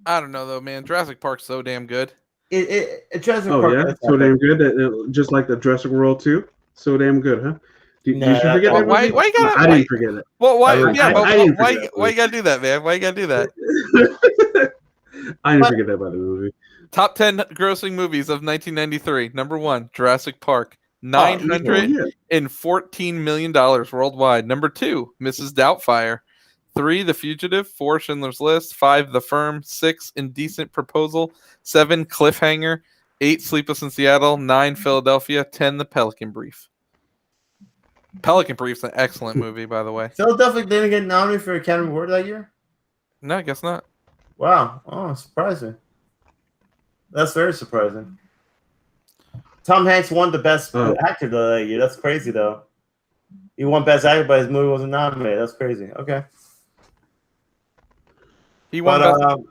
I don't know, though, man. Jurassic Park's so damn good. Jurassic Park. Yeah? So damn good. Just like the Jurassic World 2. So damn good, huh? Did you forget that? Why you gotta? I didn't forget it. Well, why? Why you gotta do that, man? Why you gotta do that? I didn't forget that about the movie. Top 10 grossing movies of 1993. Number 1, Jurassic Park, $914 million worldwide. Number 2, Mrs. Doubtfire. 3, The Fugitive. 4, Schindler's List. 5, The Firm. 6, Indecent Proposal. 7, Cliffhanger. 8, Sleepless in Seattle. 9, Philadelphia. 10, The Pelican Brief. Pelican Brief's an excellent movie, by the way. Philadelphia didn't get nominated for Academy Award that year? No, I guess not. Wow. Oh, surprising. That's very surprising. Tom Hanks won the best actor that year. That's crazy, though. He won best actor, but his movie wasn't nominated. That's crazy. Okay. He won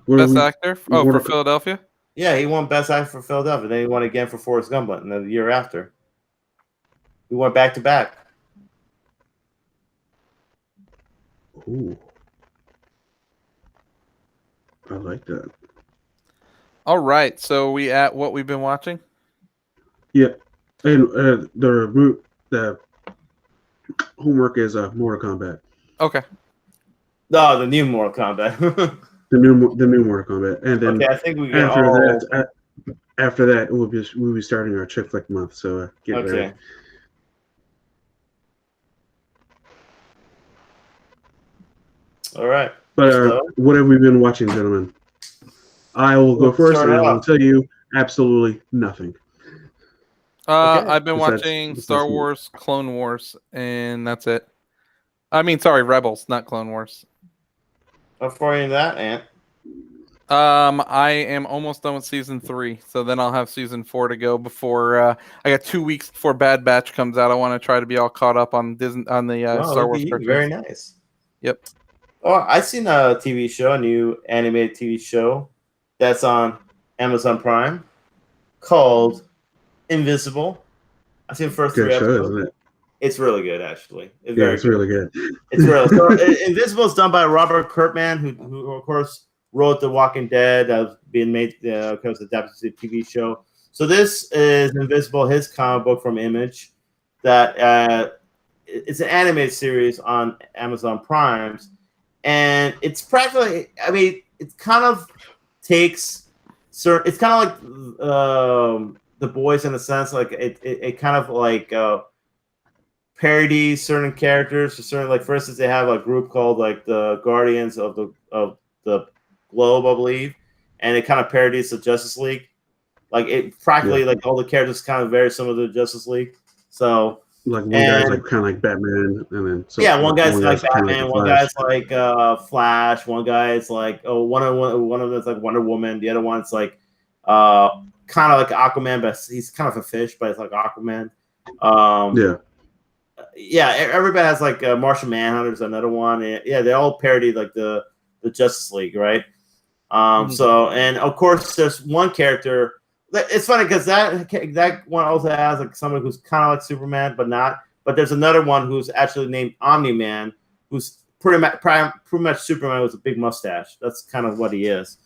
best actor? Oh, for Philadelphia? Yeah, he won best actor for Philadelphia. Then he won again for Forrest Gump, and then the year after. He went back to back. Ooh. I like that. All right. So we at what we've been watching? Yeah. And the homework is Mortal Kombat. Okay. No, the new Mortal Kombat. the new Mortal Kombat. And then I think we after that we'll be starting our Chick Flick month. So get ready. All right. But what have we been watching, gentlemen? I will go first, and I will tell you absolutely nothing. I've been watching Star Wars, Clone Wars, and that's it. I mean, sorry, Rebels, not Clone Wars. How far are you in that, Ant? I am almost done with season 3, so then I'll have season 4 to go before I got 2 weeks before Bad Batch comes out. I want to try to be all caught up on Disney Star Wars cartoons. Very nice. Yep. Oh, I've seen a TV show, a new animated TV show that's on Amazon Prime called Invisible. I've seen the first 3 episodes. Show, isn't it? It's really good, actually. It's really good. It's really so. Invincible is done by Robert Kirkman, who of course wrote The Walking Dead, being made because adapted to the TV show. So this is Invincible, his comic book from Image. That it's an animated series on Amazon Prime's, and it's practically. I mean, it kind of takes certain. It's kind of like The Boys in a sense. Like it kind of like. Parody certain characters, certain, like, for instance, they have a group called like the Guardians of the Globe, I believe, and it kind of parodies the Justice League. Like it practically like all the characters kind of very similar to the Justice League. So like one guy's like kind of like Batman, and then one guy's like Batman, one guy's like Flash, one guy is like one of them's like Wonder Woman, the other one's like kind of like Aquaman, but he's kind of a fish, but it's like Aquaman. Everybody has like Martian Manhunter's another one. They all parody like the Justice League, right? So, and of course, there's one character. It's funny because that one also has like someone who's kind of like Superman, but not. But there's another one who's actually named Omni-Man, who's pretty much Superman with a big mustache. That's kind of what he is.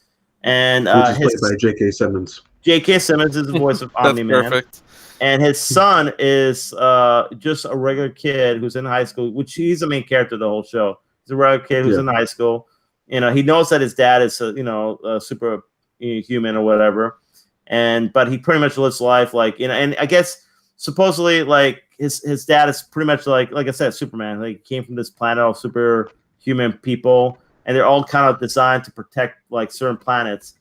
And played by J.K. Simmons. J.K. Simmons is the voice of Omni-Man. Perfect. And his son is just a regular kid who's in high school, which he's the main character of the whole show. He's a regular kid who's in high school. You know, he knows that his dad is, super human or whatever. But he pretty much lives life like, and I guess supposedly like his dad is pretty much like I said, Superman. Like, he came from this planet of superhuman people, and they're all kind of designed to protect like certain planets.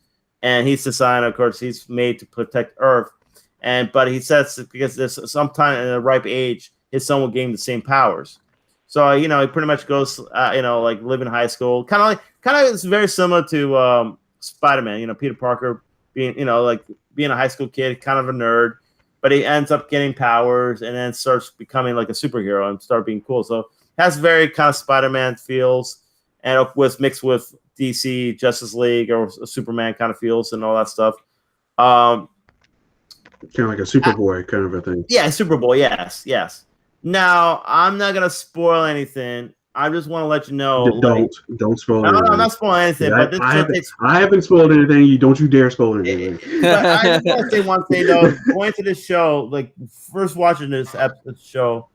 And he's designed, of course, he's made to protect Earth. But he says because there's sometime in a ripe age, his son will gain the same powers. So he pretty much goes, like live in high school, kind of it's very similar to Spider-Man. Peter Parker being being a high school kid, kind of a nerd, but he ends up getting powers and then starts becoming like a superhero and start being cool. So it has very kind of Spider-Man feels, and with mixed with DC Justice League or Superman kind of feels and all that stuff. Kind of like a Superboy kind of a thing. Yeah, Superboy. Yes. Now, I'm not gonna spoil anything. I just want to let you know. Don't spoil anything. No, I'm not spoiling anything. Yeah, but I haven't spoiled anything. Don't you dare spoil anything. But I just want to say one thing though. Going to this show, like first watching this show,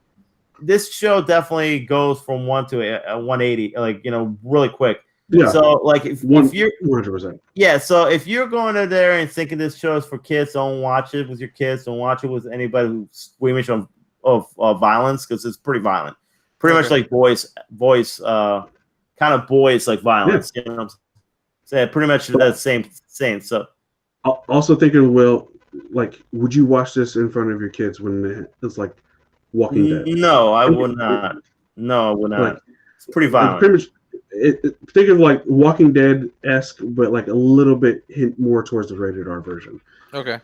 this show definitely goes from 1 to 180, like really quick. Yeah. So like if you're 100%. Yeah, so if you're going to there and thinking this show is for kids, don't watch it with your kids. Don't watch it with anybody who's squeamish of violence, because it's pretty violent. Pretty much like boys kind of boys like violence. Yeah. You know what I'm saying? Pretty much that same. So also thinking, like, would you watch this in front of your kids when it's like Walking Dead? No, I would not. No, I would not. Like, it's pretty violent. Pretty much, think of like Walking Dead-esque, but like a little bit hint more towards the rated R version. Okay.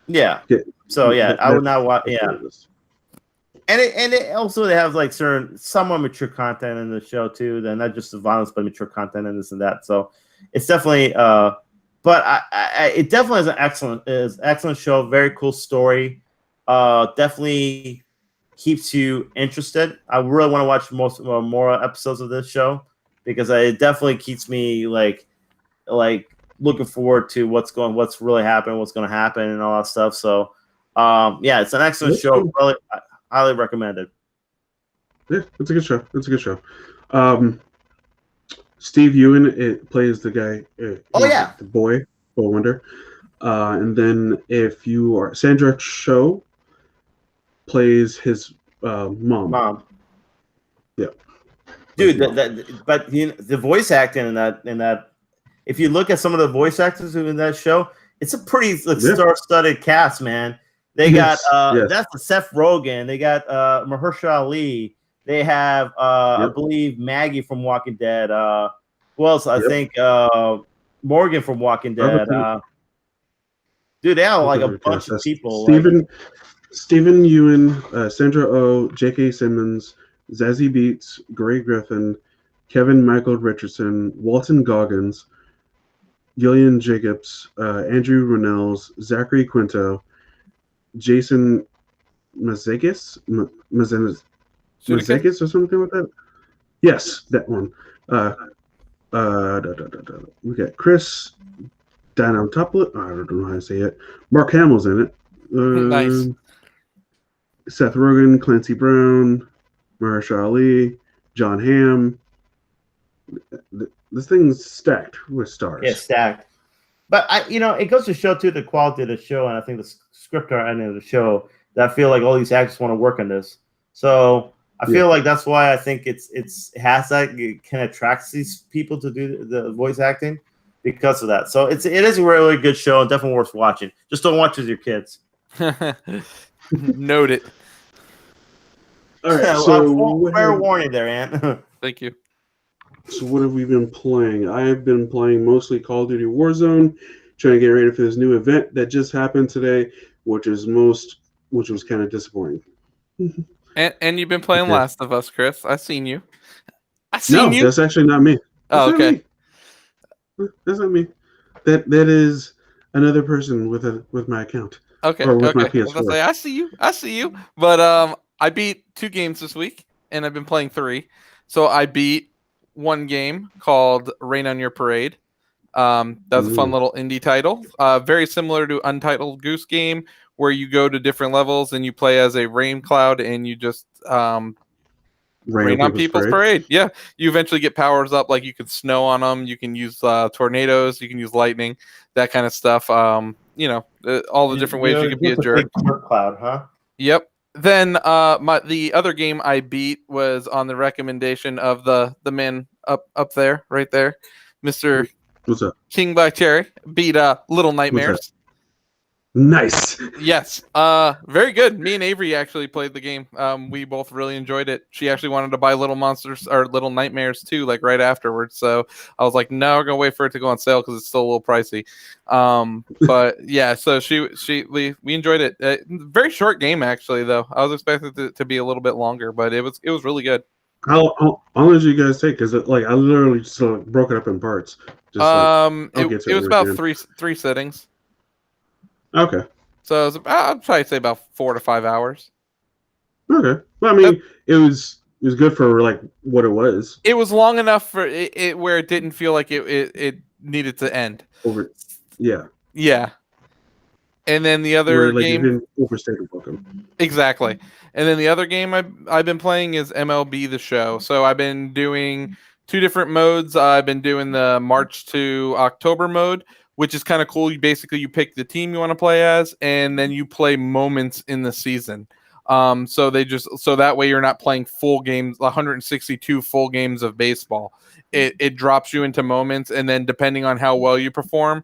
Yeah. So I would not watch. Yeah. And it also they have like certain somewhat mature content in the show too. Then not just the violence, but mature content and this and that. So it's definitely. But it definitely is an excellent show. Very cool story. Definitely keeps you interested. I really want to watch more episodes of this show, because it definitely keeps me like looking forward to what's really happening, what's going to happen, and all that stuff. So, it's an excellent show. Really, highly recommended. Yeah, it's a good show. Steve Ewan plays the guy. The boy, Boy Wonder. And then if you are Sandra Cho plays his mom. Yeah. Dude, but the voice acting in that, if you look at some of the voice actors who in that show, it's a pretty star-studded cast, man. They got that's Seth Rogen. They got Mahershala Ali. They have I believe Maggie from Walking Dead. Who else? I think Morgan from Walking Dead. Dude, they have like a bunch of people. Stephen Ewan, Sandra Oh, J.K. Simmons, Zazie Beetz, Gray Griffin, Kevin Michael Richardson, Walton Goggins, Gillian Jacobs, Andrew Rannells, Zachary Quinto, Jason Mazekis, Vegas or something like that. Yes, that one. We got Chris down on top of it. I don't know how to say it. Mark Hamill's in it. Nice. Seth Rogen, Clancy Brown, Mahershala Ali, John Hamm. This thing's stacked with stars. Yeah, stacked. But it goes to show too the quality of the show, and I think the script writing of the show. That I feel like all these actors want to work on this. So I feel like that's why I think it can attract these people to do the voice acting because of that. So it is a really good show and definitely worth watching. Just don't watch with your kids. Note it. All right. So fair warning there, Ant. Thank you. So what have we been playing? I have been playing mostly Call of Duty Warzone, trying to get ready for this new event that just happened today, which was kind of disappointing. And you've been playing Last of Us, Chris. I've seen you. No, that's actually not me. Oh, okay. That's not me. That is another person with my account. Okay. Or with my Okay. PS4. I see you. But I beat 2 games this week, and I've been playing 3. So I beat one game called Rain on Your Parade. That was a fun little indie title. Very similar to Untitled Goose Game, where you go to different levels and you play as a rain cloud and you just rain on people's parade. Yeah, you eventually get powers up, like you can snow on them, you can use tornadoes, you can use lightning, that kind of stuff. All the different ways you can be a jerk. Cloud, huh? Yep. Then the other game I beat was on the recommendation of the man up there, right there, Mr. What's up? King Black Cherry. Beat Little Nightmares. Nice. Yes. Very good. Me and Avery actually played the game. We both really enjoyed it. She actually wanted to buy Little Monsters or Little Nightmares too, like right afterwards. So I was like, no, we're gonna wait for it to go on sale because it's still a little pricey. But yeah, so we enjoyed it. Very short game actually, though. I was expecting it to be a little bit longer, but it was really good. How long did you guys take? Because I literally just broke it up in parts. It was about three sittings. Okay. So it was I'd probably say about 4 to 5 hours. Okay. Well, I mean, it was good for like what it was. It was long enough for it where it didn't feel like it needed to end. Yeah. Yeah. And then the other game, you didn't overstay the welcome. Exactly. And then the other game I've been playing is MLB The Show. So I've been doing 2 different modes. I've been doing the March to October mode, which is kind of cool. You pick the team you want to play as, and then you play moments in the season. So that way you're not playing full games, 162 full games of baseball. It drops you into moments, and then depending on how well you perform,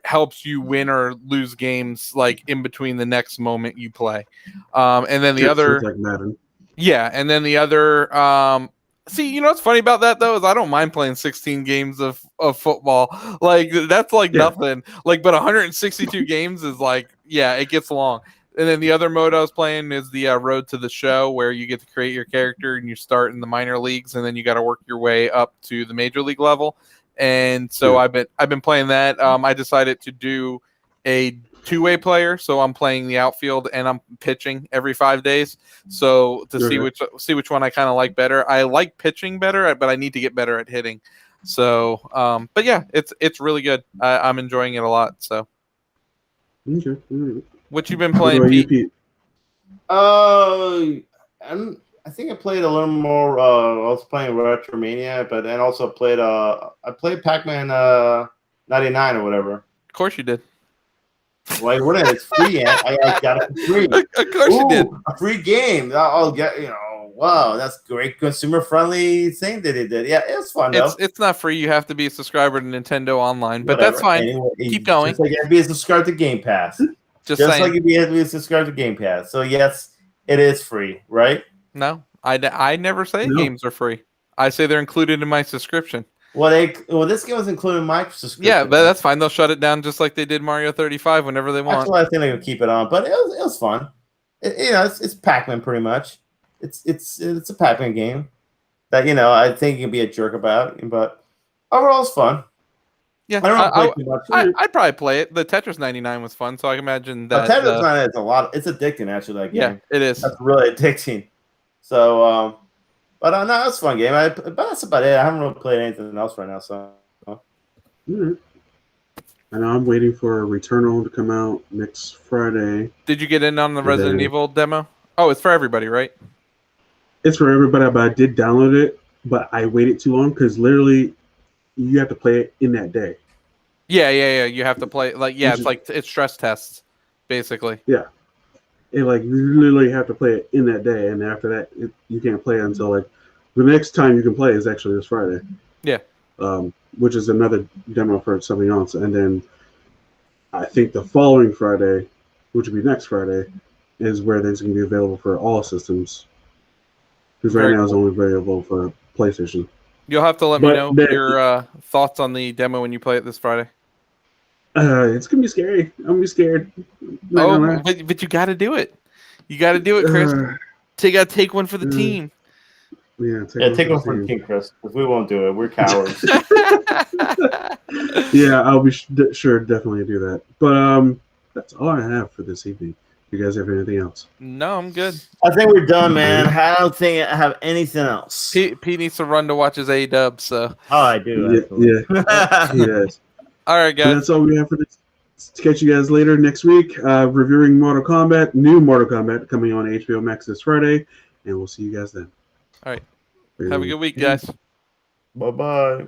helps you win or lose games like in between the next moment you play. And then the other, like Madden. Yeah, and then the other. See, you know what's funny about that though is I don't mind playing 16 games of football. Like that's like nothing. Like, but 162 games is like, yeah, it gets long. And then the other mode I was playing is the Road to the Show, where you get to create your character and you start in the minor leagues, and then you got to work your way up to the major league level. And so I've been playing that. I decided to do a 2-way player, so I'm playing the outfield and I'm pitching every 5 days. So to see which one I kind of like better. I like pitching better, but I need to get better at hitting. So, but yeah, it's really good. I'm enjoying it a lot. So, okay. What you been playing, Pete? I think I played a little more. I was playing Retromania, but then also played. I played Pac-Man 99 or whatever. Of course you did. Like, what is it? It's free? I got it for free. Of course you did. A free game. I'll get. Wow, that's great consumer-friendly thing that they did. Yeah, it was fun though. It's not free. You have to be a subscriber to Nintendo Online, but that's fine. Anyway, keep going. Just like you have to be a subscriber to Game Pass. Just like you have to be a subscriber to Game Pass. So yes, it is free, right? No, I never say games are free. I say they're included in my subscription. Well, this game was included in my subscription. Yeah, but that's fine. They'll shut it down just like they did Mario 35 whenever they want. Actually, I think they're gonna keep it on, but it was fun. It's Pac-Man pretty much. It's a Pac-Man game that I think you can be a jerk about, but overall it's fun. Yeah, I don't play too much. I'd probably play it. The Tetris 99 was fun, so I can imagine that. Tetris 99 is a lot. It's addicting, actually. That game. Yeah, it is. That's really addicting. So, but no, that's a fun game. But that's about it. I haven't really played anything else right now. So, And I'm waiting for Returnal to come out next Friday. Did you get in on the Resident Evil demo? Oh, it's for everybody, right? It's for everybody, but I did download it, but I waited too long because literally you have to play it in that day. Yeah. You have to play it's stress tests, basically. Yeah. It like you literally have to play it in that day, and after that you can't play it until like the next time you can play is actually this Friday. Yeah. Which is another demo for something else. And then I think the following Friday, which will be next Friday, is where it's going to be available for all systems. Because right now it's only available for PlayStation. You'll have to let me know your thoughts on the demo when you play it this Friday. It's going to be scary. I'm going to be scared. But you got to do it. You got to do it, Chris. You got to take one for the team. Yeah, take one for the team, Chris, because we won't do it. We're cowards. Yeah, I'll be sure definitely do that. But that's all I have for this evening. You guys have anything else? No, I'm good. I think we're done, man. I don't think I have anything else. Pete needs to run to watch his A-dub, so. Oh, I do. Yeah. Yes. All right, guys. So that's all we have for this. To catch you guys later next week. Reviewing Mortal Kombat, new Mortal Kombat coming on HBO Max this Friday, and we'll see you guys then. All right. Have a good week, guys. Bye-bye.